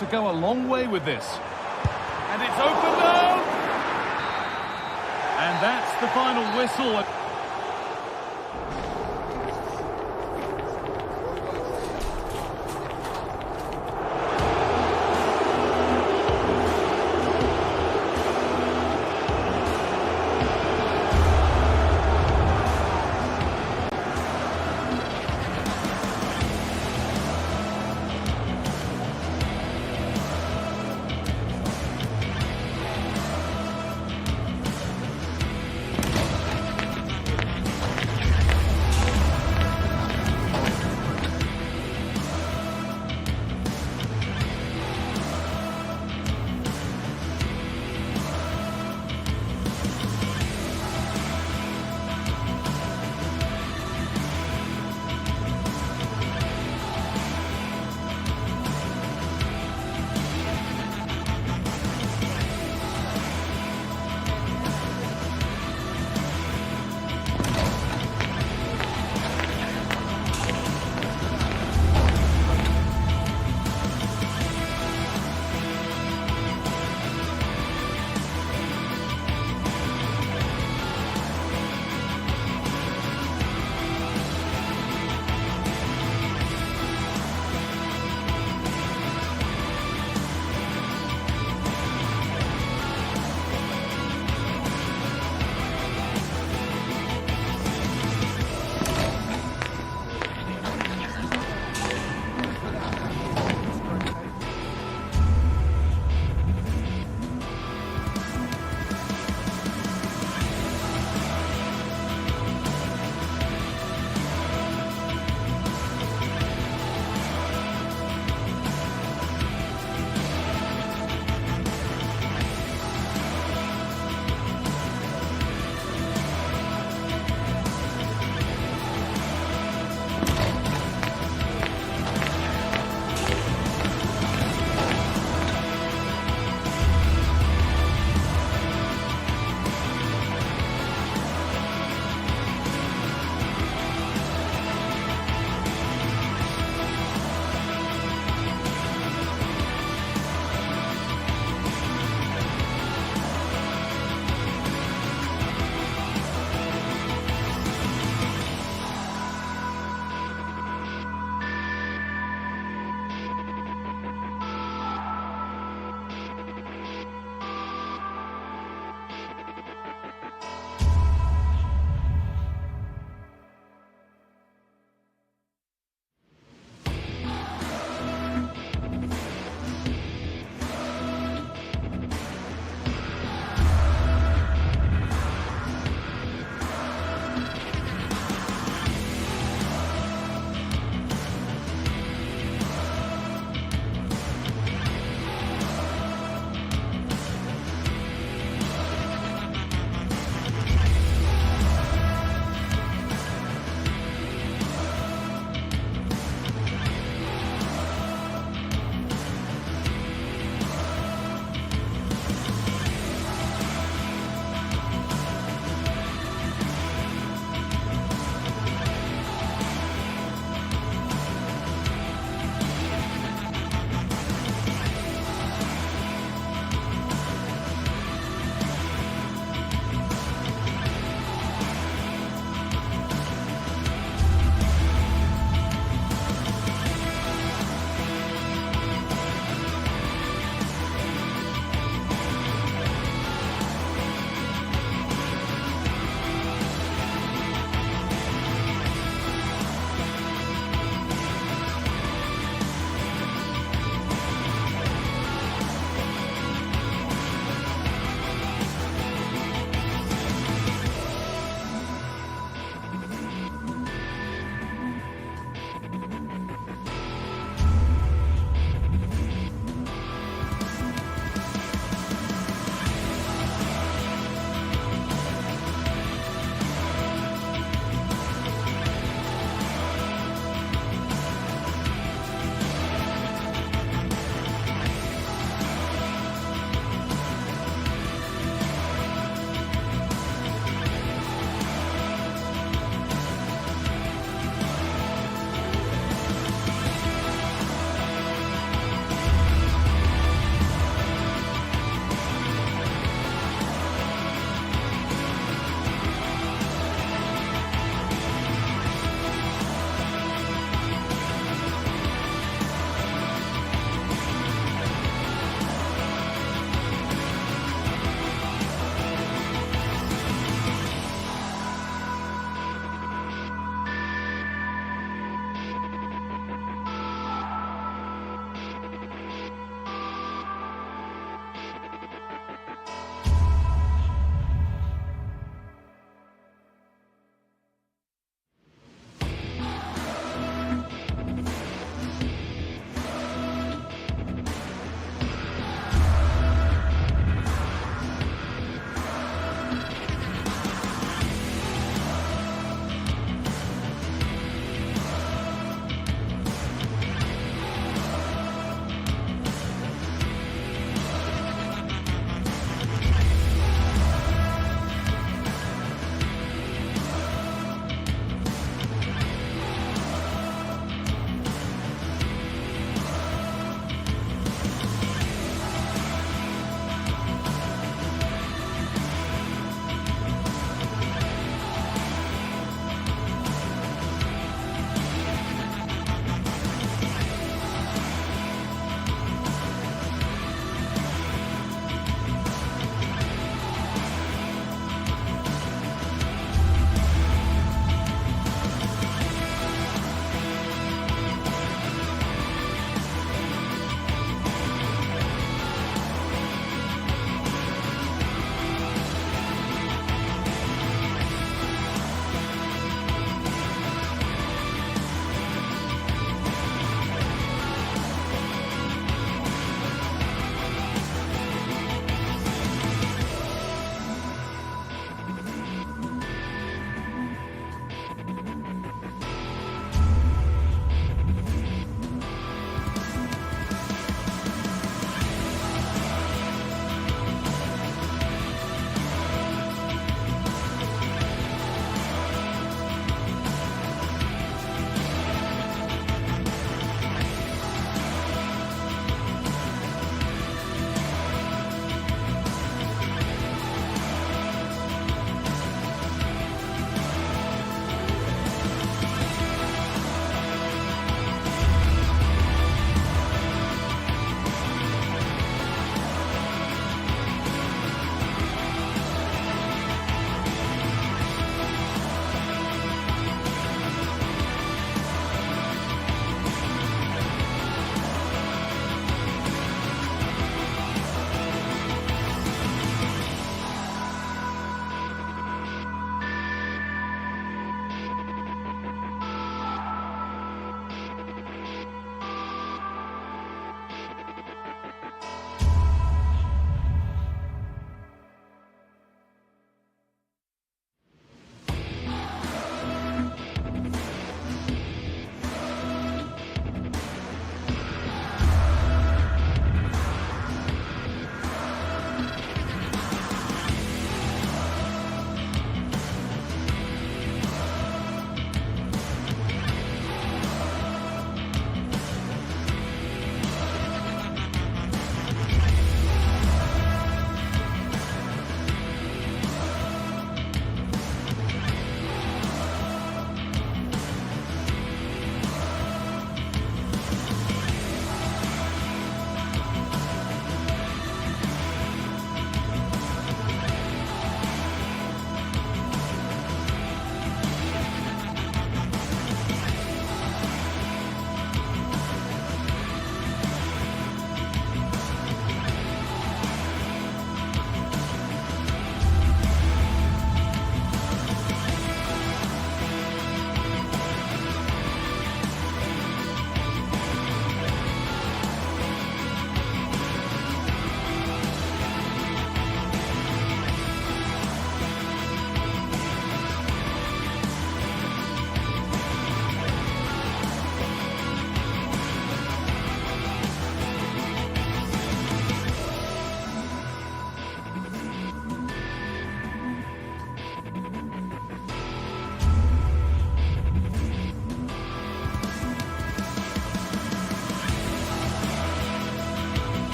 To go a long way with this. And it's opened up! And that's the final whistle.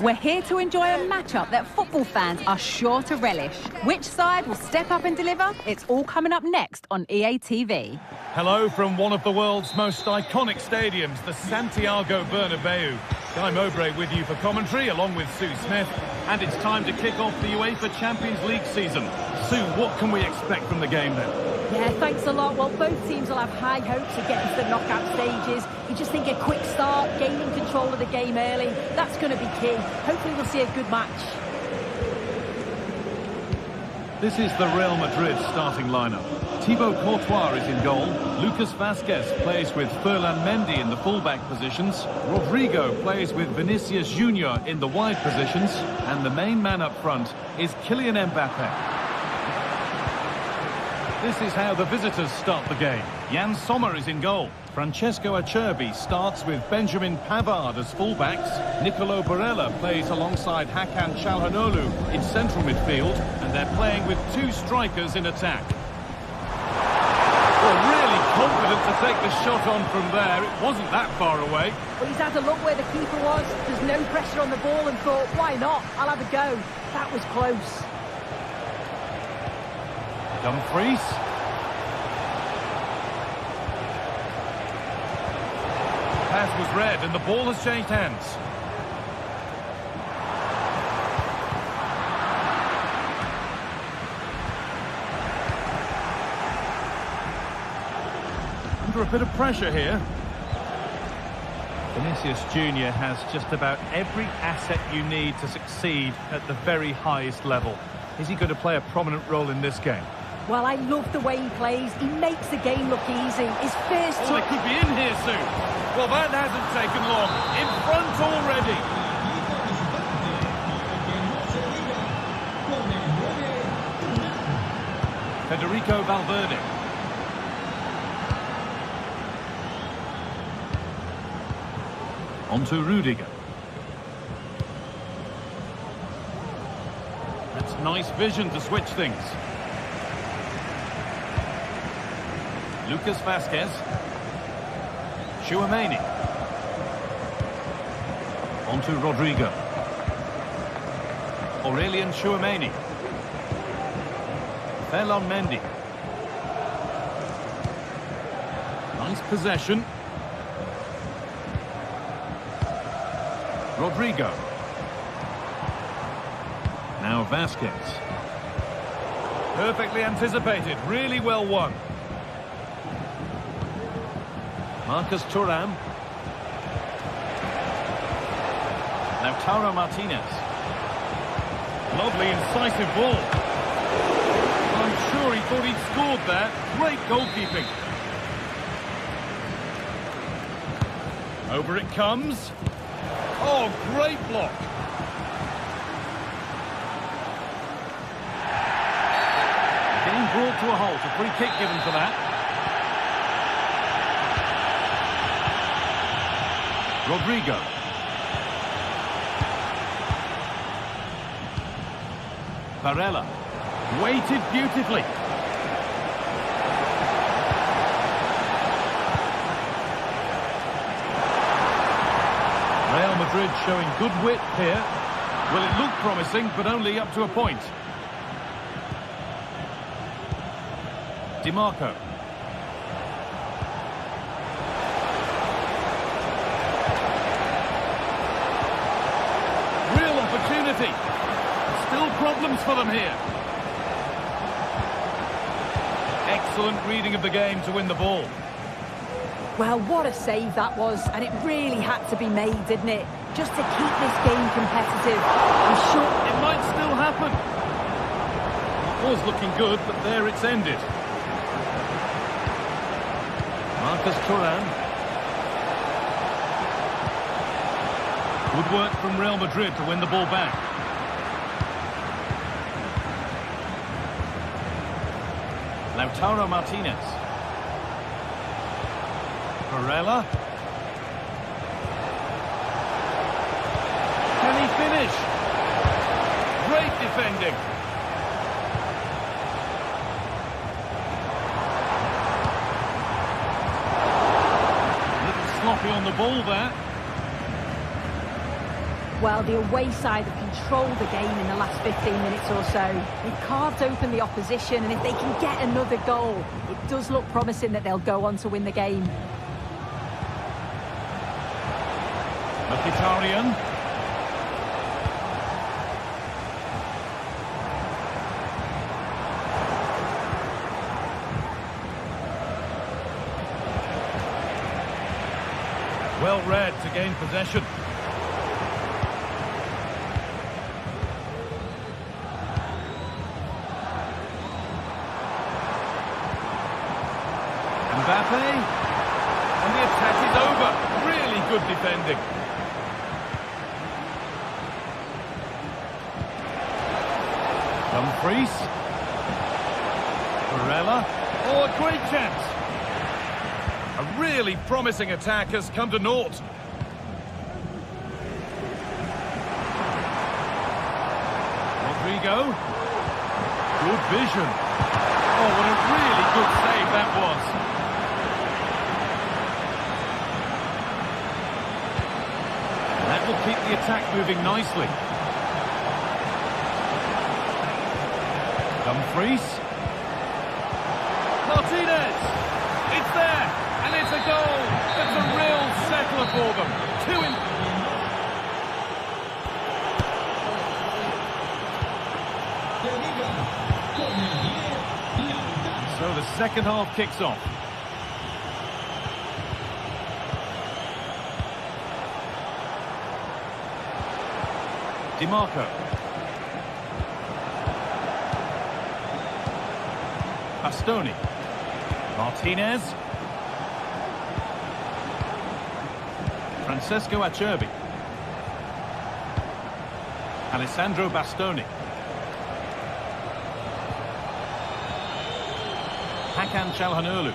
We're here to enjoy a matchup that football fans are sure to relish. Which side will step up and deliver? It's all coming up next on EA TV. Hello from one of the world's most iconic stadiums, the Santiago Bernabeu. Guy Mowbray with you for commentary, along with Sue Smith. And it's time to kick off the UEFA Champions League season. Sue, what can we expect from the game then? Yeah, thanks a lot. Well, both teams will have high hopes of getting to the knockout stages. You just think a quick start, gaining control of the game early, that's going to be key. Hopefully we'll see a good match. This is the Real Madrid starting lineup. Thibaut Courtois is in goal. Lucas Vazquez plays with Ferland Mendy in the fullback positions. Rodrigo plays with Vinicius Junior in the wide positions. And the main man up front is Kylian Mbappe. This is how the visitors start the game. Jan Sommer is in goal. Francesco Acerbi starts with Benjamin Pavard as fullbacks. Nicolo Barella plays alongside Hakan Çalhanoğlu in central midfield. And they're playing with two strikers in attack. Well, really confident to take the shot on from there. It wasn't that far away. Well, he's had a look where the keeper was. There's no pressure on the ball and thought, why not? I'll have a go. That was close. Dumfries. Pass was read and the ball has changed hands. Under a bit of pressure here. Vinicius Junior has just about every asset you need to succeed at the very highest level. Is he going to play a prominent role in this game? Well, I love the way he plays. He makes the game look easy. His first Oh, they could be in here soon. Well, that hasn't taken long. In front already. Federico Valverde. On to Rudiger. That's nice vision to switch things. Lucas Vazquez. Tchouaméni. On to Rodrigo. Aurélien Tchouaméni. Ferland Mendy. Nice possession. Rodrigo. Now Vazquez. Perfectly anticipated, really well won. Marcus Thuram. Lautaro Martinez. Lovely incisive ball. I'm sure he thought he'd scored there. Great goalkeeping. Over it comes. Oh, great block. Being brought to a halt. A free kick given for that. Rodrigo. Barella. Weighted beautifully. Real Madrid showing good wit here. Well, it looked promising, but only up to a point. DiMarco. Real opportunity. Still problems for them here. Excellent reading of the game to win the ball. Well, what a save that was, and it really had to be made, didn't it? Just to keep this game competitive. I'm sure it might still happen. It was looking good, but there it's ended. Marcus Thuram. Good work from Real Madrid to win the ball back. Lautaro Martinez. Barella. Can he finish? Great defending. A little sloppy on the ball there. Well, the away side have controlled the game in the last 15 minutes or so. They've carved open the opposition, and if they can get another goal, it does look promising that they'll go on to win the game. Mkhitaryan. Well read to gain possession. Mbappe, and the attack is over. Really good defending. Dumfries. Barella. Oh, a great chance. A really promising attack has come to naught. Rodrigo. Good vision. Oh, what a really good save that was. That will keep the attack moving nicely. Dumfries. Martinez. It's there. And it's a goal. It's a real settler for them. So the second half kicks off. DiMarco. Bastoni. Martinez. Francesco Acerbi. Alessandro Bastoni. Hakan Çalhanoğlu.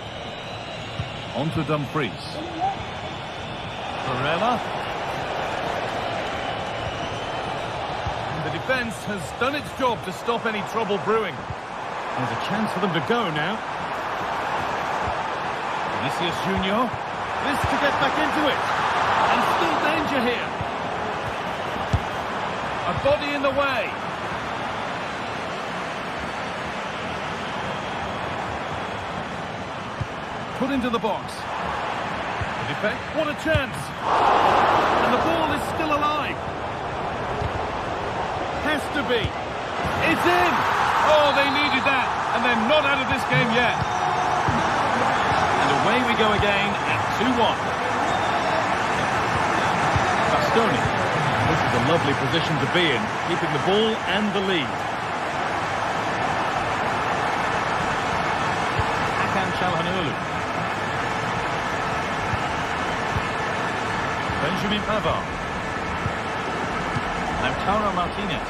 On to Dumfries. Barella. And the defence has done its job to stop any trouble brewing. There's a chance for them to go now. Vinicius Junior. This to get back into it. And still danger here. A body in the way. Put into the box. The defect. What a chance. And the ball is still alive. Has to be. It's in. Oh, they needed that. And they're not out of this game yet. And away we go again at 2-1. Bastoni. This is a lovely position to be in, keeping the ball and the lead. Hakan Çalhanoğlu. Benjamin Pavard. Lautaro Martinez.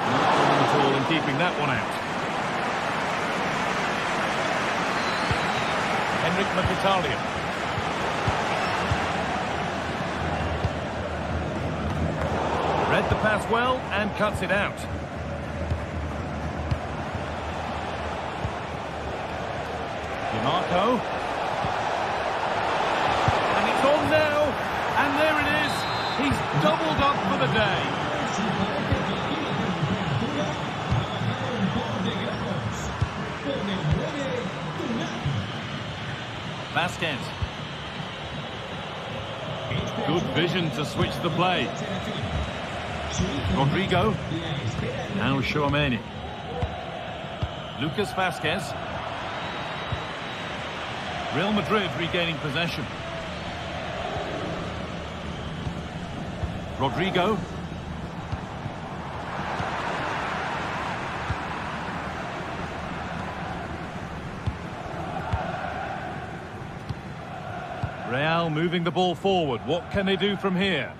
Not problem at all in keeping that one out. Mkhitaryan. Read the pass well and cuts it out. DiMarco. And it's on now. And there it is. He's doubled up for the day. Vasquez. Good vision to switch the play. Rodrigo. Now Tchouaméni. Lucas Vasquez. Real Madrid regaining possession. Rodrigo. Real moving the ball forward. What can they do from here?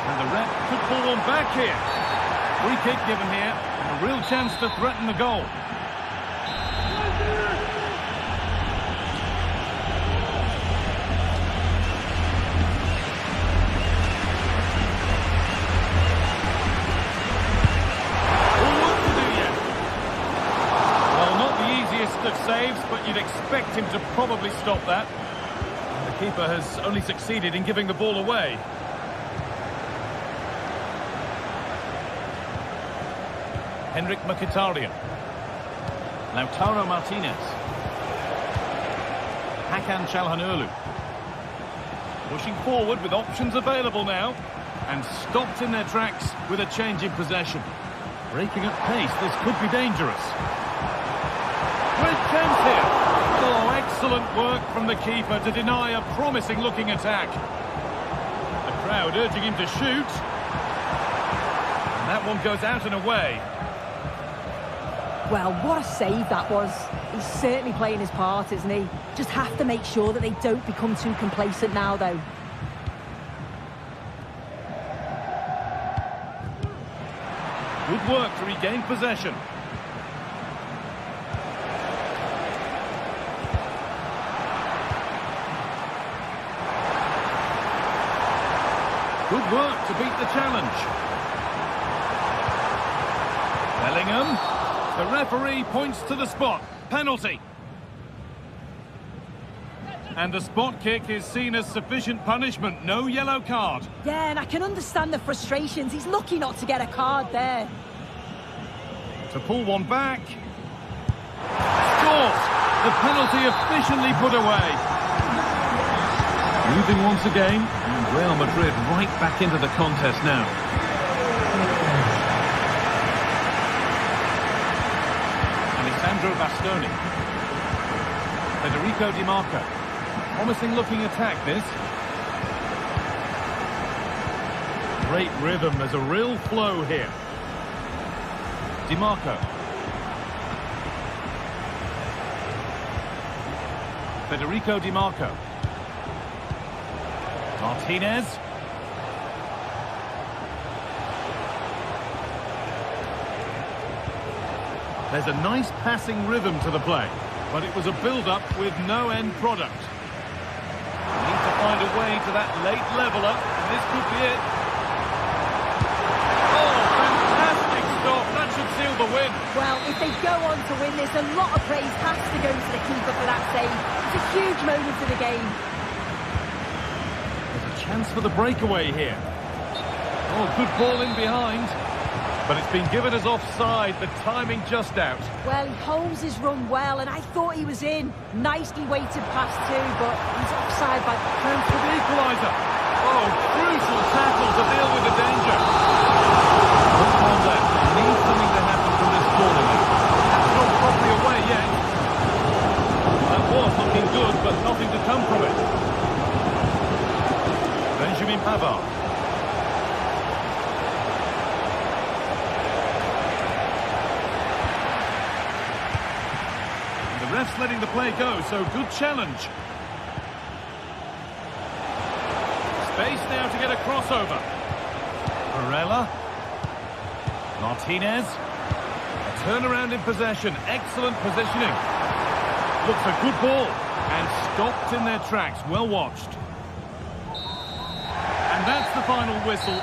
And the ref could pull one back here. Free kick given here. And a real chance to threaten the goal. Of saves, but you'd expect him to probably stop that. And the keeper has only succeeded in giving the ball away. Henrik Mkhitaryan. Lautaro Martinez. Hakan Çalhanoğlu. Pushing forward with options available now. And stopped in their tracks with a change in possession. Breaking at pace, this could be dangerous. With chance here. Oh, excellent work from the keeper to deny a promising-looking attack. The crowd urging him to shoot. And that one goes out and away. Well, what a save that was. He's certainly playing his part, isn't he? Just have to make sure that they don't become too complacent now, though. Good work to regain possession. Good work to beat the challenge. Bellingham. The referee points to the spot. Penalty. And the spot kick is seen as sufficient punishment. No yellow card. Yeah, and I can understand the frustrations. He's lucky not to get a card there. To pull one back. Scores! The penalty officially put away. Moving once again. And Real Madrid right back into the contest now. Alessandro Bastoni. Federico Di Marco. Promising looking attack, this. Great rhythm, there's a real flow here. Di Marco. Federico Di Marco. Martinez. There's a nice passing rhythm to the play, but it was a build-up with no end product. Need to find a way to that late leveller, and this could be it. Oh, fantastic stop! That should seal the win. Well, if they go on to win this, a lot of praise has to go to the keeper for that save. It's a huge moment for the game. There's a chance for the breakaway here. Oh, good ball in behind. But it's been given as offside, the timing just out. Well, he holds his run well, and I thought he was in. Nicely weighted pass too, but he's offside by... Chance for the equaliser. Oh, crucial tackle to deal with the danger. One more left. Needs something to happen from this corner now. That's not properly away yet. That was looking good, but nothing to come from it. Benjamin Pavard. Ref's letting the play go, so good challenge. Space now to get a crossover. Barella. Martinez. A turnaround in possession. Excellent positioning. Looks a good ball. And stopped in their tracks. Well watched. And that's the final whistle.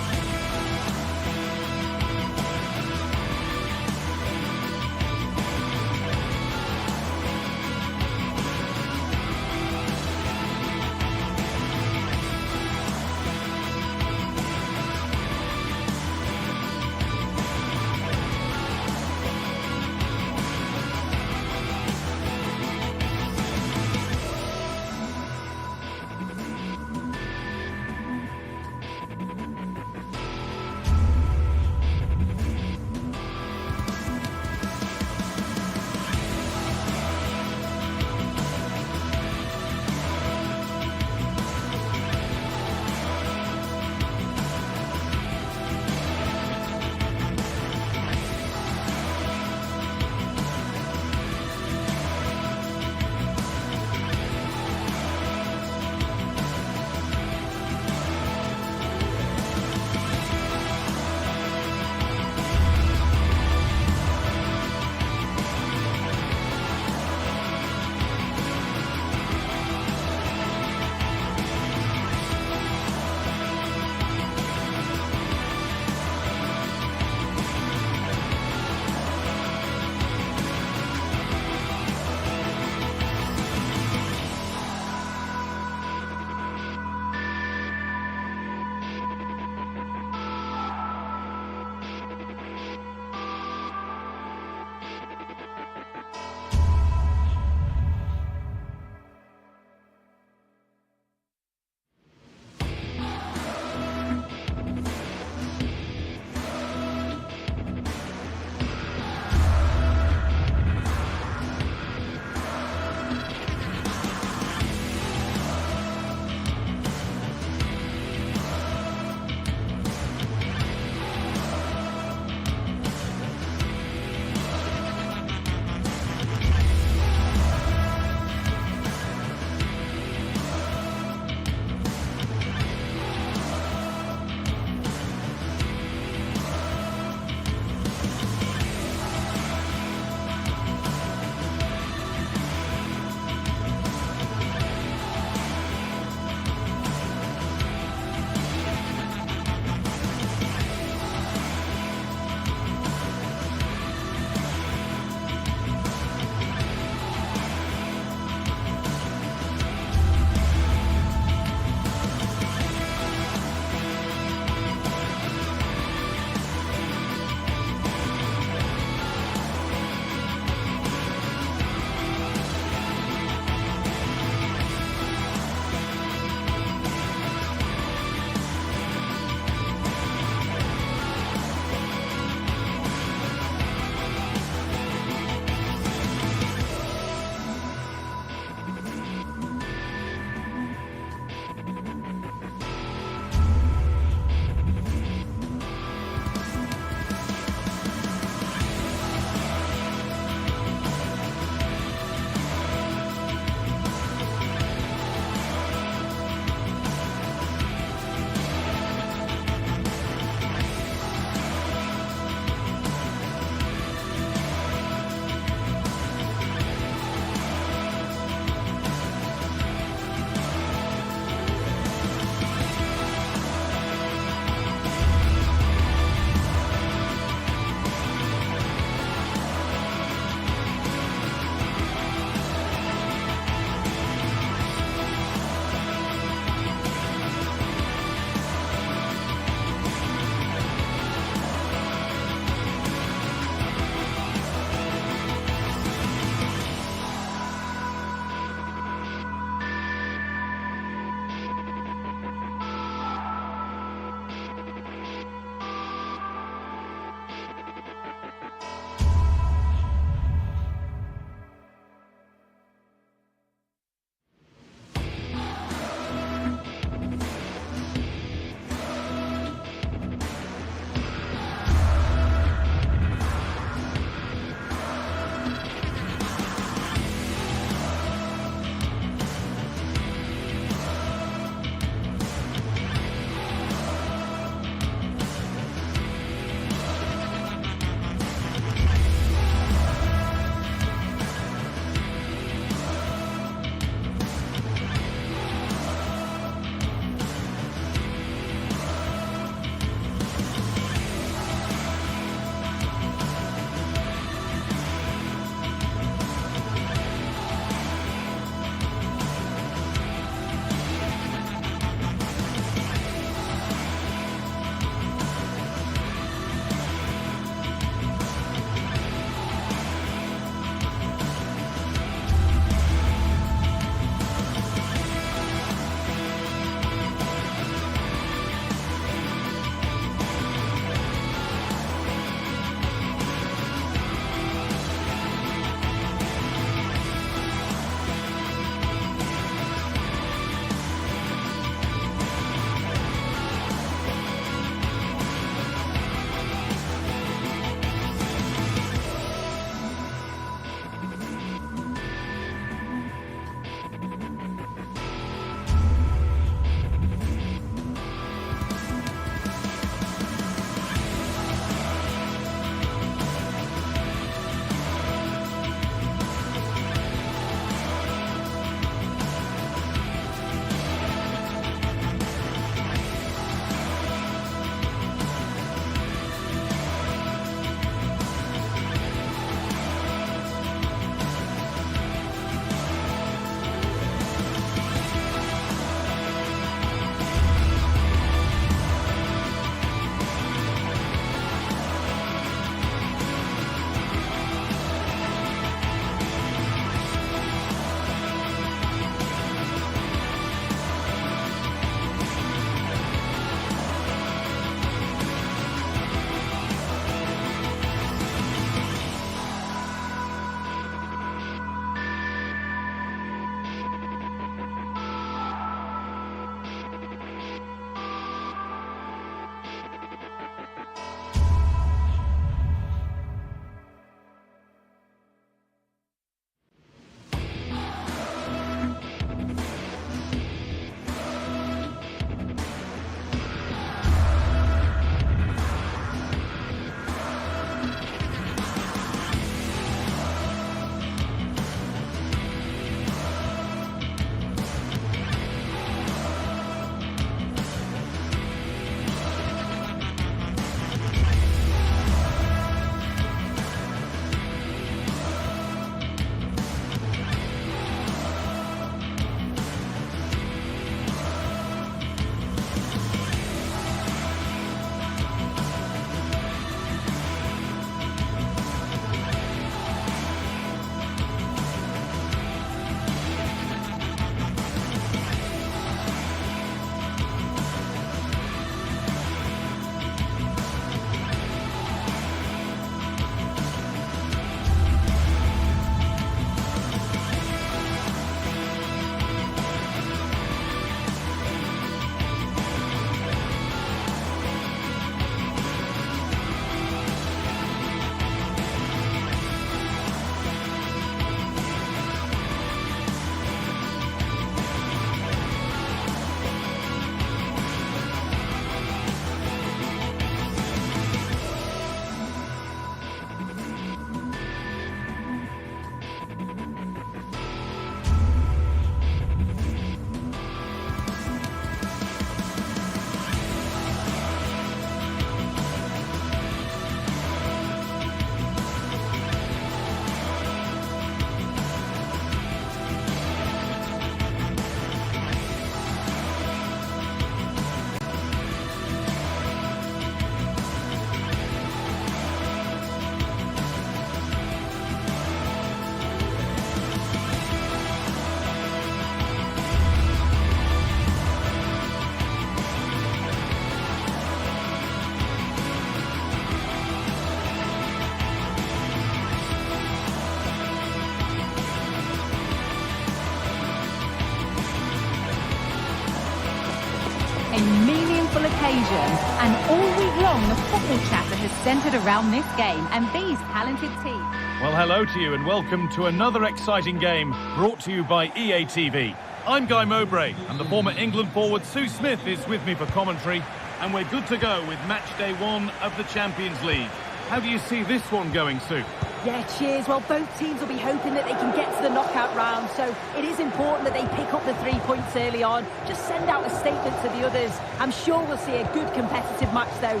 occasion. And all week long, the football chatter has centred around this game and these talented teams. Well, hello to you and welcome to another exciting game brought to you by EA TV. I'm Guy Mowbray and the former England forward Sue Smith is with me for commentary, and we're good to go with match day 1 of the Champions League. How do you see this one going, Sue? Yeah, cheers. Well, both teams will be hoping that they can get to the knockout round, so it is important that they pick up the 3 points early on. Just send out a statement to the others. I'm sure we'll see a good competitive match, though.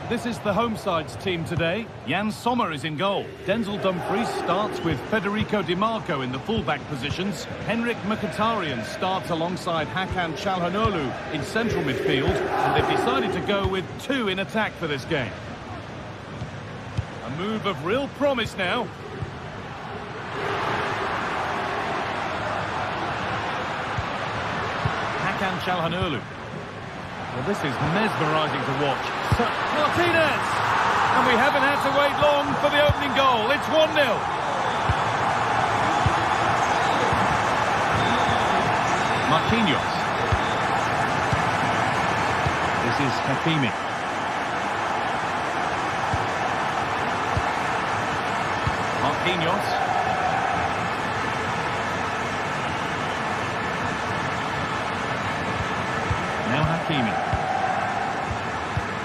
This is the home side's team today. Jan Sommer is in goal. Denzel Dumfries starts with Federico Di Marco in the fullback positions. Henrik Mkhitaryan starts alongside Hakan Çalhanoğlu in central midfield. And they've decided to go with 2 in attack for this game. A move of real promise now. Hakan Çalhanoğlu. Well, this is mesmerising to watch. Martinez! And we haven't had to wait long for the opening goal. It's 1-0. Marquinhos. This is Hakimi. Marquinhos. Now Hakimi.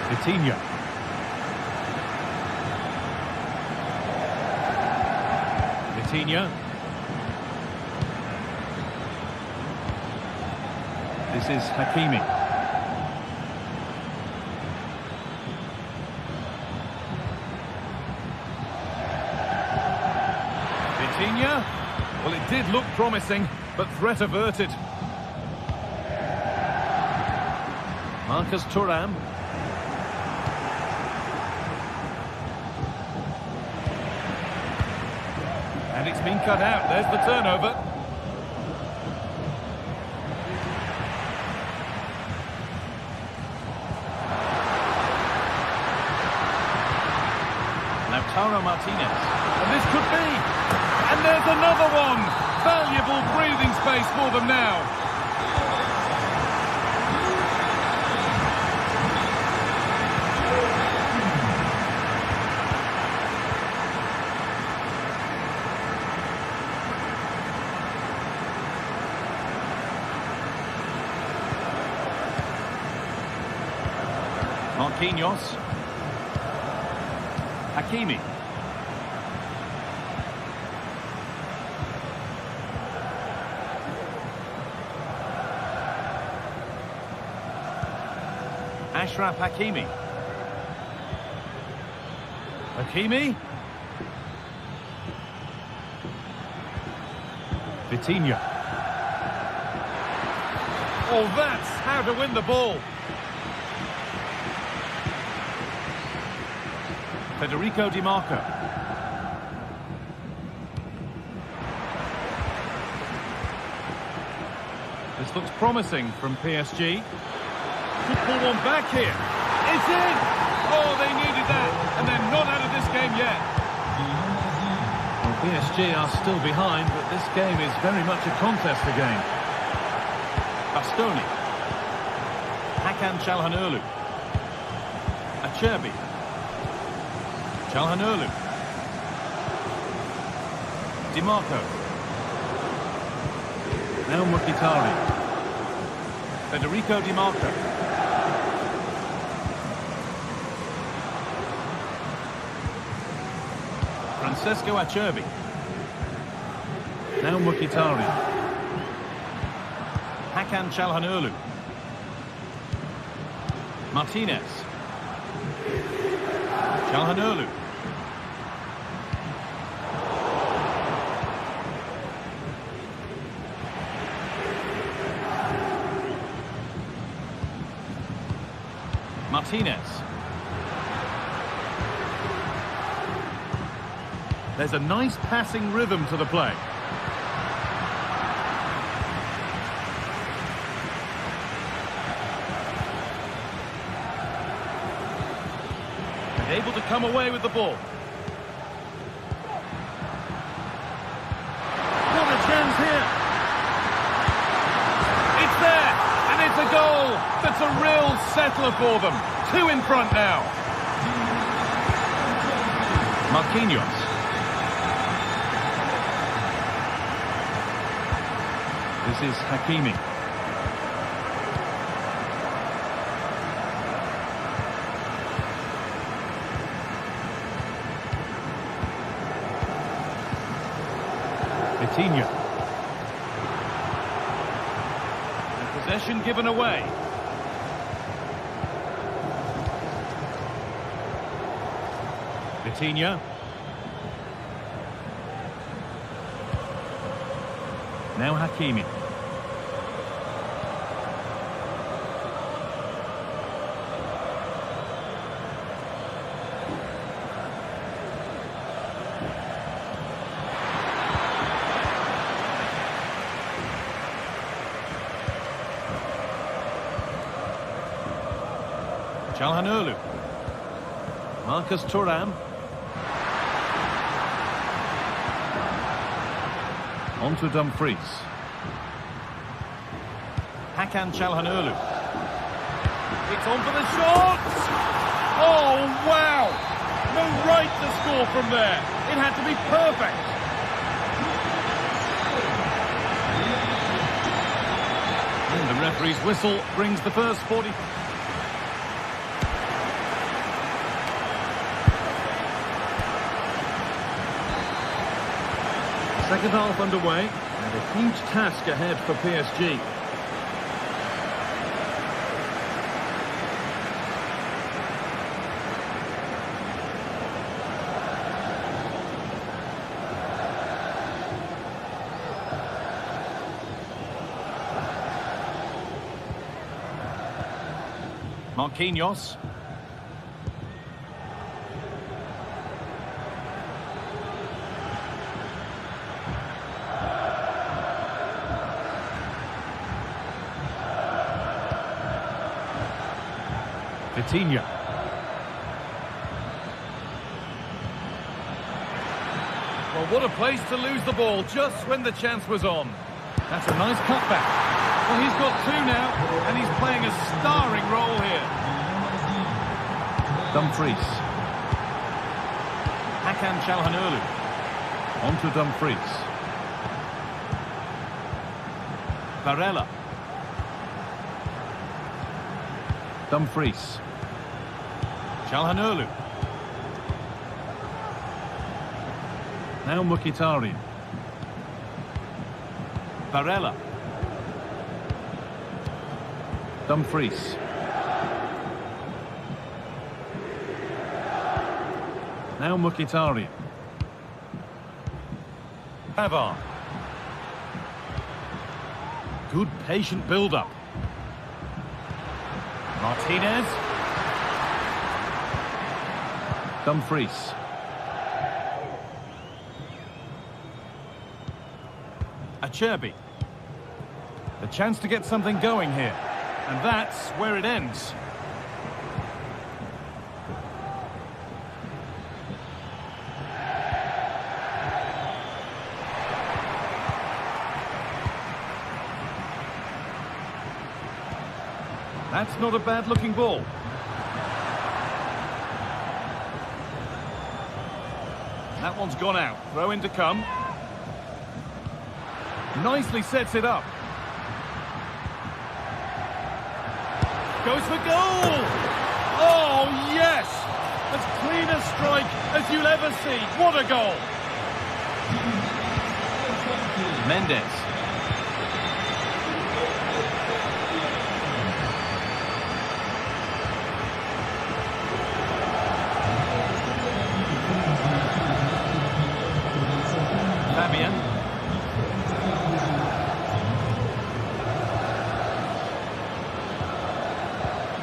Vitinha. Vitinha. This is Hakimi. Vitinha. Well, it did look promising, but threat averted. Marcus Thuram. And it's been cut out. There's the turnover. Lautaro Martinez. And this could be. And there's another one. Valuable breathing space for them now. Marquinhos. Hakimi. Ashraf Hakimi. Hakimi. Vitinha. Oh, that's how to win the ball. Federico Di Marco. This looks promising from PSG. Could pull one back here. It's in! Oh, they needed that, and they're not out of this game yet. Well, PSG are still behind, but this game is very much a contest again. Bastoni. Hakan Çalhanoğlu. Acerbi. Çalhanoğlu. Di Marco. Now Mkhitaryan. Federico Di Marco. Francesco Acerbi. Now Mkhitaryan. Hakan Çalhanoğlu. Martinez. Çalhanoğlu. Martinez. There's a nice passing rhythm to the play. And able to come away with the ball. What a chance here. It's there, and it's a a real settler for them. 2 in front now. Marquinhos. This is Hakimi. Vitinha. And possession given away. Vitinha. Now Hakimi. Çalhanoğlu. Marcus Thuram. On to Dumfries. Hakan Çalhanoğlu. It's on for the shot! Oh, wow! No right to score from there. It had to be perfect. And the referee's whistle brings the first 40... Second half underway, and a huge task ahead for PSG. Marquinhos. Vitinha. Well, what a place to lose the ball just when the chance was on. That's a nice cutback. Well, he's got 2 now, and he's playing a starring role here. Dumfries. Hakan Çalhanoğlu. On to Dumfries. Varela. Dumfries. Çalhanoğlu. Now Mkhitaryan. Varela. Dumfries. Now Mkhitaryan. Pavard. Good patient build-up. Martinez. Dumfries. Acerbi. The chance to get something going here. And that's where it ends. That's not a bad-looking ball. That one's gone out. Throw in to come. Nicely sets it up. Goes for goal! Oh, yes! As clean a strike as you'll ever see. What a goal! Mendes. Fabian.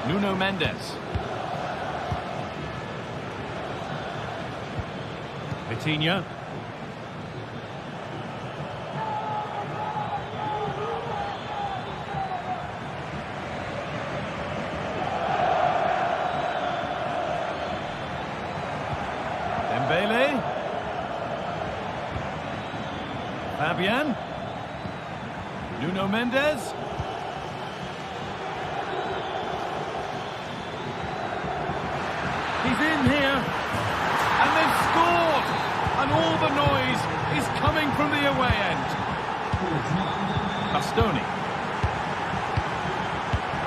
Nuno Mendes. Vitinha. Dembele. Fabian. Nuno Mendes. noise is coming from the away end. Bastoni.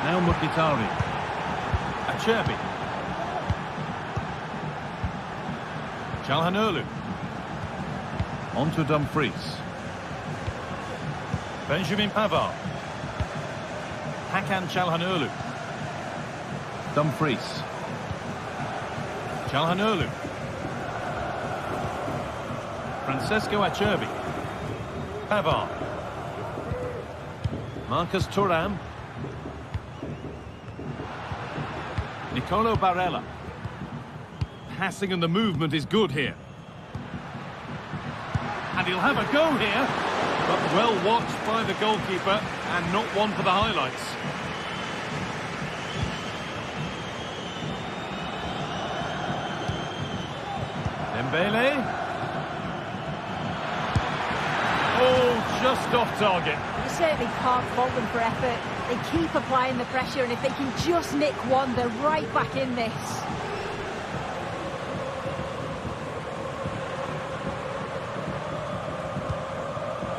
Now Mkhitaryan. Acerbi. Çalhanoğlu. On to Dumfries. Benjamin Pavard. Hakan Çalhanoğlu. Dumfries. Çalhanoğlu. Francesco Acerbi. Pavard. Marcus Thuram. Nicolo Barella. Passing and the movement is good here. And he'll have a go here, but well watched by the goalkeeper and not one for the highlights. Dembele. Oh, just off target. You certainly can't fault them for effort. They keep applying the pressure, and if they can just nick one, they're right back in this.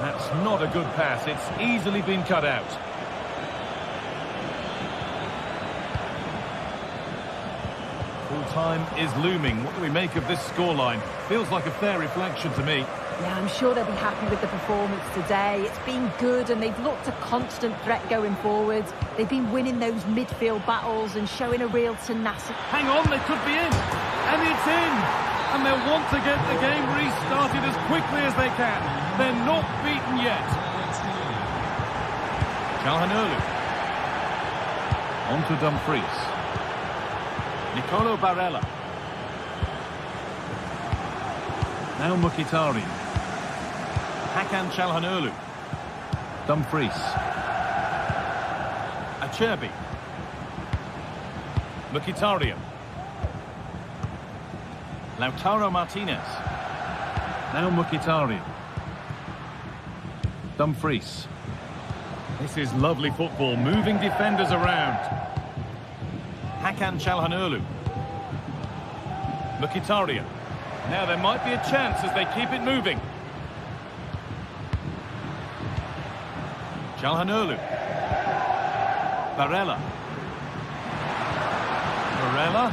That's not a good pass. It's easily been cut out. Full time is looming. What do we make of this scoreline? Feels like a fair reflection to me. Yeah, I'm sure they'll be happy with the performance today. It's been good, and they've looked a constant threat going forwards. They've been winning those midfield battles and showing a real tenacity. Hang on, they could be in. And it's in. And they'll want to get the game restarted as quickly as they can. They're not beaten yet. Çalhanoğlu. On to Dumfries. Nicolo Barella. Now Mkhitaryan. Hakan Çalhanoğlu. Dumfries. Acerbi. Mkhitaryan. Lautaro Martinez. Now Mkhitaryan. Dumfries. This is lovely football, moving defenders around. Hakan Çalhanoğlu. Mkhitaryan. Now there might be a chance as they keep it moving. Çalhanoğlu. Barella. Barella.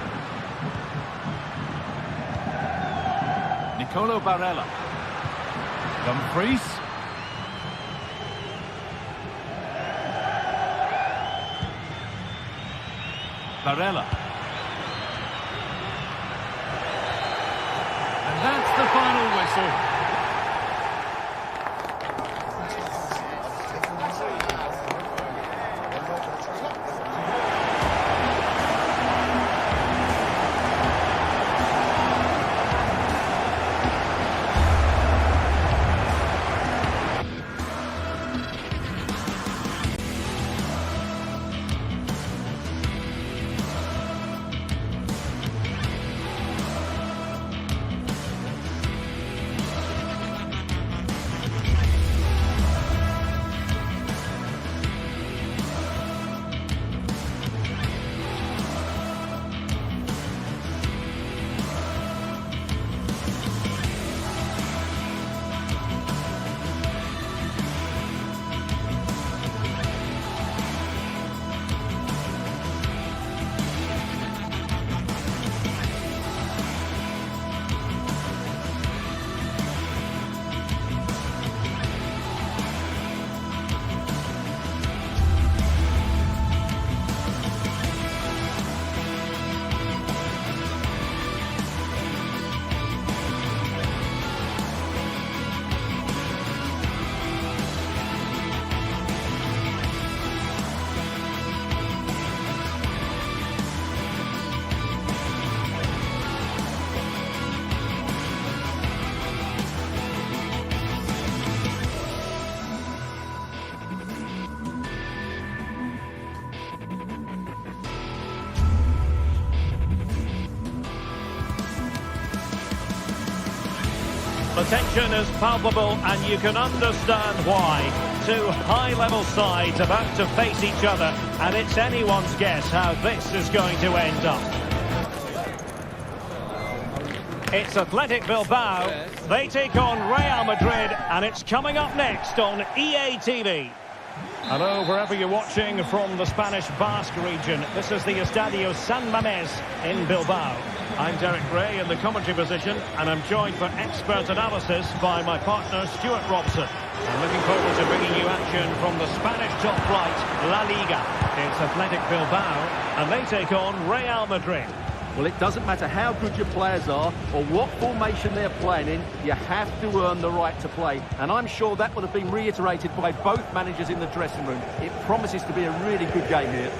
Nicolo Barella. Dumfries. Barella. And that's the final whistle. The tension is palpable, and you can understand why. Two high-level sides about to face each other, and it's anyone's guess how this is going to end up. It's Athletic Bilbao. They take on Real Madrid, and it's coming up next on EA TV. Hello, wherever you're watching from the Spanish Basque region. This is the Estadio San Mamés in Bilbao. I'm Derek Ray in the commentary position, and I'm joined for expert analysis by my partner, Stuart Robson. I'm looking forward to bringing you action from the Spanish top flight, La Liga. It's Athletic Bilbao, and they take on Real Madrid. Well, it doesn't matter how good your players are or what formation they're playing in, you have to earn the right to play. And I'm sure that would have been reiterated by both managers in the dressing room. It promises to be a really good game here.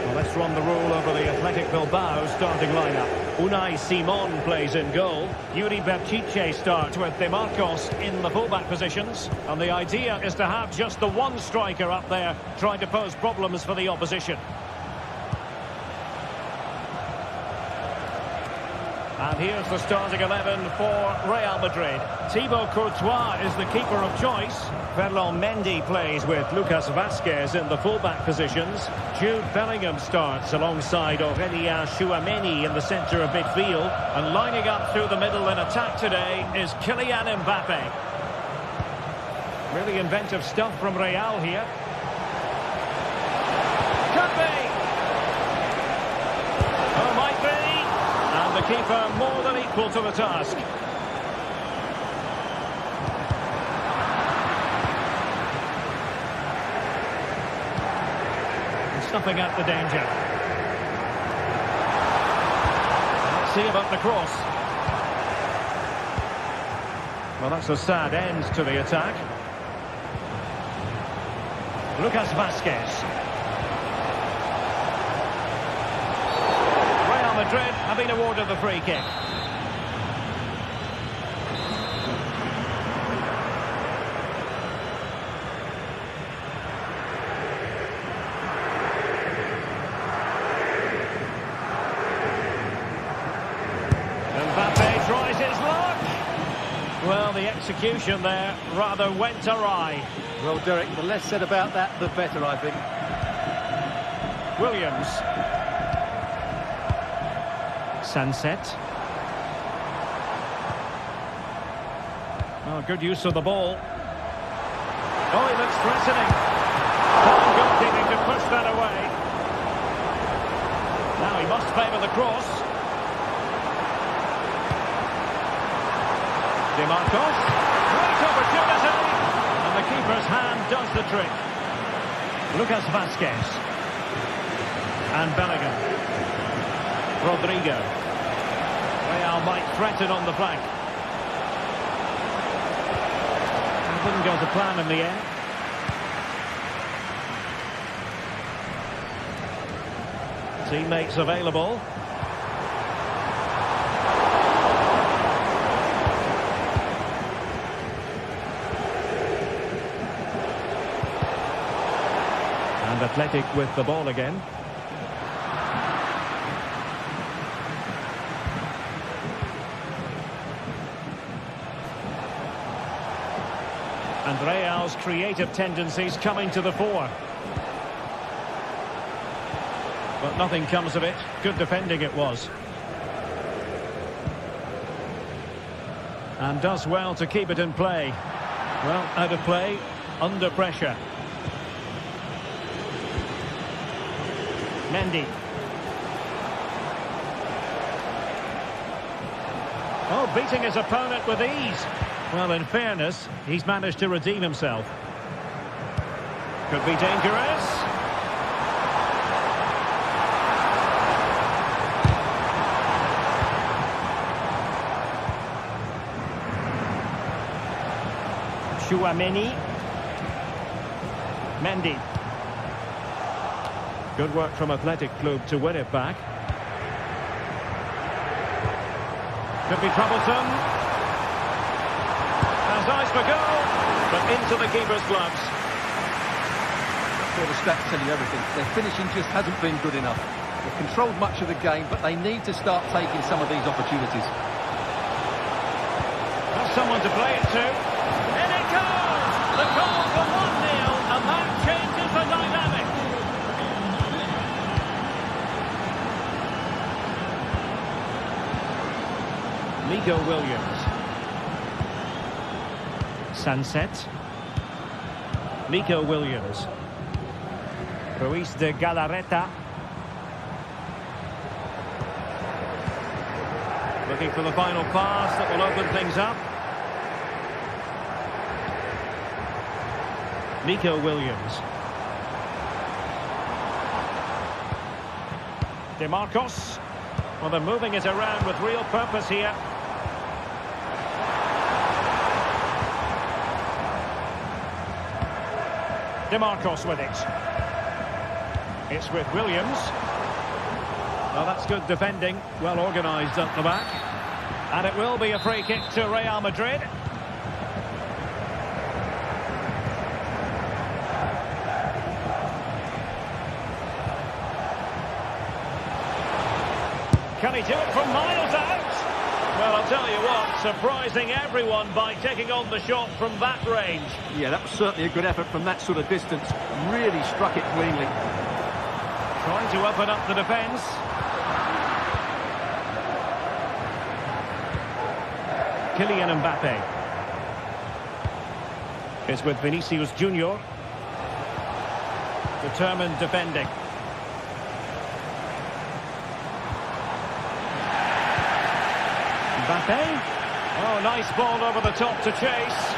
Well, let's run the rule over the Athletic Bilbao starting lineup. Unai Simon plays in goal. Yuri Berchiche starts with De Marcos in the fullback positions. And the idea is to have just the one striker up there trying to pose problems for the opposition. And here's the starting 11 for Real Madrid. Thibaut Courtois is the keeper of choice. Ferland Mendy plays with Lucas Vazquez in the fullback positions. Jude Bellingham starts alongside Aurélien Tchouaméni in the centre of midfield. And lining up through the middle in attack today is Kylian Mbappe. Really inventive stuff from Real here. Could be! Oh, might be! And the keeper more than equal to the task. Snuffing out the danger. Let's see about the cross. Well, that's a sad end to the attack. Lucas Vazquez. Madrid have been awarded the free kick. Mbappe tries his luck. Well, the execution there rather went awry. Well, Derek, the less said about that, the better, I think. Williams. Sunset. Oh, good use of the ball. Oh, he looks threatening. Oh, goalkeeping to push that away. Now he must favour the cross. De Marcos. Great opportunity. And the keeper's hand does the trick. Lucas Vazquez. And Bellingham. Rodrigo. Real might threaten on the flank. It didn't go to plan in the end. Teammates available. And Athletic with the ball again. And Real's creative tendencies coming to the fore. But nothing comes of it. Good defending it was. And does well to keep it in play. Well, out of play, under pressure. Mendy. Oh, beating his opponent with ease. Well, in fairness, he's managed to redeem himself. Could be dangerous. Tchouaméni. Mendy. Good work from Athletic Club to win it back. Could be troublesome. Eyes for goal, but into the keeper's gloves. Well, the stats tell you everything. Their finishing just hasn't been good enough. They've controlled much of the game, but they need to start taking some of these opportunities. That's someone to play it to. In it goes! The goal for 1-0, and that changes the dynamic. Nico Williams. Sunset. Nico Williams. Ruiz de Galarreta. Looking for the final pass that will open things up. Nico Williams. DeMarcos. Well, they're moving it around with real purpose here. DeMarcos with it. It's with Williams. Well, that's good defending. Well organised up the back. And it will be a free kick to Real Madrid. Can he do it from miles out? Well, I'll tell you what, surprising everyone by taking on the shot from that range. Yeah, that was certainly a good effort from that sort of distance. Really struck it cleanly. Trying to open up the defence. Kylian Mbappe. It's with Vinicius Junior. Determined defending. Mbappe. Oh, nice ball over the top to chase.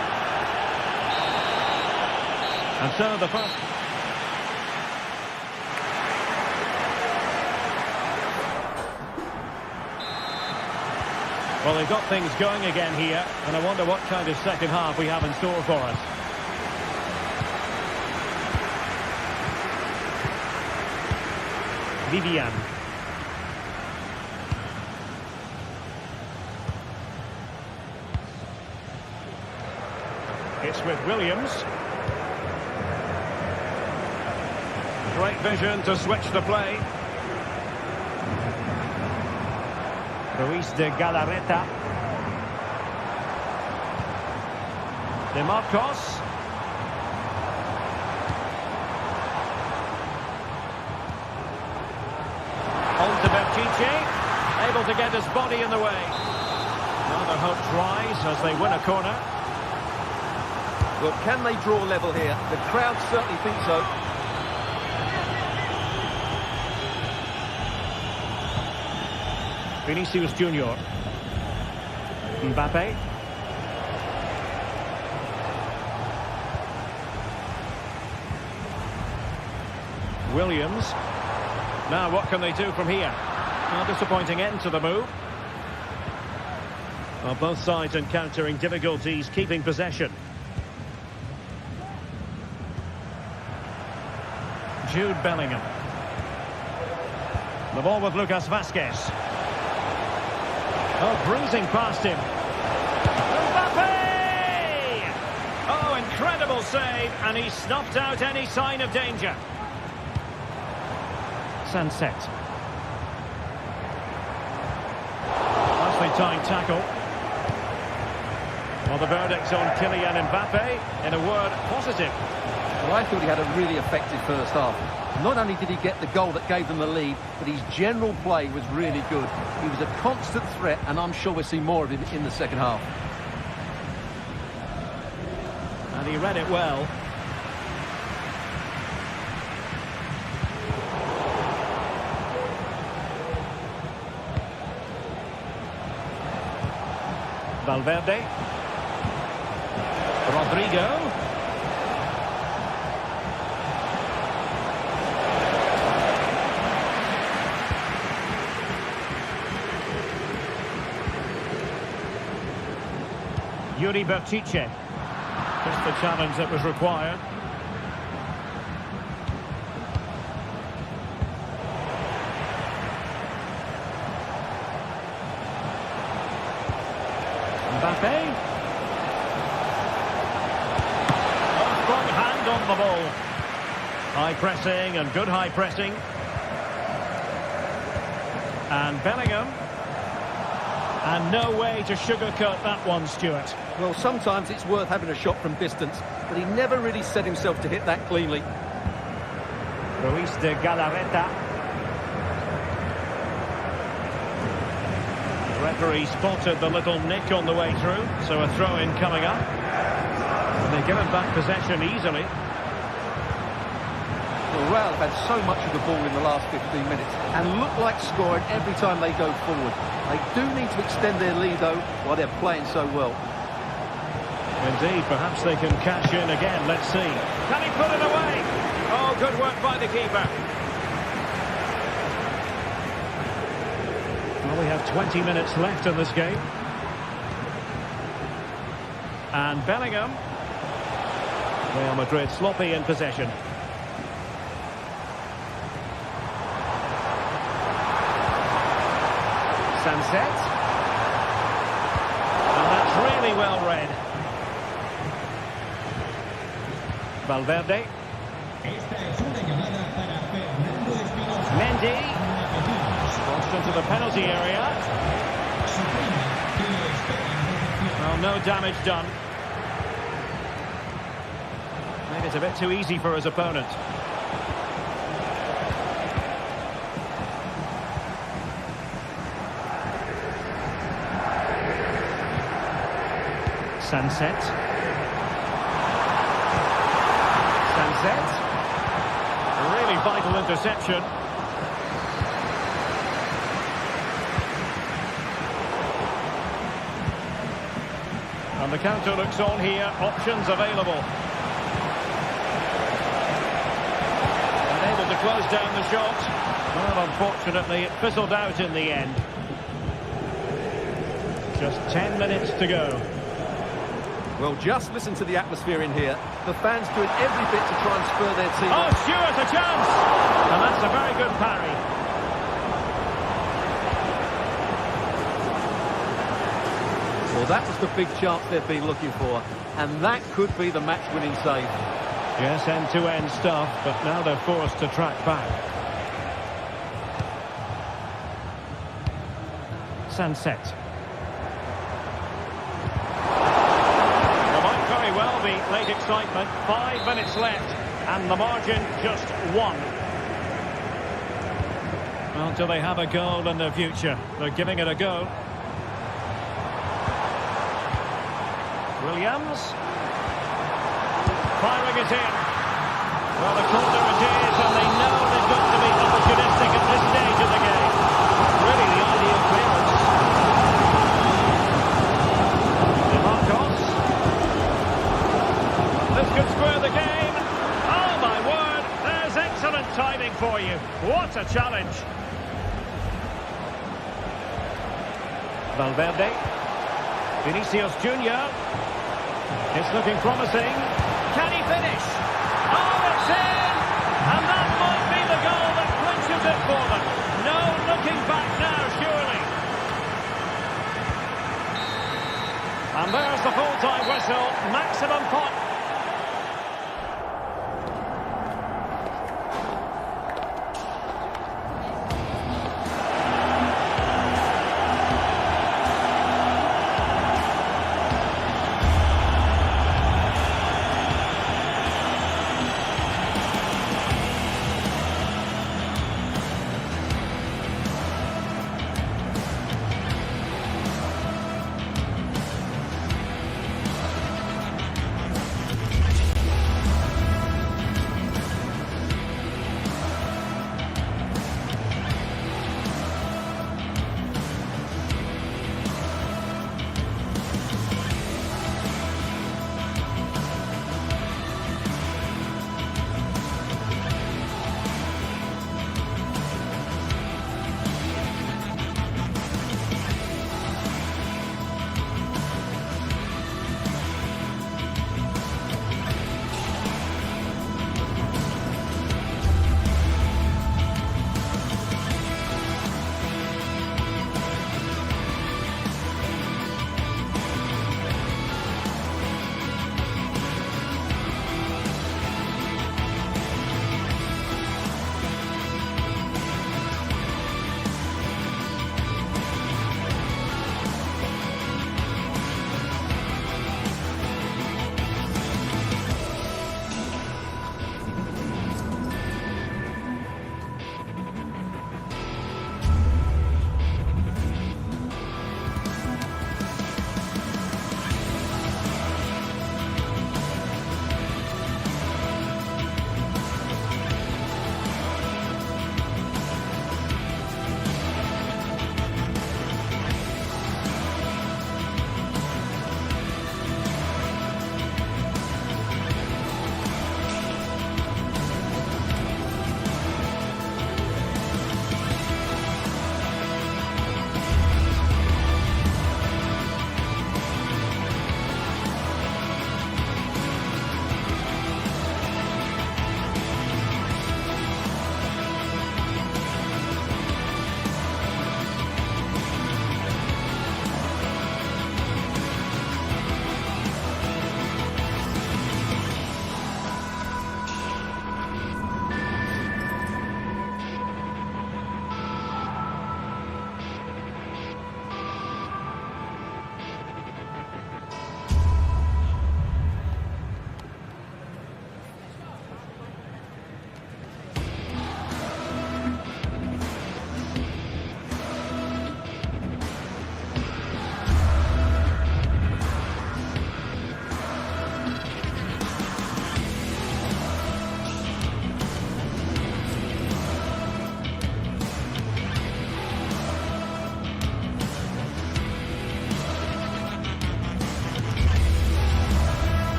And so the first... Well, they've got things going again here, and I wonder what kind of second half we have in store for us. Vivian. It's with Williams. Great vision to switch the play. Ruiz de Galarreta. DeMarcos. On to Berchiche. Able to get his body in the way. Another hope tries as they win a corner. Well, can they draw level here? The crowd certainly think so. Vinicius Junior. Mbappe. Williams. Now what can they do from here? A disappointing end to the move. Well, both sides encountering difficulties keeping possession. Jude Bellingham. The ball with Lucas Vazquez. Oh, breezing past him. Mbappe! Oh, incredible save, and he snuffed out any sign of danger. Sunset. Nicely timed tackle. Well, the verdict on Kylian Mbappe, in a word, positive. Well, I thought he had a really effective first half. Not only did he get the goal that gave them the lead, but his general play was really good. He was a constant threat, and I'm sure we'll see more of him in the second half. And he read it well. Valverde. Rodrigo. Yuri Berchiche. Just the challenge that was required. Mbappe. Oh, strong hand on the ball. High pressing and good high pressing. And Bellingham. And no way to sugarcoat that one, Stuart. Well, sometimes it's worth having a shot from distance, but he never really set himself to hit that cleanly. Ruiz de Galarreta. referee spotted the little nick on the way through, so a throw-in coming up. And they're given back possession easily. Well, Real have had so much of the ball in the last 15 minutes and look like scoring every time they go forward. They do need to extend their lead, though, while they're playing so well. Indeed, perhaps they can cash in again. Let's see. Can he put it away? Oh, good work by the keeper. Well, we have 20 minutes left in this game. And Bellingham. Real Madrid sloppy in possession. Sunset. And that's really well read. Valverde. Mendy. Crossed into the penalty area. Well, no damage done. Maybe it's a bit too easy for his opponent. Sunset. Sunset. A really vital interception. And the counter looks on here. Options available. Unable to close down the shot. Well, unfortunately, it fizzled out in the end. Just 10 minutes to go. Well, just listen to the atmosphere in here. The fans doing every bit to try and spur their team. Oh, Stewart, a chance! And that's a very good parry. Well, that was the big chance they've been looking for. And that could be the match-winning save. Yes, end-to-end stuff, but now they're forced to track back. Sunset. Well, be late excitement. 5 minutes left, and the margin just 1. Well, do they have a goal in the future? They're giving it a go. Williams. Firing it in. Well, the corner it is, and they know they've got to be opportunistic at this stage of the game. Really the ideal clearance. This could square the game. Oh, my word. There's excellent timing for you. What a challenge. Valverde. Vinicius Junior. It's looking promising. Can he finish? Oh, it's in! And that might be the goal that clinches it for them. No looking back now, surely. And there's the full-time whistle. Maximum point.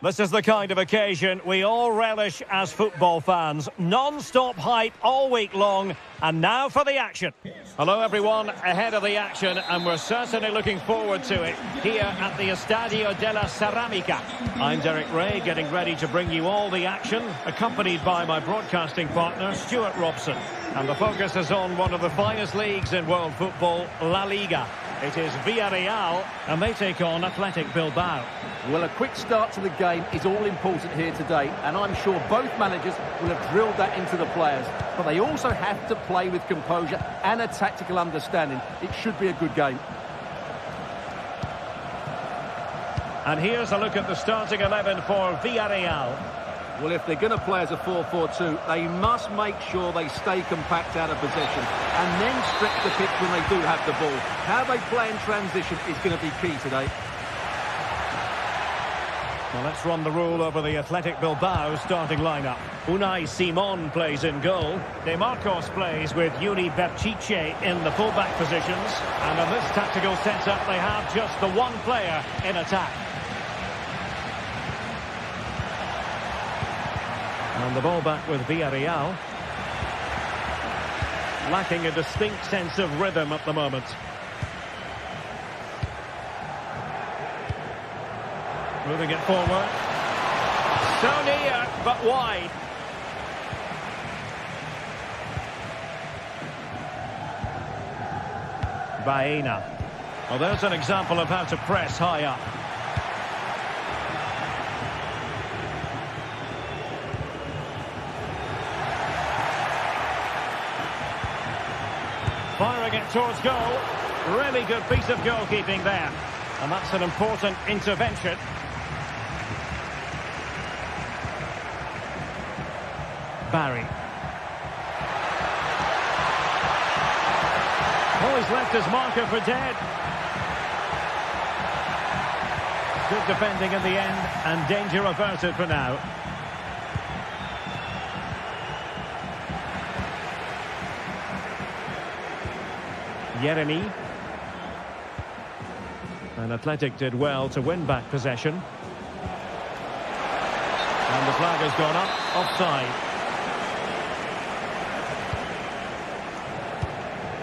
This is the kind of occasion we all relish as football fans. Non-stop hype all week long, and now for the action. Hello everyone, ahead of the action, and we're certainly looking forward to it here at the Estadio de la Ceramica. I'm Derek Ray, getting ready to bring you all the action, accompanied by my broadcasting partner, Stuart Robson. And the focus is on one of the finest leagues in world football, La Liga. It is Villarreal, and they take on Athletic Bilbao. Well, a quick start to the game is all important here today, and I'm sure both managers will have drilled that into the players. But they also have to play with composure and a tactical understanding. It should be a good game. And here's a look at the starting 11 for Villarreal. Well, if they're going to play as a 4-4-2, they must make sure they stay compact out of possession and then stretch the pitch when they do have the ball. How they play in transition is going to be key today. Well, let's run the rule over the Athletic Bilbao starting lineup. Unai Simon plays in goal. De Marcos plays with Yuri Berchiche in the fullback positions. And in this tactical setup, they have just the one player in attack. And the ball back with Villarreal. Lacking a distinct sense of rhythm at the moment. Moving it forward. So near, but wide. Baena. Well, there's an example of how to press high up. Firing it towards goal. Really good piece of goalkeeping there. And that's an important intervention. Barry. Oh, he's left his marker for dead. Good defending in the end, and danger averted for now. Yeremy. And Athletic did well to win back possession. And the flag has gone up, offside.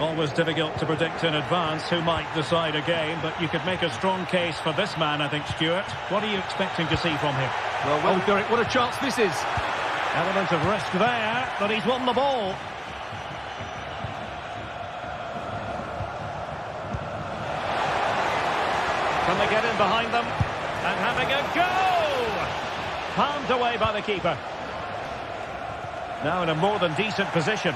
Always difficult to predict in advance who might decide a game, but you could make a strong case for this man, I think, Stuart. What are you expecting to see from him? Well, Derek, what a chance this is. Element of risk there, but he's won the ball. Can they get in behind them? And having a go! Palmed away by the keeper. Now in a more than decent position.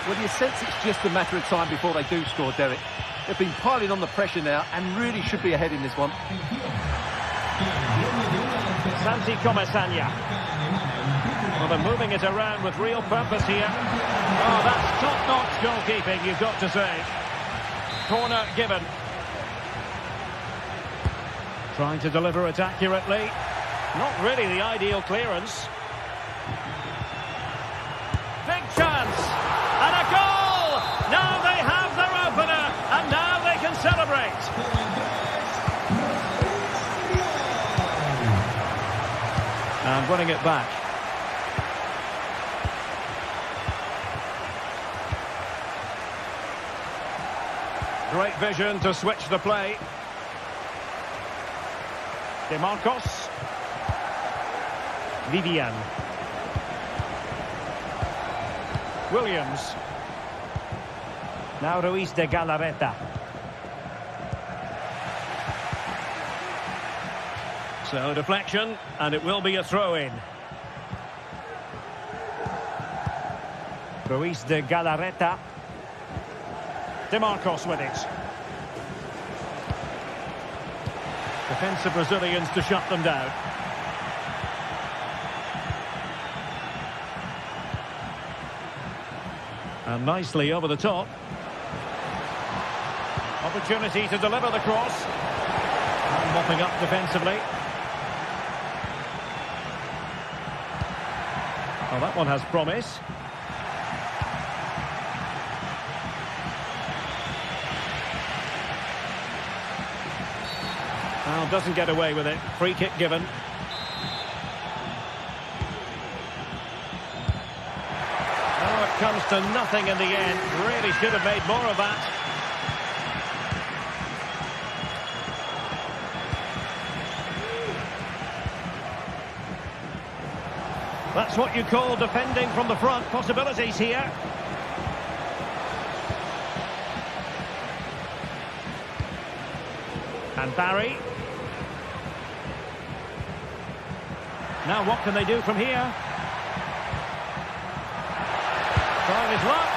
Well, you sense it's just a matter of time before they do score, Derek. They've been piling on the pressure now and really should be ahead in this one. Santi Comesaña. Well, they're moving it around with real purpose here. Oh, that's top-notch goalkeeping, you've got to say. Corner given. Trying to deliver it accurately. Not really the ideal clearance. Big chance! And a goal! Now they have their opener, and now they can celebrate. And running it back. Great vision to switch the play. De Marcos. Vivian. Williams. Now Ruiz de Galarreta. So deflection, and it will be a throw-in. Ruiz de Galarreta. De Marcos with it. Defensive Brazilians to shut them down. And nicely over the top. Opportunity to deliver the cross. And mopping up defensively. Oh, that one has promise. Well, doesn't get away with it. Free kick given. Oh, it comes to nothing in the end. Really should have made more of that. That's what you call defending from the front. Possibilities here. And Barry. Now what can they do from here? Trying his luck.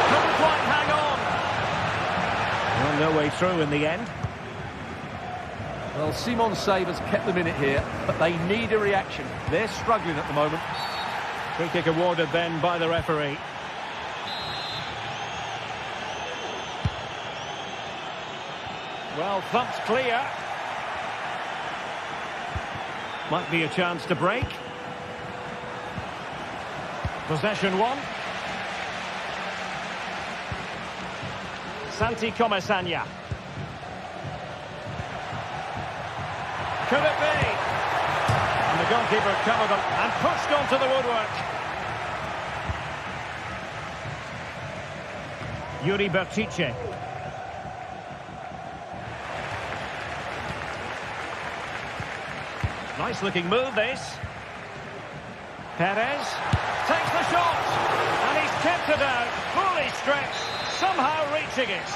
Couldn't quite hang on. Well, no way through in the end. Well, Simon's save has kept them in it here, but they need a reaction. They're struggling at the moment. Free kick awarded then by the referee. Well, thumped clear. Might be a chance to break. Possession one. Santi Comesania. Could it be? And the goalkeeper covered them and pushed onto the woodwork. Yuri Bertice. Nice looking move this. Perez takes the shot and he's kept it out, fully stretched, somehow reaching it.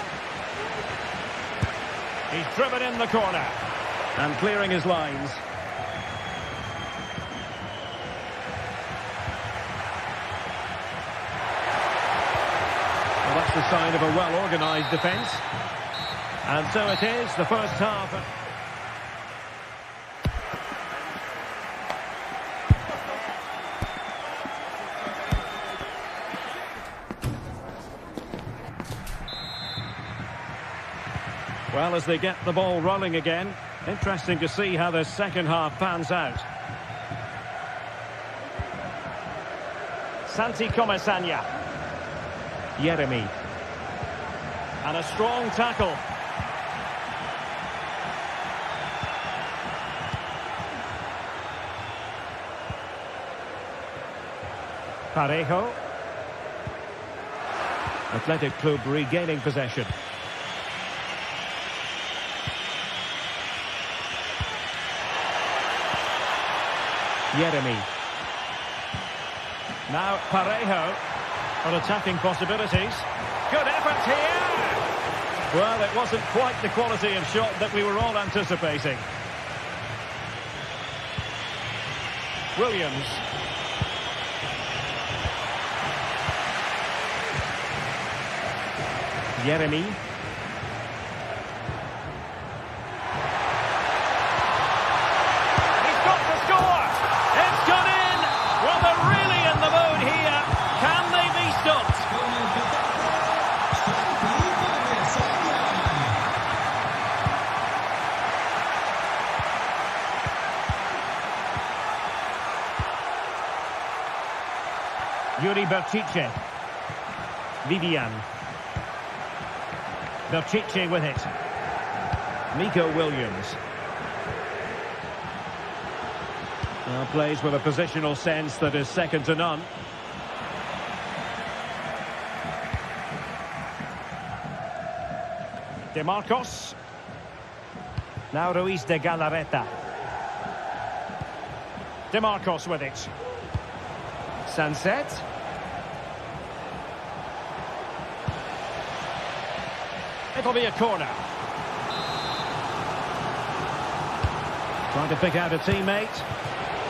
He's driven in the corner and clearing his lines. Well, that's the sign of a well-organised defence. And so it is, the first half. Well, as they get the ball rolling again, interesting to see how the second half pans out. Santi Comesania. Yeremi. And a strong tackle. Parejo. Athletic Club regaining possession. Yeremi. Now Parejo on attacking possibilities. Good effort here. Well, it wasn't quite the quality of shot that we were all anticipating. Williams. Yeremi. He's got to score. It's gone in. Well, they're really in the mood here. Can they be stopped? Yuri Bertice. Vivian. Bertice with it. Nico Williams. Plays with a positional sense that is second to none. De Marcos. Now Ruiz de Galarreta. De Marcos with it. Sunset. It'll be a corner. Trying to pick out a teammate.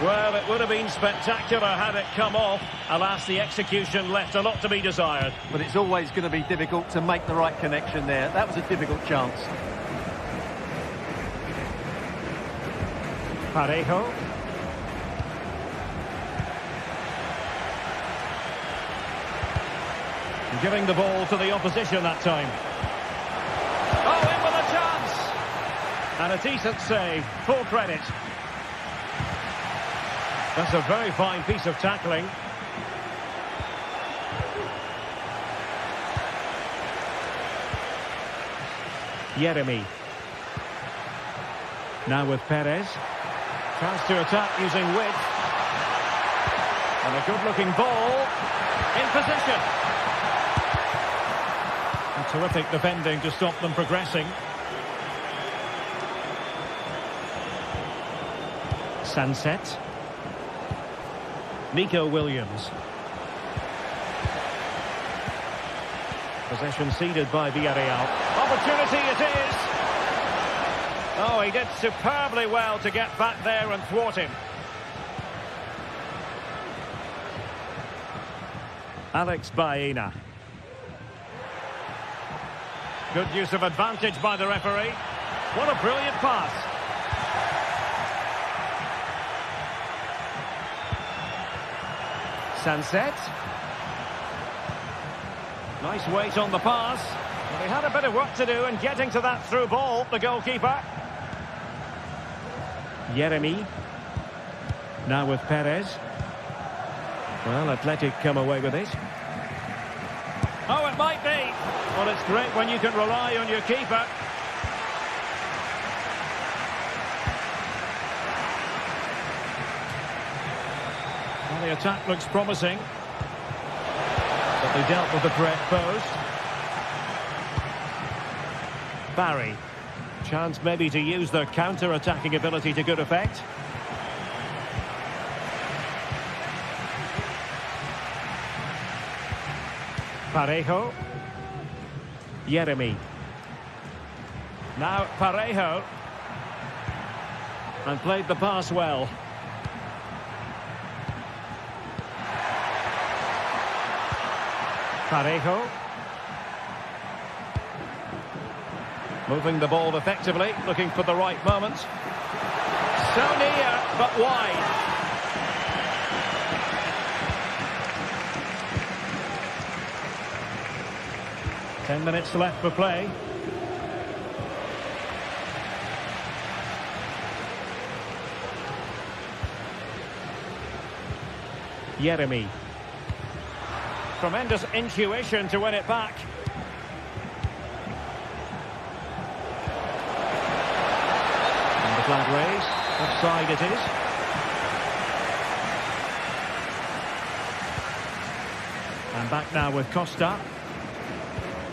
Well, it would have been spectacular had it come off. Alas, the execution left a lot to be desired. But it's always going to be difficult to make the right connection there. That was a difficult chance. Parejo. Giving the ball to the opposition that time. Oh, in with a chance! And a decent save, full credit. That's a very fine piece of tackling. Yeremi. Now with Perez. Chance to attack using width. And a good-looking ball. In position. And terrific defending to stop them progressing. Sunset. Nico Williams. Possession ceded by Villarreal. Opportunity it is. Oh, he did superbly well to get back there and thwart him. Alex Baena. Good use of advantage by the referee. What a brilliant pass. Sunset. Nice weight on the pass. Well, they had a bit of work to do in getting to that through ball, the goalkeeper. Yeremy. Now with Perez. Well, Athletic come away with it. Oh, it might be. Well, it's great when you can rely on your keeper. Well, the attack looks promising. But they dealt with the threat posed. Barry. Chance maybe to use their counter-attacking ability to good effect. Parejo. Yeremy. Now Parejo. And played the pass well. Parejo. Moving the ball effectively, looking for the right moment. So near, but wide. Ten minutes left for play. Yeremy. Tremendous intuition to win it back. And the flag raised. Offside it is. And back now with Costa.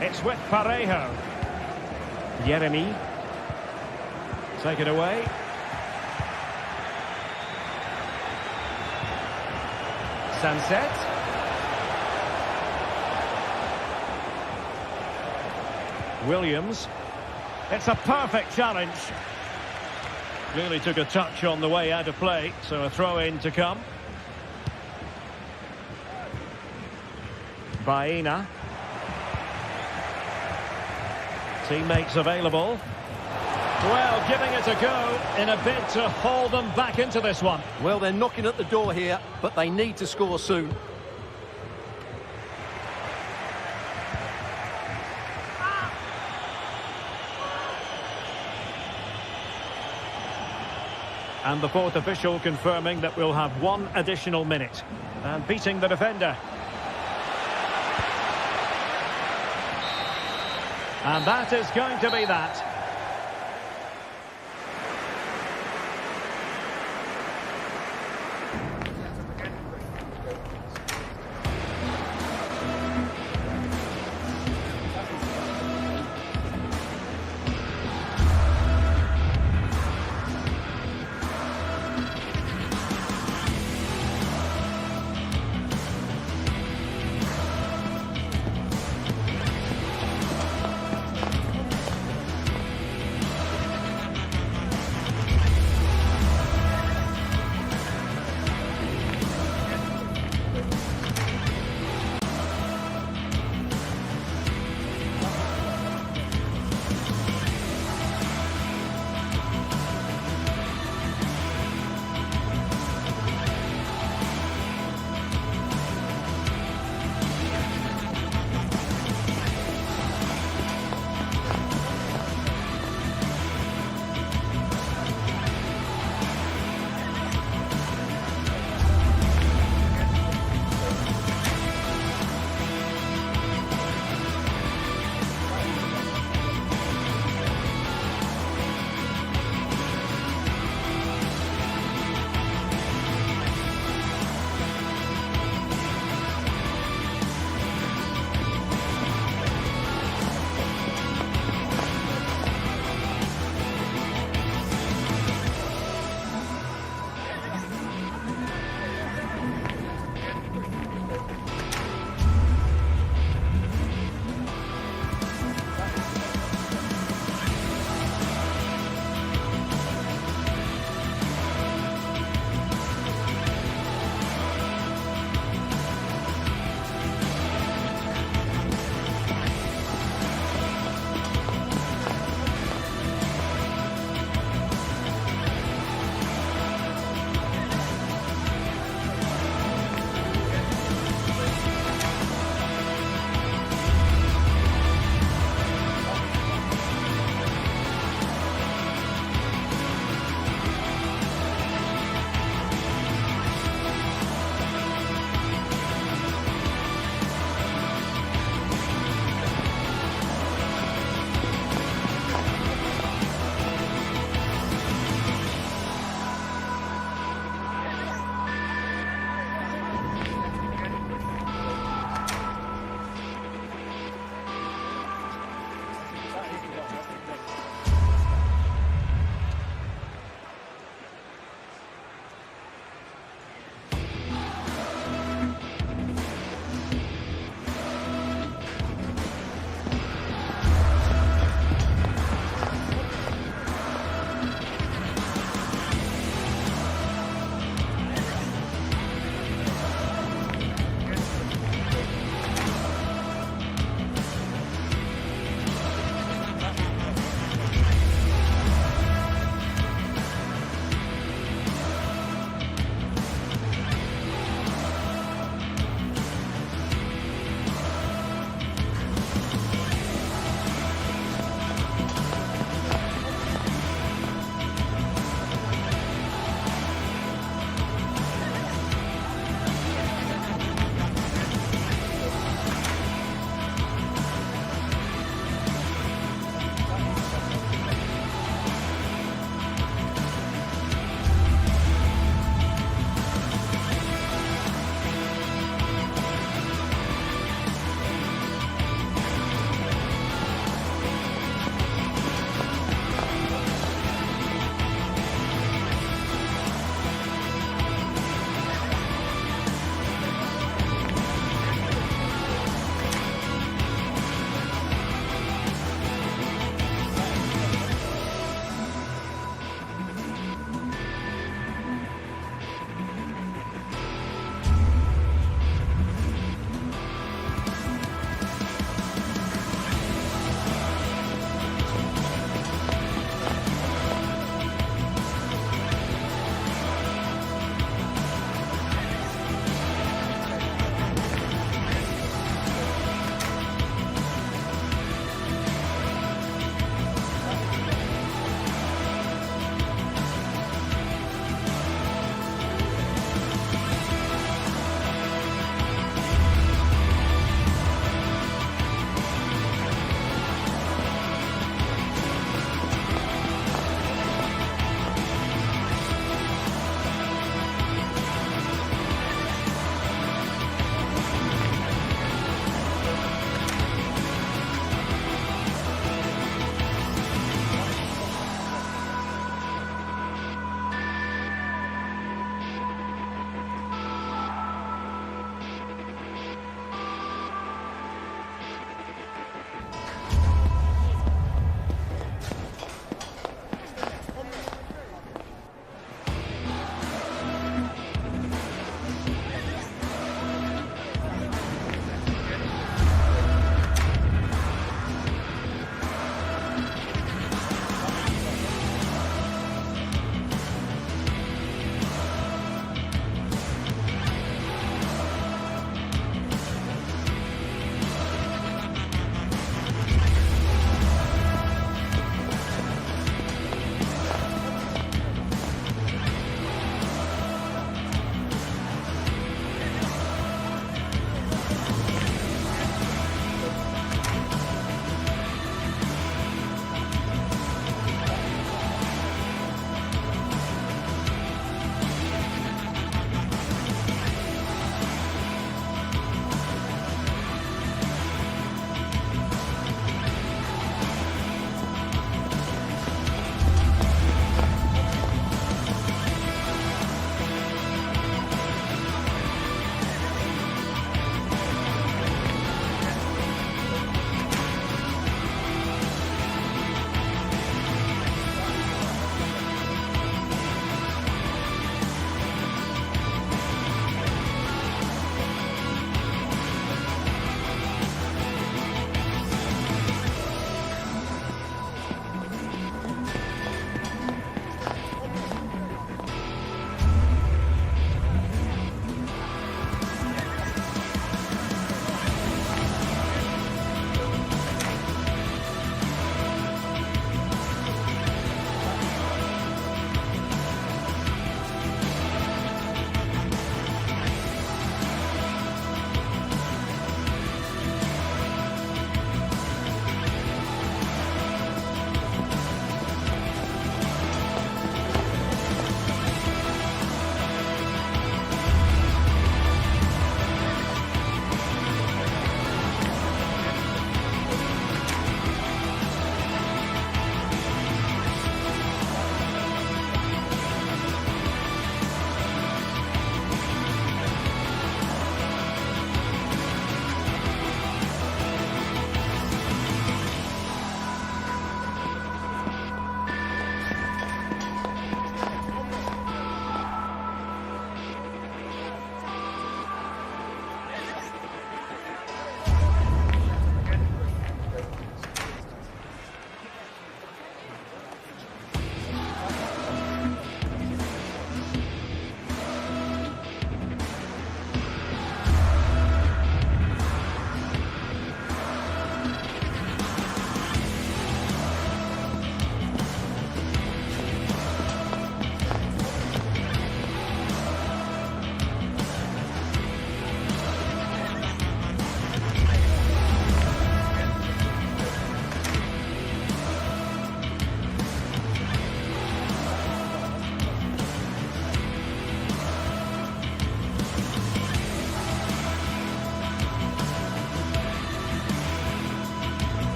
It's with Parejo. Yeremy. Take it away. Sunset. Williams. It's a perfect challenge. Clearly took a touch on the way out of play, so a throw-in to come. Baena. Teammates available. Well, giving it a go in a bid to haul them back into this one. Well, they're knocking at the door here, but they need to score soon. And the fourth official confirming that we'll have one additional minute. And beating the defender. And that is going to be that.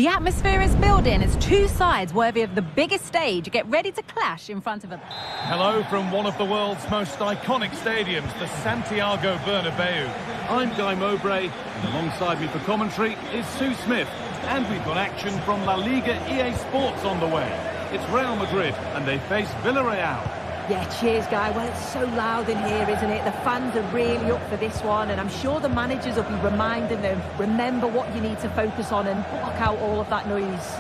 The atmosphere is building as two sides worthy of the biggest stage get ready to clash in front of a... Hello from one of the world's most iconic stadiums, the Santiago Bernabeu. I'm Guy Mowbray, and alongside me for commentary is Sue Smith. And we've got action from La Liga EA Sports on the way. It's Real Madrid, and they face Villarreal. Yeah, cheers, Guy. Well, it's so loud in here, isn't it? The fans are really up for this one, and I'm sure the managers will be reminding them, remember what you need to focus on and block out all of that noise.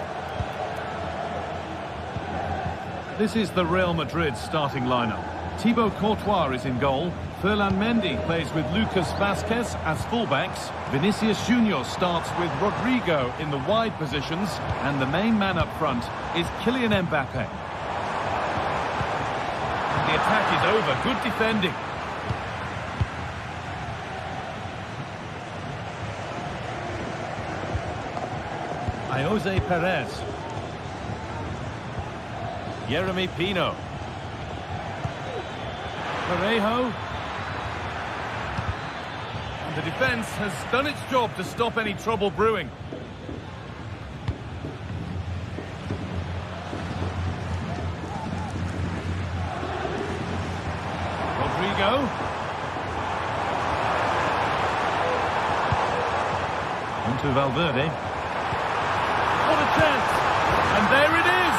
This is the Real Madrid starting lineup. Thibaut Courtois is in goal. Ferland Mendy plays with Lucas Vazquez as fullbacks. Vinicius Junior starts with Rodrigo in the wide positions. And the main man up front is Kylian Mbappe. The attack is over. Good defending. Jose Perez. Yeremy Pino. Parejo. And the defence has done its job to stop any trouble brewing. Rodrigo. On to Valverde. What a chance! And there it is!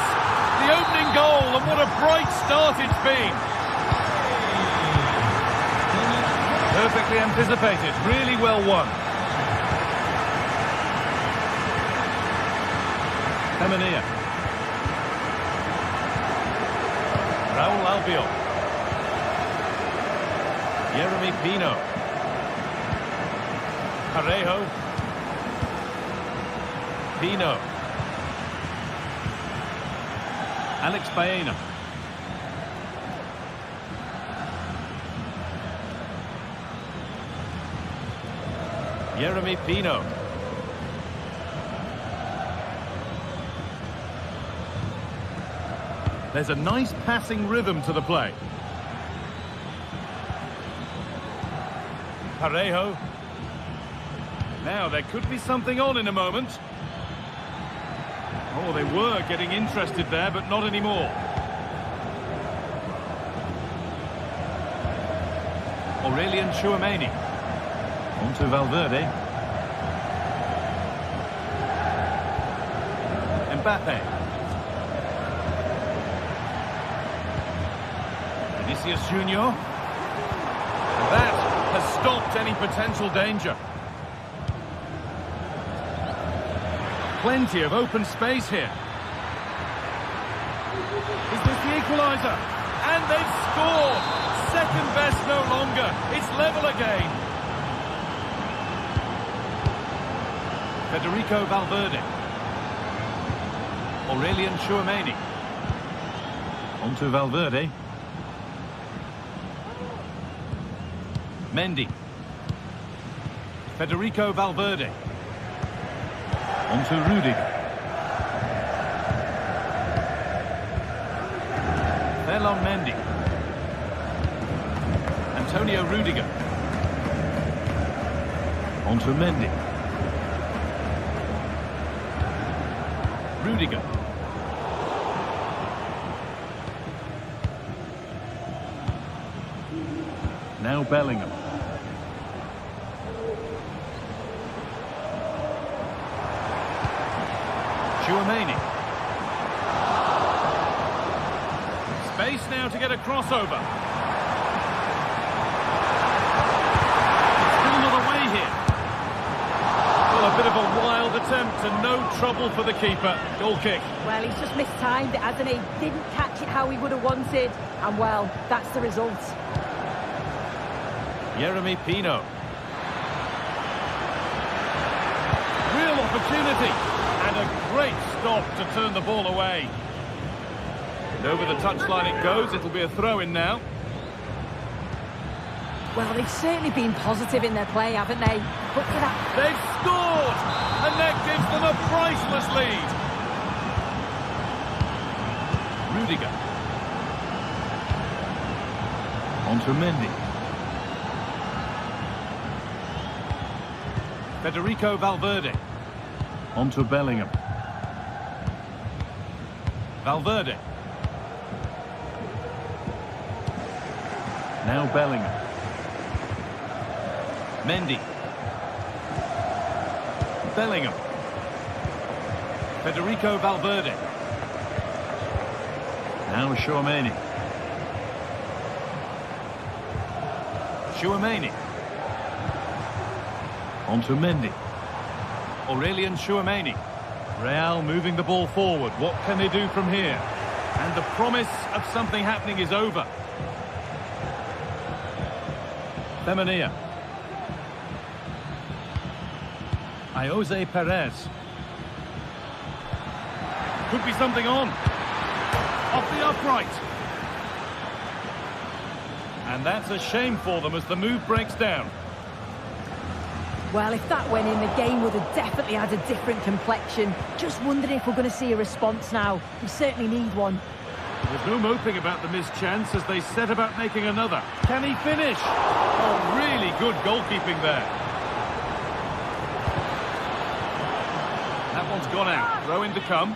The opening goal, and what a bright start it's been! Perfectly anticipated, really well won. Femenia. Raul Albiol. Yeremy Pino. Parejo. Pino. Alex Baena. Yeremy Pino. There's a nice passing rhythm to the play. Parejo. Now there could be something on in a moment. Oh, they were getting interested there, but not anymore. Aurelien Tchouameni. On to Valverde. Mbappe. Vinicius Junior. That has stopped any potential danger. Plenty of open space here. Is this the equaliser? And they've scored! Second best no longer. It's level again. Federico Valverde. Aurelien Tchouameni. On to Valverde. Mendy. Federico Valverde. On to Rudiger. Ferland Mendy. Antonio Rudiger. On to Mendy. Rudiger. Now Bellingham. Tchouameni. Space now to get a crossover. Still not away here. Well, a bit of a wild attempt and no trouble for the keeper. Goal kick. Well, he's just mistimed it, hasn't he? Didn't catch it how he would have wanted. And, well, that's the result. Yeremy Pino. Real opportunity. And a great stop to turn the ball away. And over the touchline it goes. It'll be a throw-in now. Well, they've certainly been positive in their play, haven't they? But for that... They've scored! And that gives them a priceless lead. Rudiger. On to Mendy. Federico Valverde. On to Bellingham. Valverde. Now Bellingham. Mendy. Bellingham. Federico Valverde. Now Tchouaméni. Tchouaméni. On to Mendy. Aurelien Tchouaméni. Real moving the ball forward. What can they do from here? And the promise of something happening is over. Femenia. Jose Perez. Could be something on. Off the upright. And that's a shame for them as the move breaks down. Well, if that went in, the game would have definitely had a different complexion. Just wondering if we're going to see a response now. We certainly need one. There's no moping about the missed chance as they set about making another. Can he finish? Oh, really good goalkeeping there. That one's gone out. Throw in to come.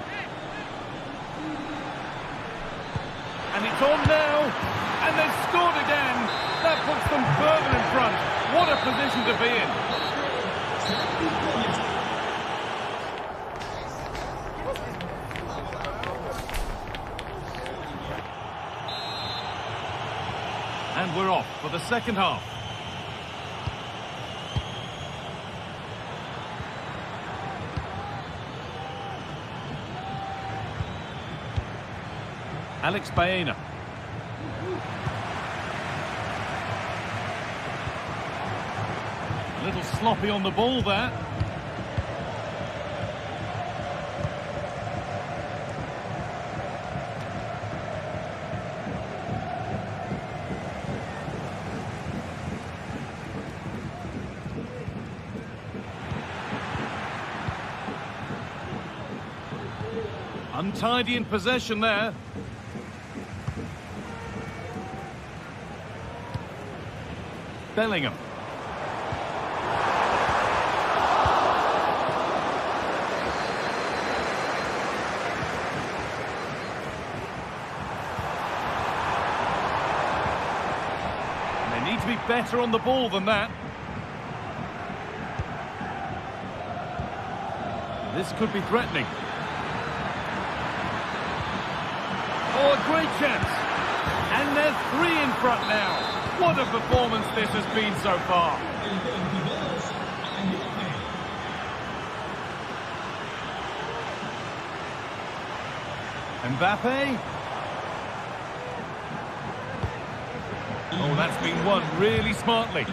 And it's on now. And they've scored again. That puts them further in front. What a position to be in. And we're off for the second half. Alex Baena. A little sloppy on the ball there. Untidy in possession there. Bellingham. And they need to be better on the ball than that. This could be threatening. Oh, a great chance. And they're 3 in front now. What a performance this has been so far. Mbappe. Oh, that's been won really smartly.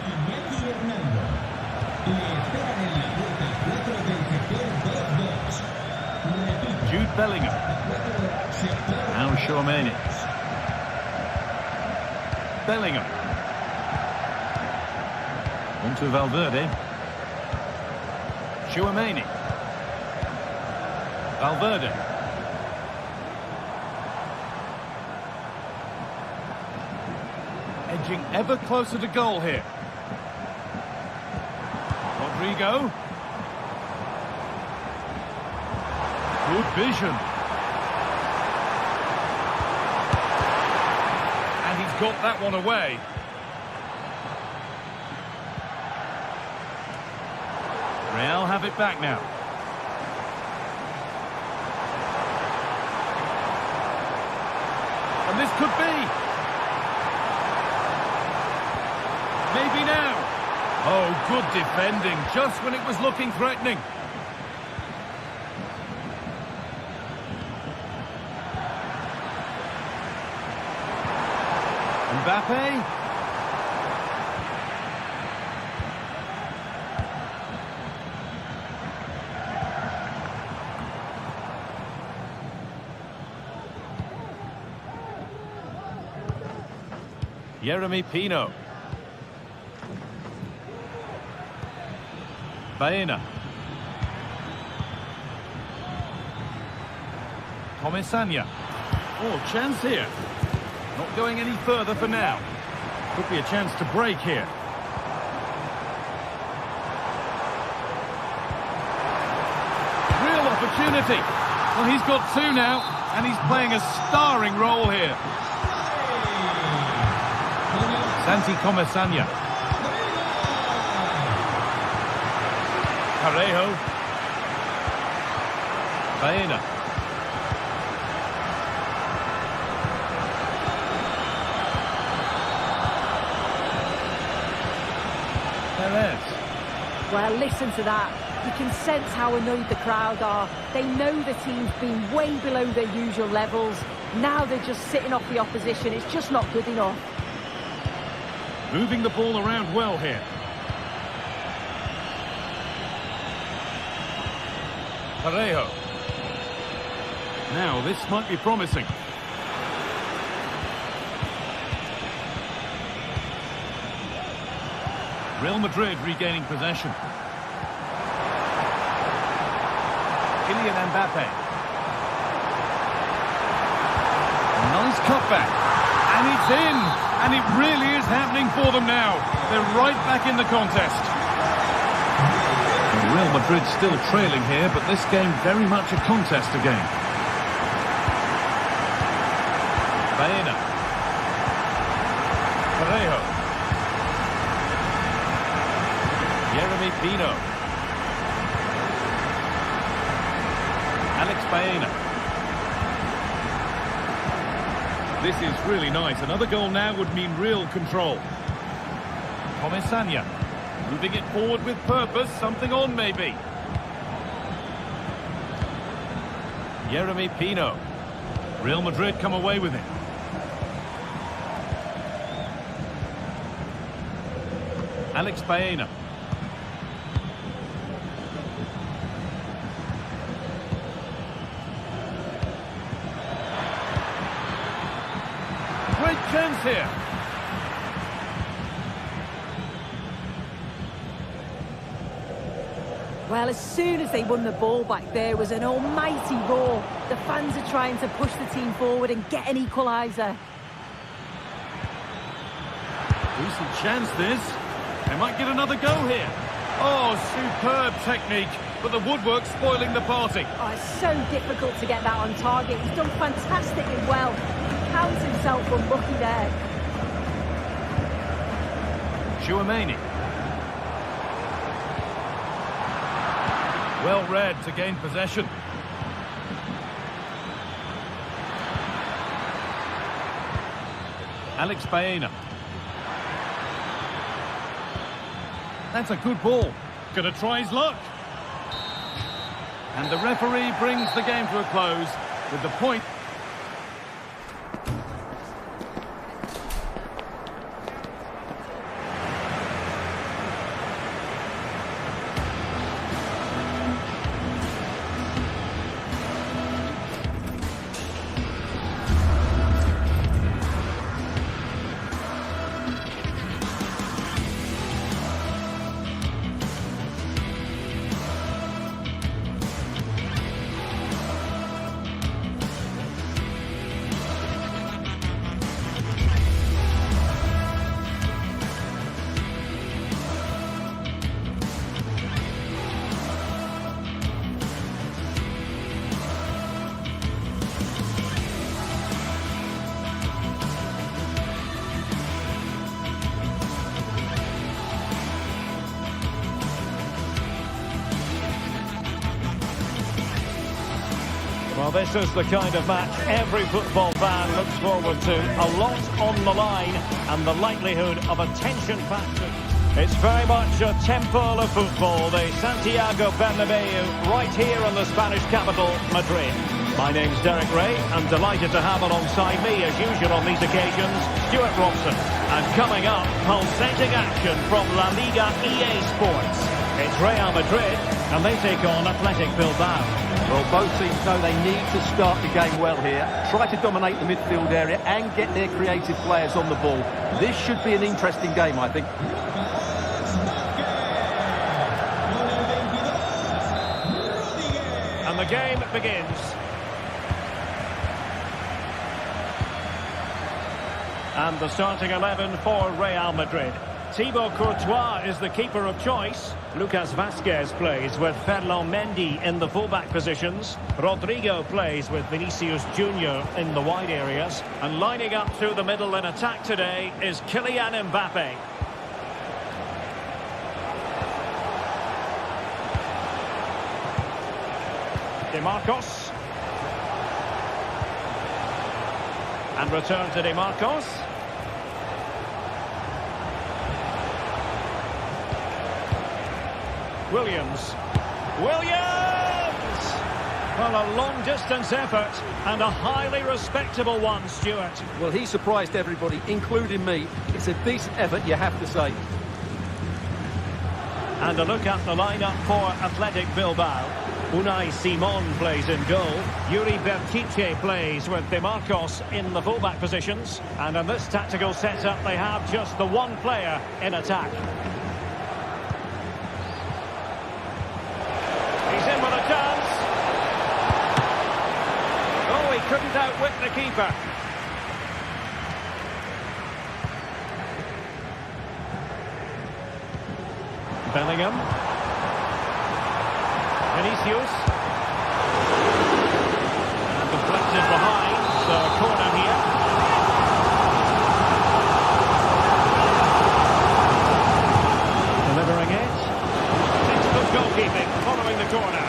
Jude Bellingham. Now Tchouaméni. Bellingham. On to Valverde. Tchouaméni. Valverde. Edging ever closer to goal here. Rodrigo. Good vision. And he's got that one away. Real have it back now. And this could be. Maybe now. Oh, good defending, just when it was looking threatening. Mbappe. Jeremy Pino. Baena. Comesaña. Oh, chance here. Not going any further for now. Could be a chance to break here. Real opportunity. Well, he's got 2 now. and he's playing a starring role here. Santi Comesaña. Parejo. Baena. Perez. Well, listen to that. You can sense how annoyed the crowd are. They know the team's been way below their usual levels. Now they're just sitting off the opposition. It's just not good enough. Moving the ball around well here. Parejo. Now, this might be promising. Real Madrid regaining possession. Kylian Mbappe. Nice cutback. And it's in. And it really is happening for them now. They're right back in the contest. Real Madrid still trailing here, but this game very much a contest again. Baena. Parejo. Jeremy Pino. Alex Baena. This is really nice. Another goal now would mean real control. Comesaña. Moving it forward with purpose. Something on, maybe. Jeremy Pino. Real Madrid come away with it. Alex Baena. Great chance here. Well, as soon as they won the ball back, there was an almighty roar. The fans are trying to push the team forward and get an equaliser. Decent chance this. They might get another go here. Oh, superb technique, but the woodwork spoiling the party. Oh, it's so difficult to get that on target. He's done fantastically well. He counts himself unlucky there. Tchouaméni. Well read to gain possession. Alex Baena. That's a good ball. Gonna try his luck. And the referee brings the game to a close with the point. Well, this is the kind of match every football fan looks forward to. A lot on the line and the likelihood of a tension factor. It's very much a temple of football, the Santiago Bernabeu, right here in the Spanish capital, Madrid. My name's Derek Ray, and delighted to have alongside me, as usual on these occasions, Stuart Robson. And coming up, pulsating action from La Liga EA Sports. It's Real Madrid, and they take on Athletic Bilbao. Well, both teams know they need to start the game well here, try to dominate the midfield area and get their creative players on the ball. This should be an interesting game, I think. And the game begins. And the starting 11 for Real Madrid. Thibaut Courtois is the keeper of choice. Lucas Vazquez plays with Ferland Mendy in the fullback positions. Rodrigo plays with Vinicius Junior in the wide areas. And lining up through the middle in attack today is Kylian Mbappe. De Marcos. And return to De Marcos. Williams. Well, a long-distance effort and a highly respectable one, Stuart. Well, he surprised everybody, including me. It's a decent effort, you have to say. And a look at the lineup for Athletic Bilbao. Unai Simon plays in goal. Yuri Bertice plays with De Marcos in the fullback positions. And in this tactical setup, they have just the one player in attack. He's in with a chance. Oh, he couldn't outwit the keeper. Bellingham. Vinicius. And deflected behind, so a corner here. Delivering it. It's good goalkeeping following the corner.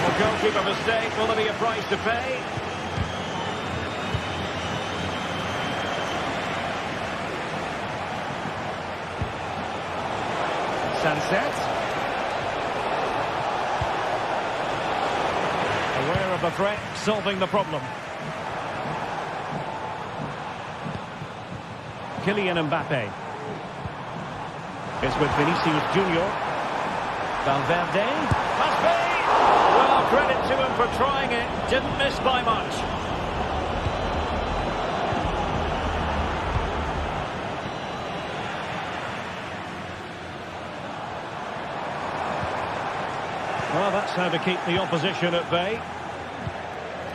A goalkeeper mistake, will there be a price to pay? Sunset. Aware of the threat, solving the problem. Kylian Mbappe is with Vinicius Junior. Valverde. Must be! Well, credit to him for trying it. Didn't miss by much. Well, that's how to keep the opposition at bay.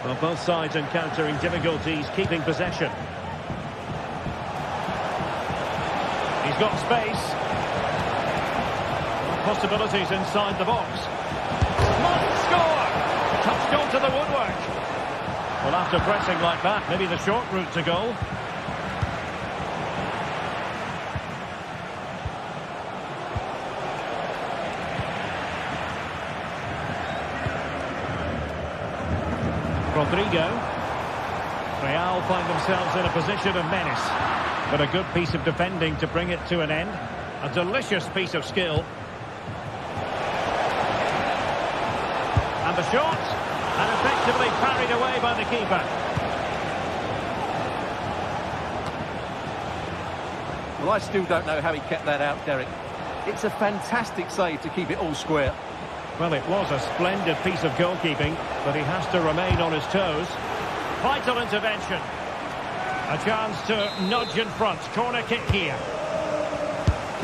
Well, both sides encountering difficulties keeping possession. He's got space. Possibilities inside the box. Must score! Touched onto the woodwork. Well, after pressing like that, maybe the short route to goal. Rodrigo. Real find themselves in a position of menace. But a good piece of defending to bring it to an end. A delicious piece of skill. And the shot. And effectively parried away by the keeper. Well, I still don't know how he kept that out, Derek. It's a fantastic save to keep it all square. Well, it was a splendid piece of goalkeeping, but he has to remain on his toes. Vital intervention. A chance to nudge in front. Corner kick here.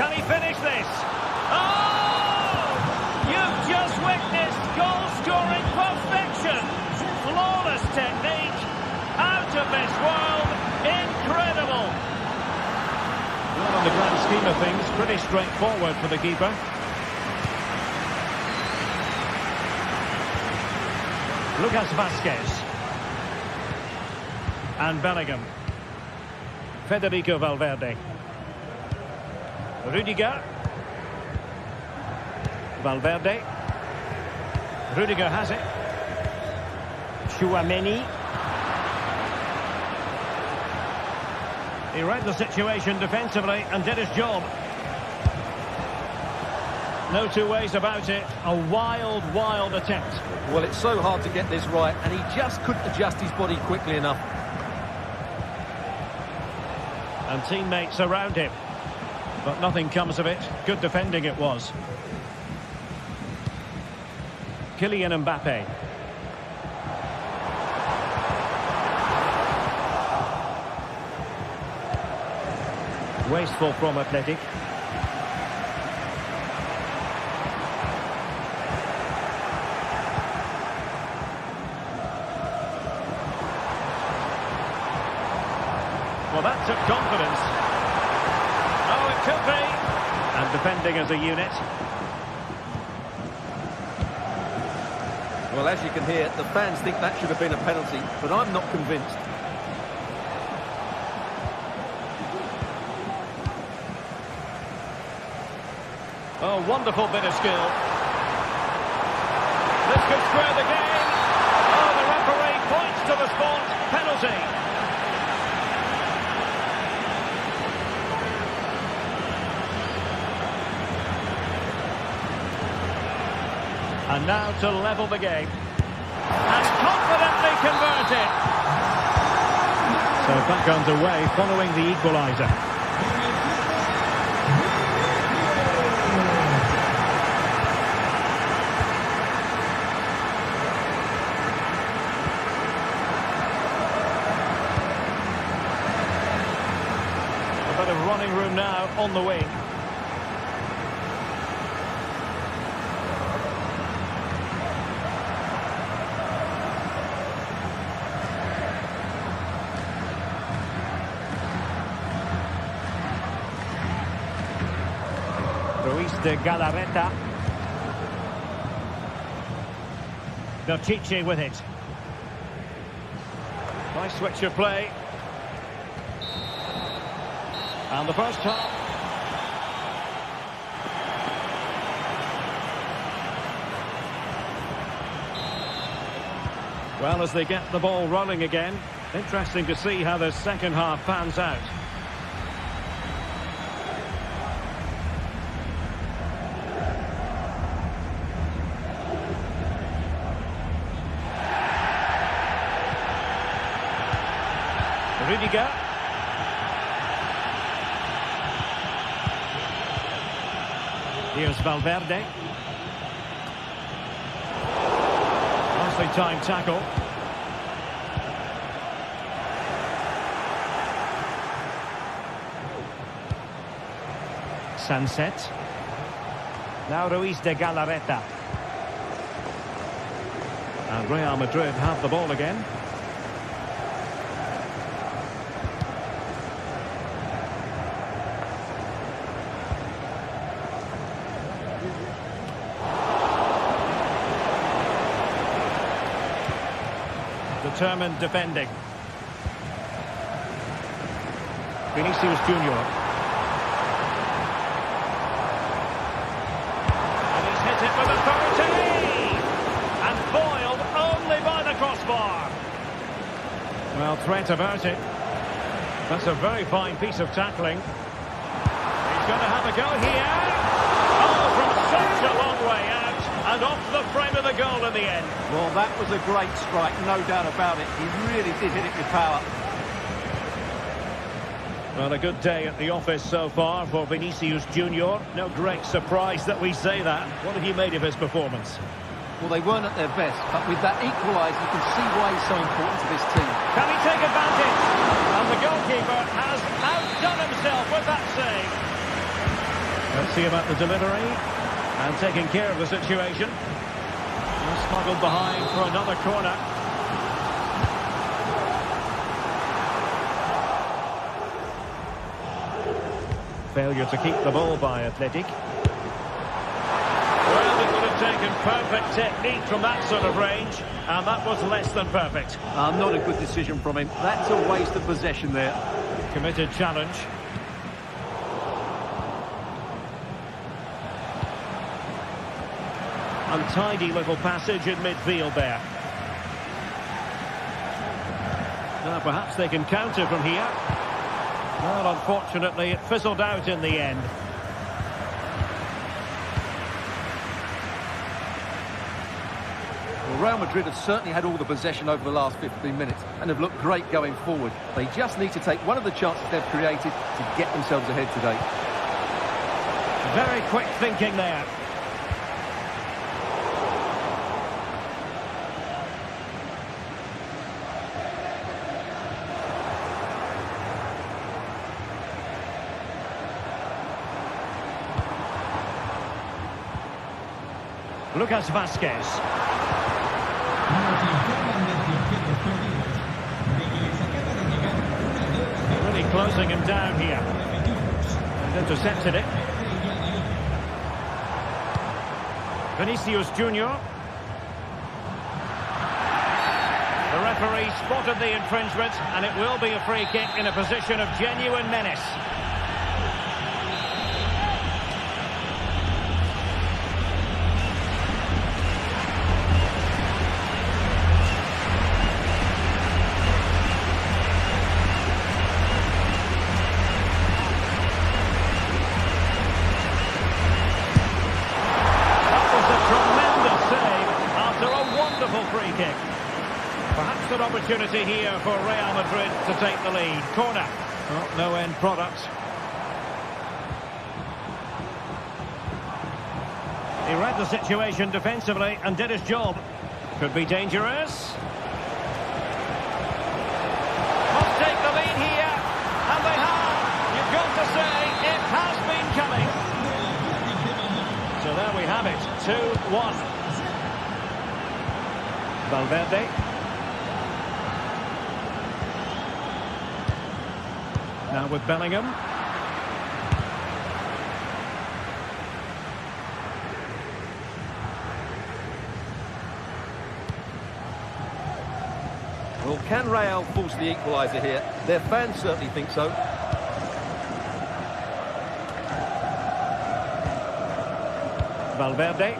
Can he finish this? Oh! You've just witnessed goal-scoring perfection. Flawless technique. Out of this world. Incredible. Well, on the grand scheme of things, pretty straightforward for the keeper. Lucas Vazquez. And Bellingham. Federico Valverde. Rudiger. Valverde. Rudiger has it. Tchouaméni. He read the situation defensively and did his job. No two ways about it. A wild, wild attempt. Well, it's so hard to get this right, and he just couldn't adjust his body quickly enough. And teammates around him. But nothing comes of it. Good defending it was. Kylian Mbappe. Wasteful from Athletic. Well, that took confidence. And defending as a unit. Well, as you can hear, the fans think that should have been a penalty, but I'm not convinced. Oh, wonderful bit of skill. This could square the game. Oh, the referee points to the spot. Penalty. And now to level the game. And confidently converted. So back underway following the equaliser. A bit of running room now on the wing. De Galarreta. Bertici with it. Nice switch of play. And the first half. Well, as they get the ball rolling again, interesting to see how the second half pans out. Rudiger. Here's Valverde. Nicely timed tackle. Sunset. Now Ruiz de Galarreta. And Real Madrid have the ball again. Determined defending. Vinicius Junior. And he's hit it with authority! And foiled only by the crossbar. Well, threat averted. That's a very fine piece of tackling. He's going to have a go here. Oh, from such a long way out. And off the frame of the goal in the end. Well, that was a great strike, no doubt about it. He really did hit it with power. Well, a good day at the office so far for Vinicius Junior. No great surprise that we say that. What have you made of his performance? Well, they weren't at their best, but with that equaliser, you can see why he's so important to this team. Can he take advantage? And the goalkeeper has outdone himself with that save. Let's see about the delivery. And taking care of the situation. Smuggled behind for another corner. Failure to keep the ball by Athletic. Well, it would have taken perfect technique from that sort of range. And that was less than perfect. Not a good decision from him. That's a waste of possession there. Committed challenge. Untidy little passage in midfield there. Now perhaps they can counter from here. Well, unfortunately, it fizzled out in the end. Well, Real Madrid have certainly had all the possession over the last 15 minutes and have looked great going forward. They just need to take one of the chances they've created to get themselves ahead today. Very quick thinking there. Lucas Vázquez. Really closing him down here. And intercepted it. Vinicius Junior. The referee spotted the infringement, and it will be a free kick in a position of genuine menace. Free kick. Perhaps an opportunity here for Real Madrid to take the lead. Corner. Oh, no end product. He read the situation defensively and did his job. Could be dangerous. Must take the lead here. And they have. You've got to say it has been coming. So there we have it. 2-1. Valverde. Now with Bellingham. Well, can Real force the equaliser here? Their fans certainly think so. Valverde.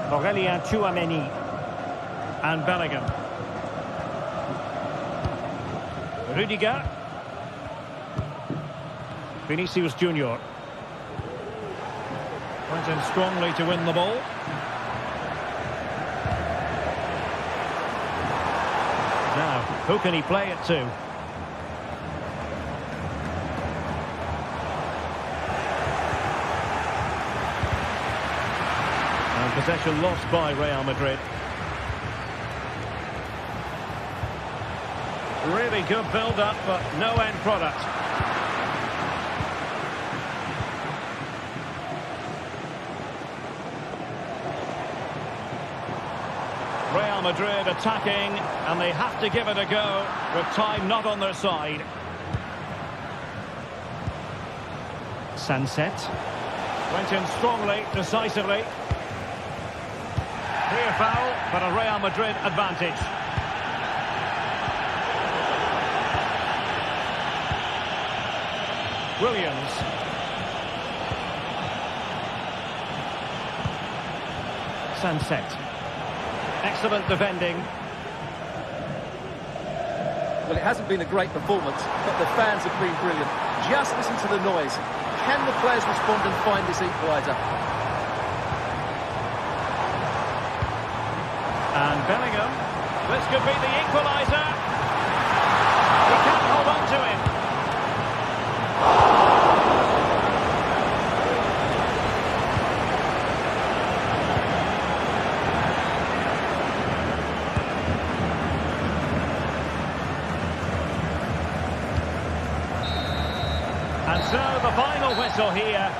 Aurelien Tchouameni and Bellingham. Rudiger. Vinicius Junior. Went in strongly to win the ball. Now, who can he play it to? Possession lost by Real Madrid. Really good build-up, but no end product. Real Madrid attacking, and they have to give it a go, with time not on their side. Sunset. Went in strongly, decisively. Clear foul, but a Real Madrid advantage. Williams. Sunset. Excellent defending. Well, it hasn't been a great performance, but the fans have been brilliant. Just listen to the noise. Can the players respond and find this equaliser? And Bellingham, this could be the equaliser. He can't hold on to him. And so the final whistle here.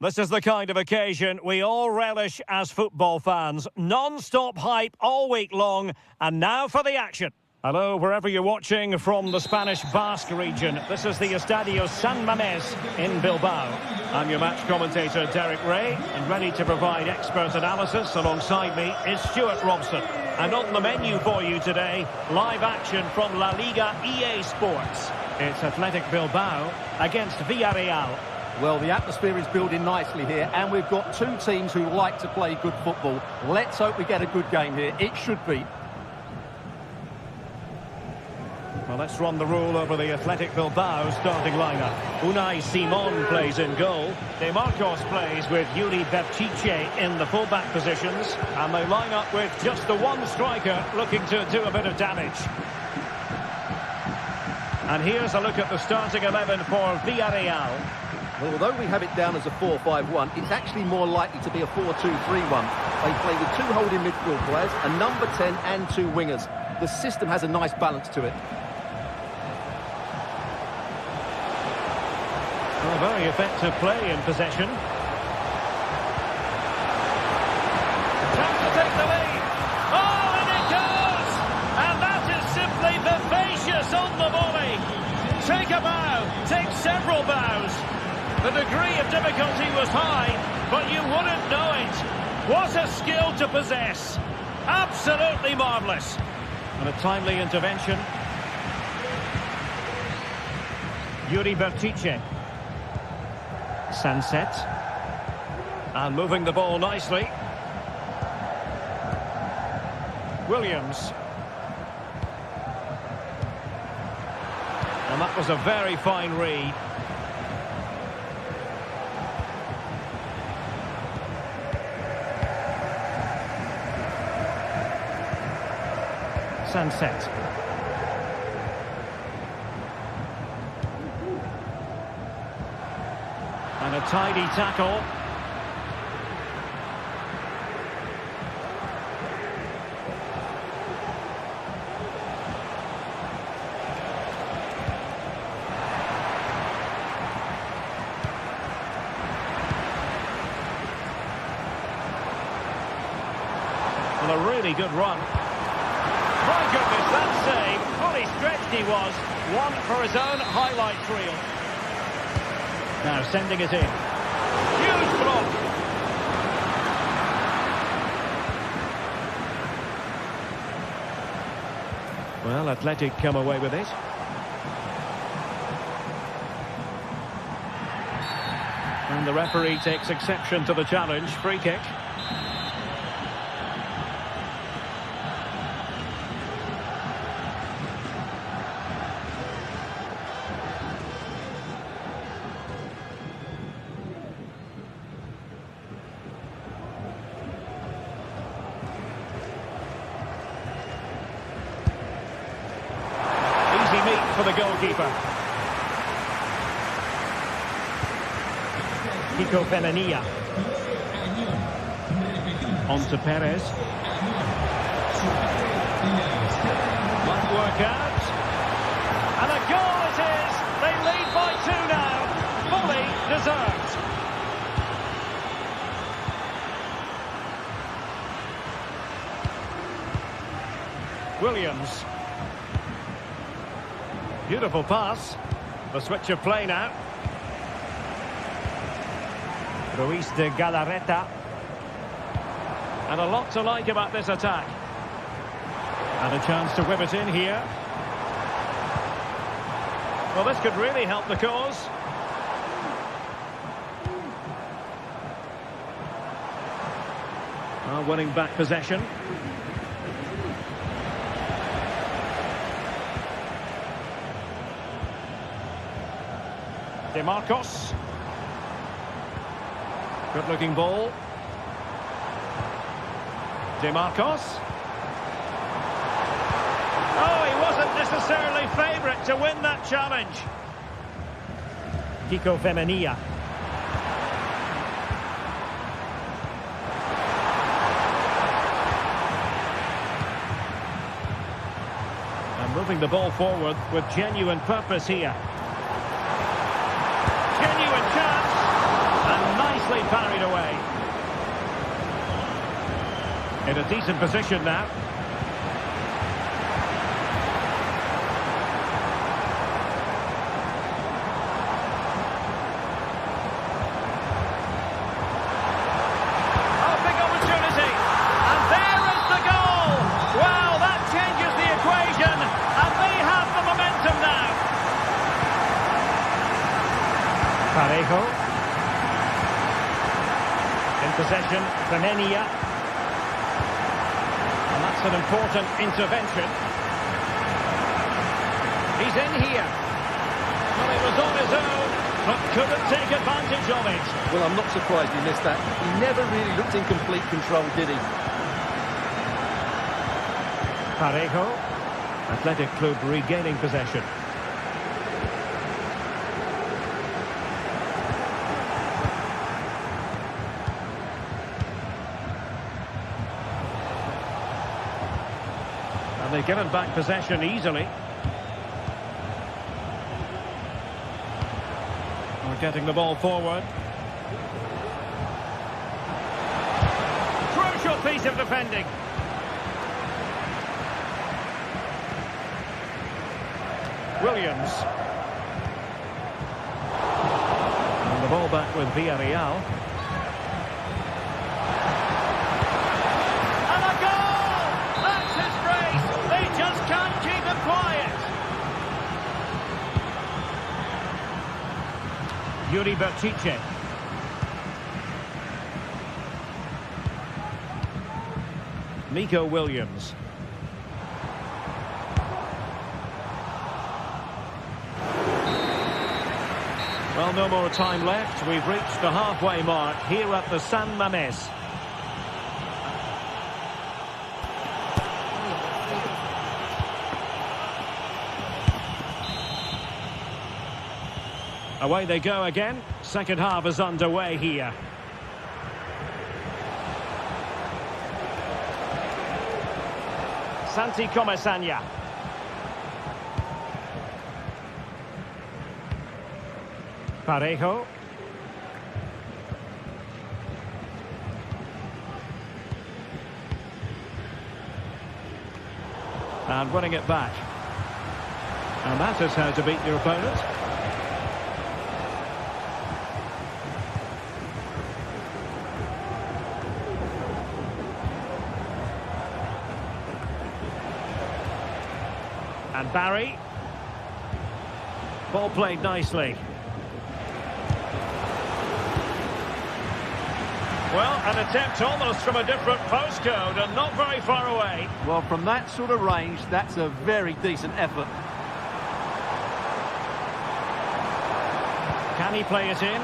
This is the kind of occasion we all relish as football fans. Non-stop hype all week long, and now for the action. Hello, wherever you're watching from the Spanish Basque region. This is the Estadio San Mamés in Bilbao. I'm your match commentator, Derek Ray, and ready to provide expert analysis alongside me is Stuart Robson. And on the menu for you today, live action from La Liga EA Sports. It's Athletic Bilbao against Villarreal. Well, the atmosphere is building nicely here, and we've got two teams who like to play good football. Let's hope we get a good game here. It should be. Well, let's run the rule over the Athletic Bilbao starting lineup. Unai Simon plays in goal. De Marcos plays with Yuri Berchiche in the fullback positions. And they line up with just the one striker looking to do a bit of damage. And here's a look at the starting 11 for Villarreal. Well, although we have it down as a 4-5-1, it's actually more likely to be a 4-2-3-1. They play with two holding midfield players, a number 10 and two wingers. The system has a nice balance to it. Well, very effective play in possession. Time to take the lead. Oh, and it goes! And that is simply vivacious on the volley. Take a bow, take several bows. The degree of difficulty was high, but you wouldn't know it. What a skill to possess. Absolutely marvellous. And a timely intervention. Yuri Berchiche. Sunset. And moving the ball nicely. Williams. And that was a very fine read. Sunset. And a tidy tackle. Well, a really good run. My goodness, that save, fully stretched he was. One for his own highlights reel. Now sending it in. Huge block. Well, Athletic come away with it. And the referee takes exception to the challenge. Free kick. For the goalkeeper. Kiko Femenia. On to Perez. Might work out. And a goal it is. They lead by 2 now. Fully deserved. Williams. Beautiful pass. The switch of play now. Ruiz de Galarreta. And a lot to like about this attack. And a chance to whip it in here. Well, this could really help the cause. Winning back possession. De Marcos. Good looking ball. De Marcos. Oh, he wasn't necessarily favourite to win that challenge. Kiko Femenia. And moving the ball forward with genuine purpose here. easily parried away. In a decent position now. Oh, big opportunity. And there is the goal. Wow, that changes the equation. And they have the momentum now. Parejo. In possession, Femenia. And that's an important intervention. He's in here. Well, it was on his own, but couldn't take advantage of it. Well, I'm not surprised he missed that. He never really looked in complete control, did he? Parejo. Athletic Club regaining possession. And they've given back possession easily. We're getting the ball forward. Crucial piece of defending. Williams. And the ball back with Villarreal. And a goal! That's his race. They just can't keep it quiet. Yuri Bertice. Nico Williams. Well, no more time left. We've reached the halfway mark here at the San Mamés. Away they go again. Second half is underway here. Santi Comesaña. Parejo. And winning it back. And that is how to beat your opponent. And Barry. Ball played nicely. Well, an attempt almost from a different postcode and not very far away. Well, from that sort of range, that's a very decent effort. Can he play it in?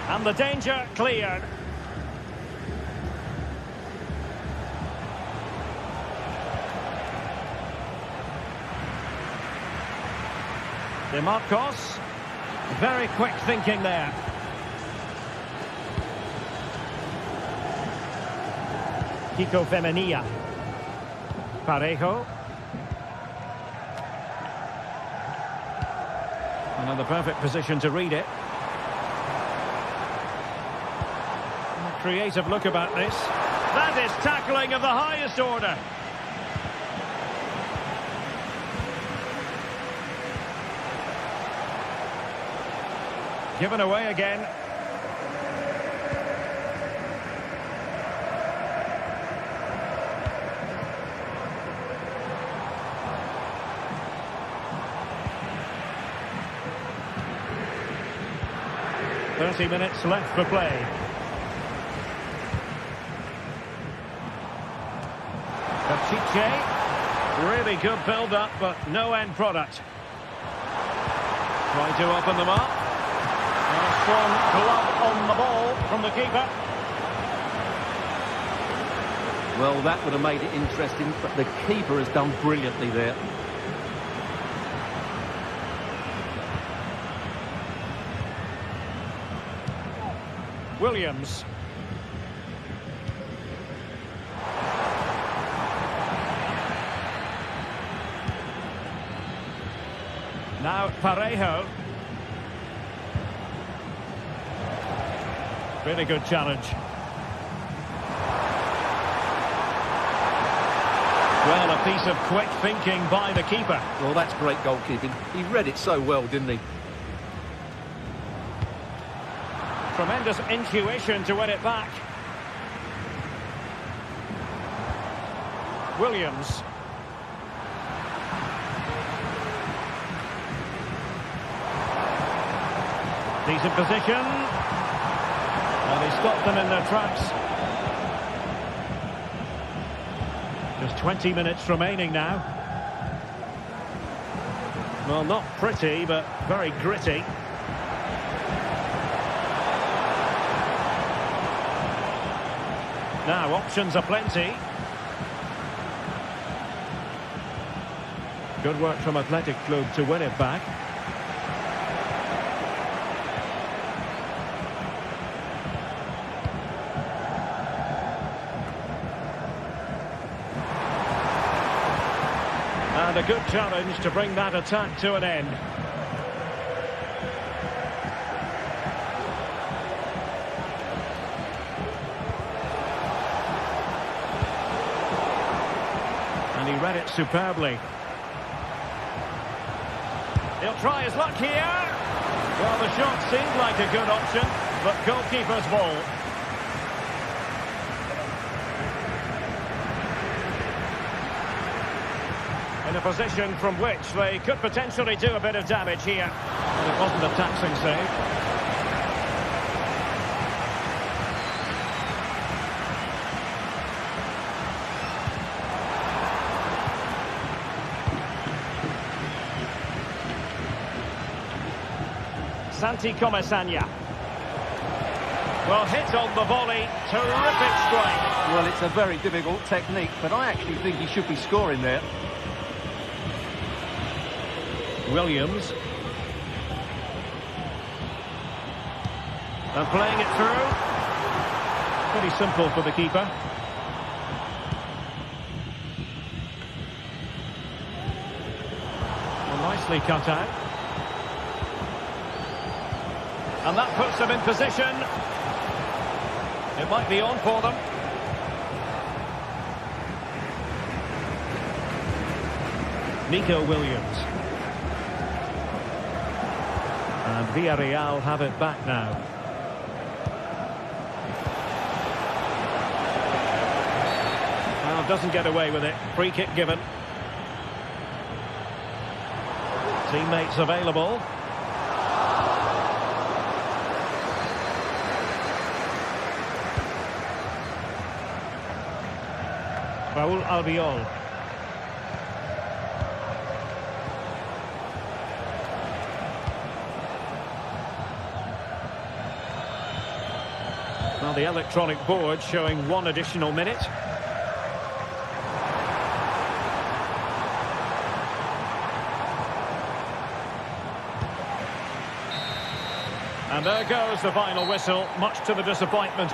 And the danger cleared. De Marcos. Very quick thinking there. Kiko Femenia. Parejo. Another perfect position to read it. A creative look about this. That is tackling of the highest order. Given away again. .30 minutes left for play. Bertice. Really good build-up, but no end product. Trying to open them up. A strong glove on the ball from the keeper. Well, that would have made it interesting, but the keeper has done brilliantly there. Williams. Now Parejo. Really good challenge. Well, a piece of quick thinking by the keeper. Well, that's great goalkeeping. He read it so well, didn't he? Tremendous intuition to win it back. Williams. Decent position. And he stopped them in their tracks. Just 20 minutes remaining now. Well, not pretty, but very gritty. Now, options are plenty. Good work from Athletic Club to win it back. And a good challenge to bring that attack to an end. And he read it superbly. He'll try his luck here. Well, the shot seemed like a good option, but goalkeeper's ball. In a position from which they could potentially do a bit of damage here. But it wasn't a taxing save. Santi Comesaña. Well, hit on the volley. Terrific strike. Well, it's a very difficult technique, but I actually think he should be scoring there. Williams. And playing it through. Pretty simple for the keeper. Well, nicely cut out. And that puts them in position. It might be on for them. Nico Williams. And Villarreal have it back now. Well, doesn't get away with it. Free kick given. Teammates available. Raúl Albiol. Well, the electronic board showing 1 additional minute. And there goes the final whistle, much to the disappointment.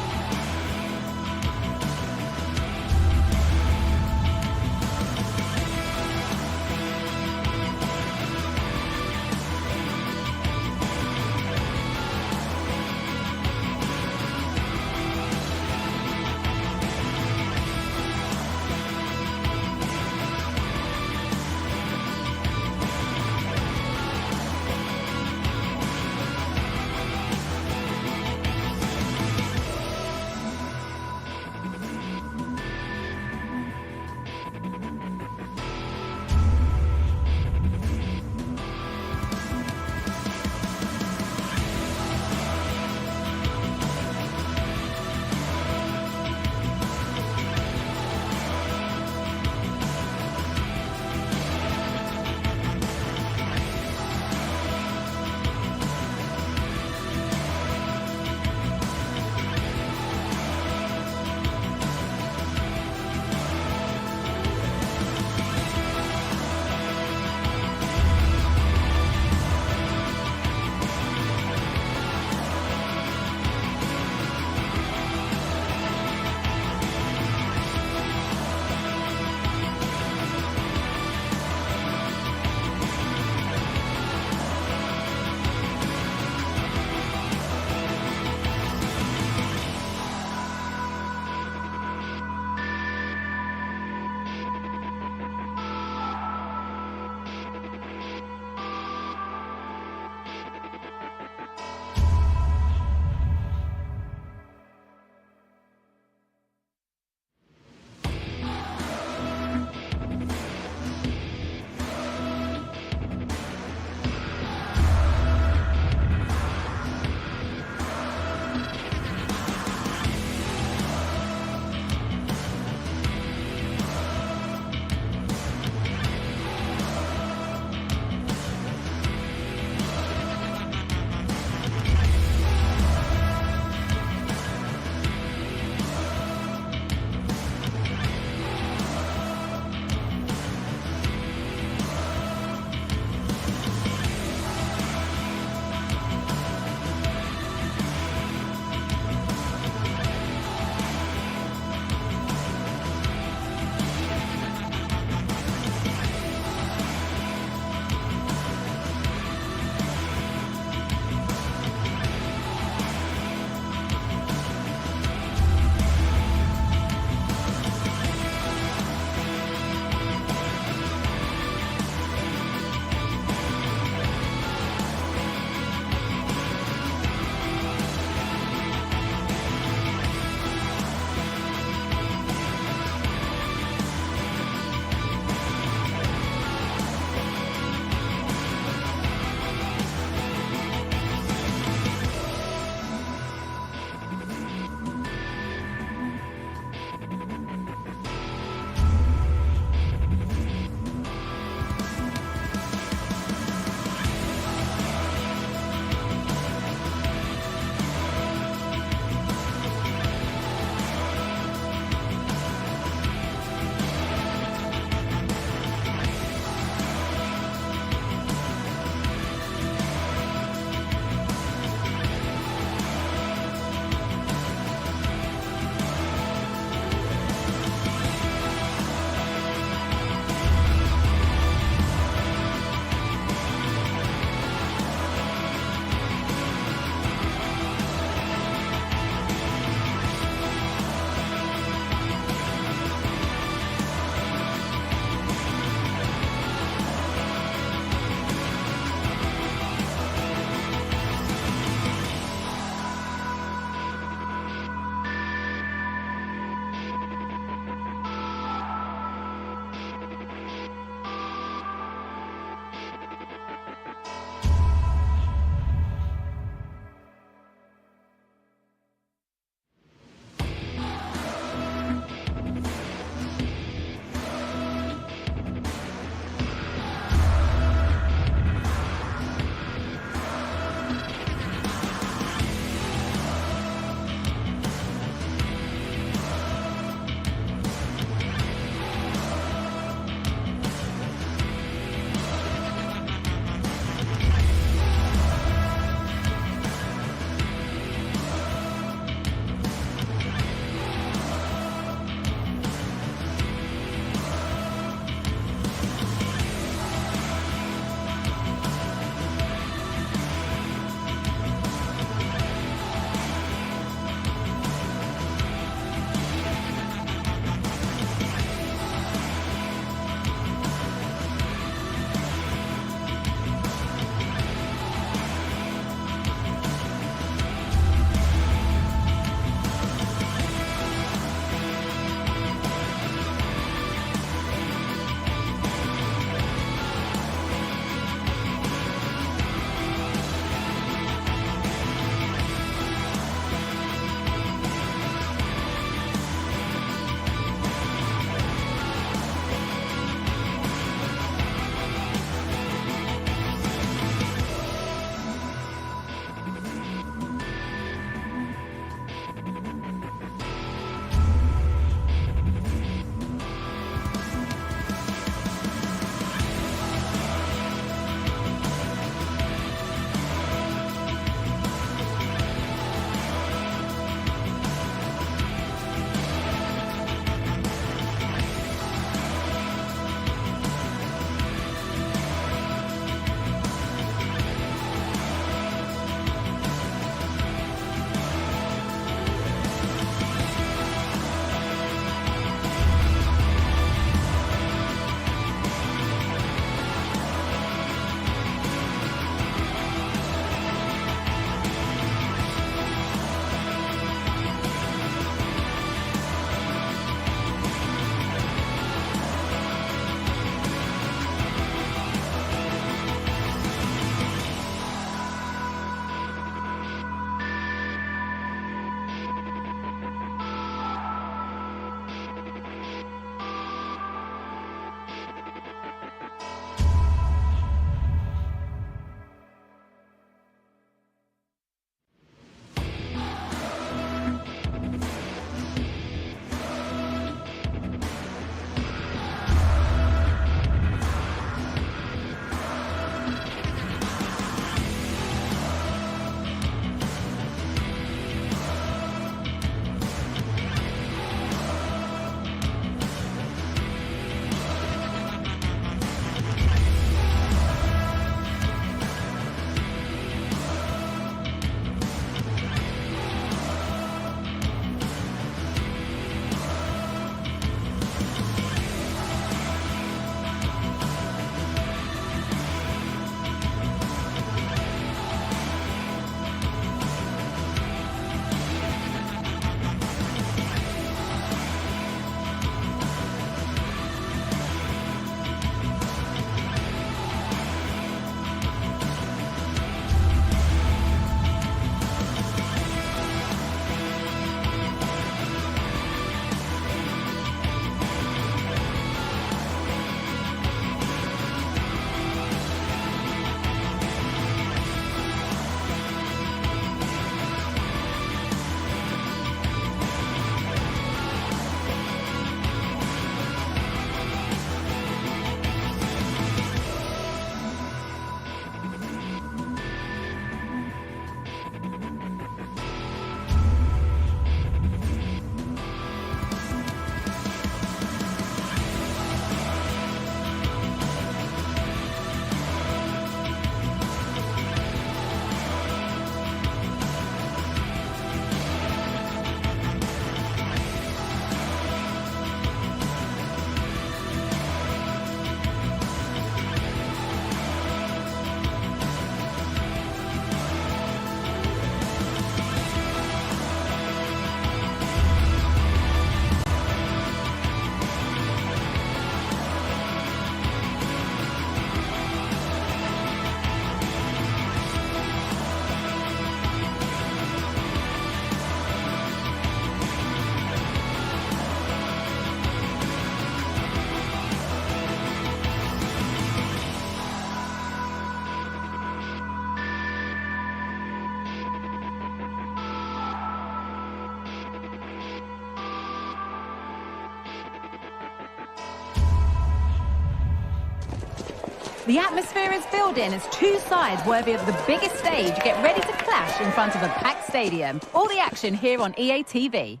The atmosphere is building as two sides worthy of the biggest stage get ready to clash in front of a packed stadium. All the action here on EA TV.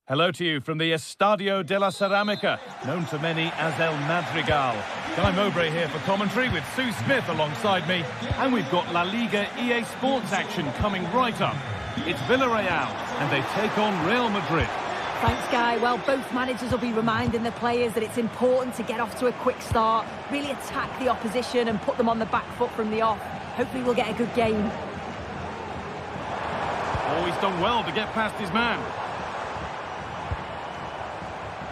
Hello to you from the Estadio de la Ceramica, known to many as El Madrigal. Guy Mowbray here for commentary with Sue Smith alongside me. And we've got La Liga EA Sports action coming right up. It's Villarreal, and they take on Real Madrid. Thanks, Guy. Well, both managers will be reminding the players that it's important to get off to a quick start, really attack the opposition and put them on the back foot from the off. Hopefully we'll get a good game. Oh, he's done well to get past his man.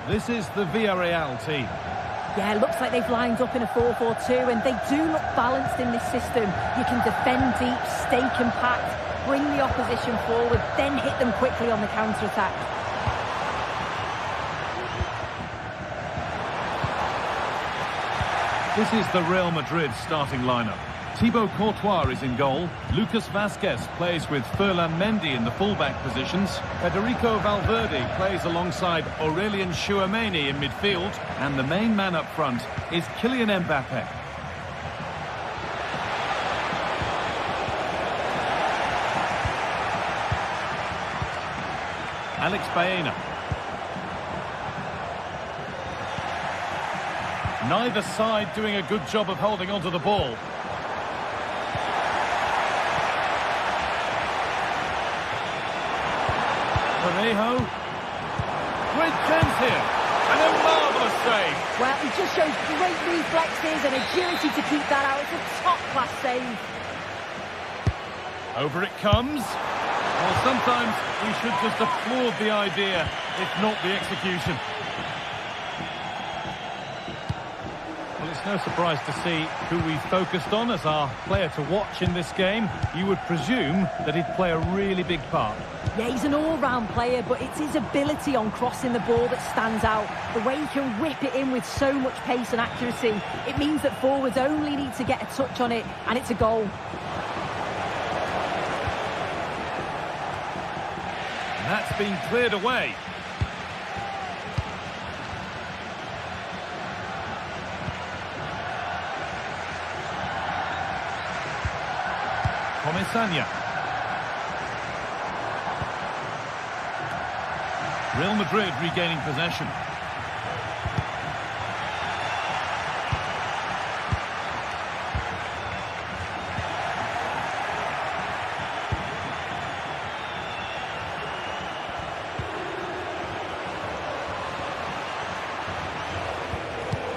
This is the Villarreal team. Yeah, looks like they've lined up in a 4-4-2, and they do look balanced in this system. You can defend deep, stay compact, bring the opposition forward, then hit them quickly on the counter-attack. This is the Real Madrid starting lineup. Thibaut Courtois is in goal. Lucas Vazquez plays with Ferland Mendy in the fullback positions. Federico Valverde plays alongside Aurelien Tchouameni in midfield. And the main man up front is Kylian Mbappe. Alex Baena. Neither side doing a good job of holding onto the ball. Parejo. Great chance here. And a marvellous save. Well, he just shows great reflexes and agility to keep that out. It's a top-class save. Over it comes. Well, sometimes we should just applaud the idea, if not the execution. Well, it's no surprise to see who we focused on as our player to watch in this game. You would presume that he'd play a really big part. Yeah, he's an all-round player, but it's his ability on crossing the ball that stands out. The way he can whip it in with so much pace and accuracy. It means that forwards only need to get a touch on it, and it's a goal. And that's been cleared away. Comesaña. Real Madrid regaining possession.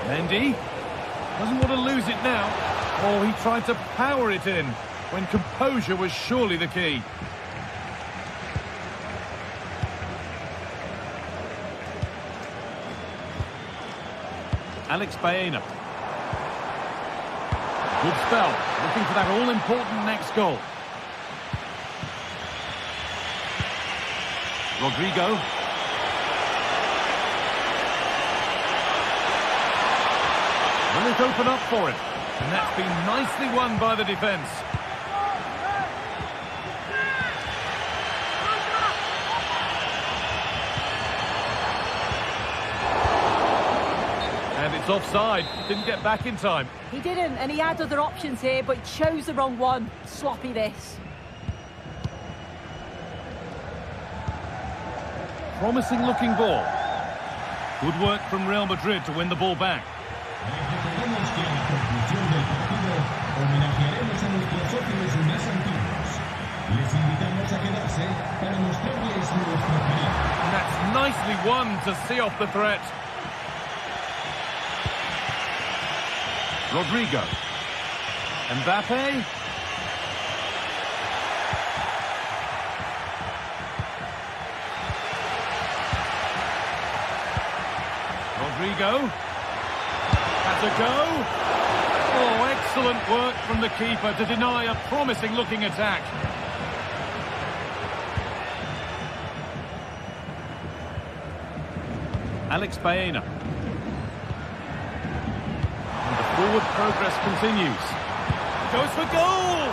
Mendy doesn't want to lose it now. Oh, he tried to power it in when composure was surely the key. Alex Baena. Good spell, looking for that all-important next goal. Rodrigo. Will it open up for him? And that's been nicely won by the defence. And it's offside. Didn't get back in time. He didn't, and he had other options here, but he chose the wrong one. Sloppy this. Promising looking ball. Good work from Real Madrid to win the ball back. Recordemos que en la conclusión del partido homenajearemos a nuestros socios más antiguos. Les invitamos a quedarse para mostrarles nuestro cariño. And that's nicely won to see off the threat. Rodrigo. Mbappe. Rodrigo. Has a go. Oh, excellent work from the keeper to deny a promising looking attack. Alex Baena. And the full forward progress continues. Goes for goal!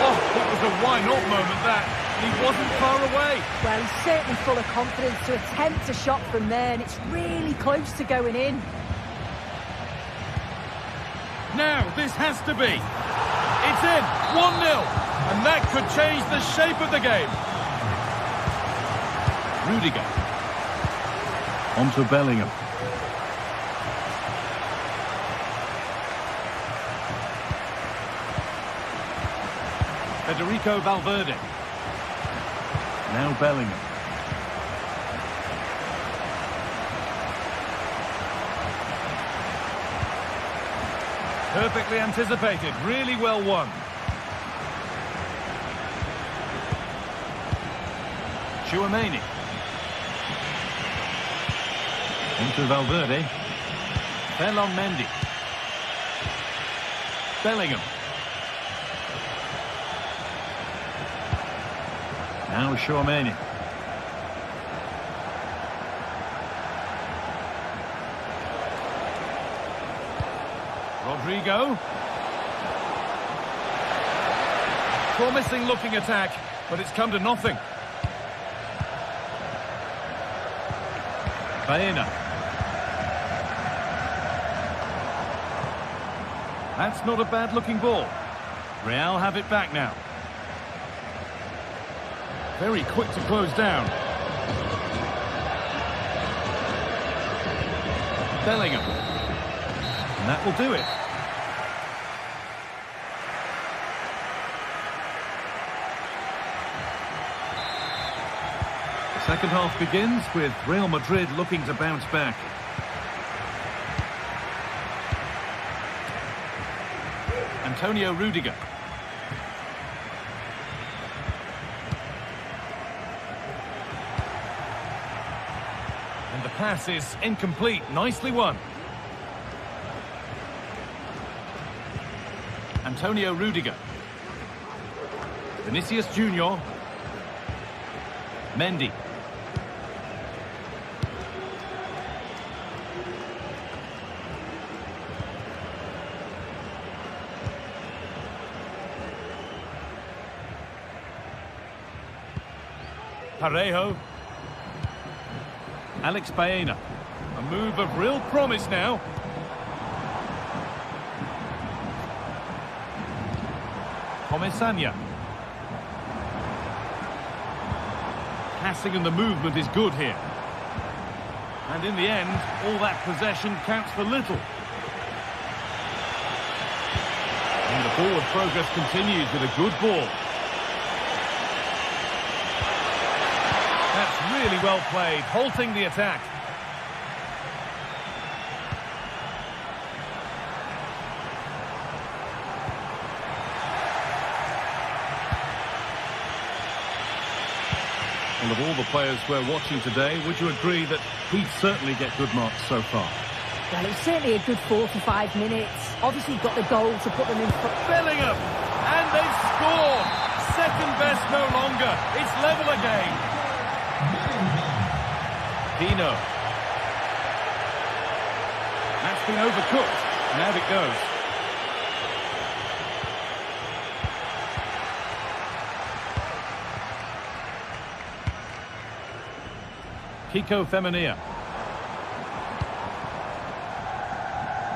Oh, that was a why-not moment, that. He wasn't far away. Well, he's certainly full of confidence to attempt a shot from there, and it's really close to going in. Now, this has to be. It's in, 1-0. And that could change the shape of the game. Rudiger. On to Bellingham. Federico Valverde. Now Bellingham. Perfectly anticipated, really well won. Tchouaméni. Into Valverde. Ferland Mendy. Bellingham. Now Tchouaméni. Rodrigo. Promising looking attack, but it's come to nothing. Baena. That's not a bad looking ball. Real have it back now. Very quick to close down. Bellingham. And that will do it. The second half begins with Real Madrid looking to bounce back. Antonio Rudiger. And the pass is incomplete. Nicely won. Antonio Rudiger. Vinicius Junior. Mendy. Parejo. Alex Baena. A move of real promise now. Comesaña. Passing and the movement is good here. And in the end, all that possession counts for little. And the forward progress continues with a good ball. That's really well played, halting the attack. Well, of all the players we're watching today, would you agree that he'd certainly get good marks so far? Well, it's certainly a good 45 minutes. Obviously got the goal to put them in front. Bellingham! And they've scored! Second best no longer. It's level again. Pino. That's been overcooked. And out it goes. Kiko Femenia.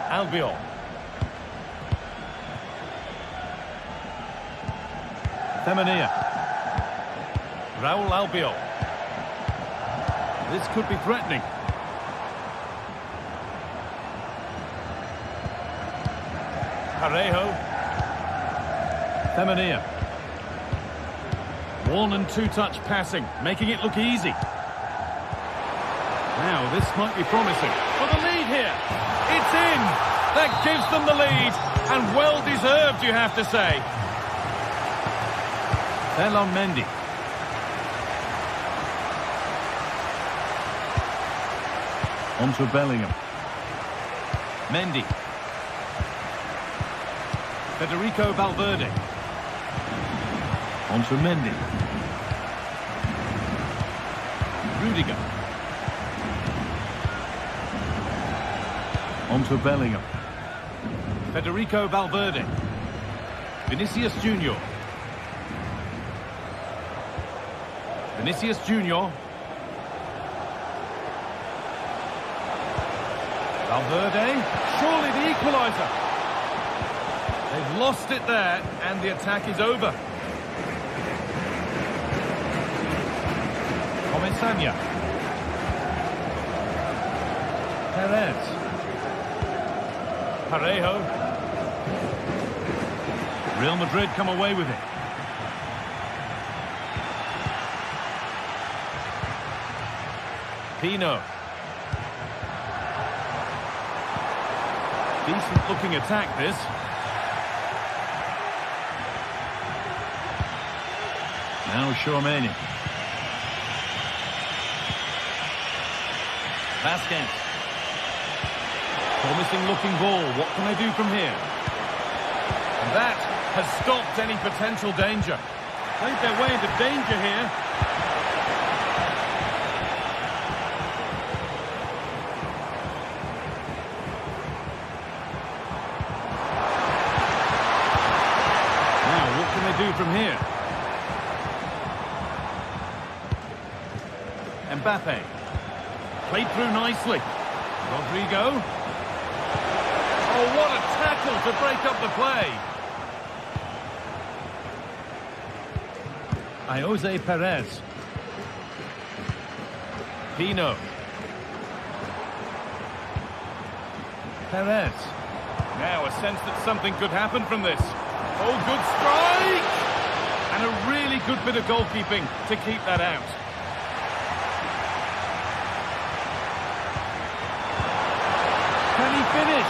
Albiol. Femenia. Raul Albiol. This could be threatening. Parejo. Femenia. One and two touch passing, making it look easy. Now, this might be promising. For the lead here. It's in. That gives them the lead. And well-deserved, you have to say. Ferland Mendy. On to Bellingham. Mendy. Federico Valverde. On to Mendy. Rudiger. On to Bellingham. Federico Valverde. Vinicius Junior. Vinicius Junior. Valverde. Surely the equaliser. They've lost it there, and the attack is over. Comesaña. Perez. Parejo. Real Madrid come away with it. Pino. Decent looking attack this. Now Tchouaméni. Vasquez. Promising looking ball. What can they do from here? And that has stopped any potential danger. Played their way into danger here. Now, what can they do from here? Mbappe. Played through nicely. Rodrigo. Oh, what a tackle to break up the play. Jose Perez. Pino. Perez. Now a sense that something could happen from this. Oh, good strike! And a really good bit of goalkeeping to keep that out. Can he finish?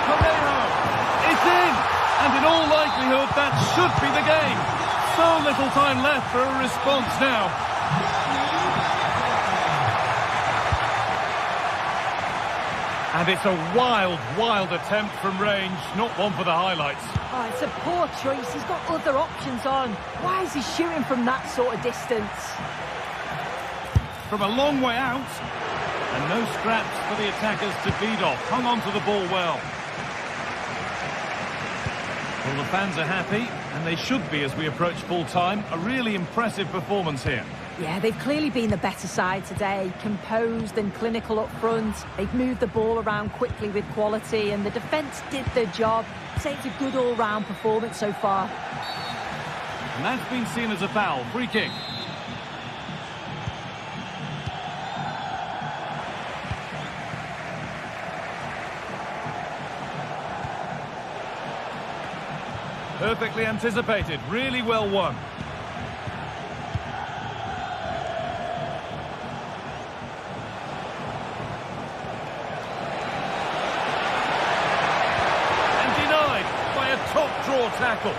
Parejo! It's in! And in all likelihood, that should be the game. So little time left for a response now. And it's a wild, wild attempt from range. Not one for the highlights. Oh, it's a poor choice. He's got other options on. Why is he shooting from that sort of distance? From a long way out. And no scraps for the attackers to feed off. Hung on to the ball well. Well, the fans are happy, and they should be as we approach full-time. A really impressive performance here. Yeah, they've clearly been the better side today. Composed and clinical up front. They've moved the ball around quickly with quality, and the defence did their job. I'd say it's a good all-round performance so far. And that's been seen as a foul. Free kick. Perfectly anticipated, really well won. And denied by a top-draw tackle.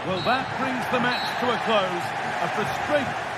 Well, that brings the match to a close. A frustrating...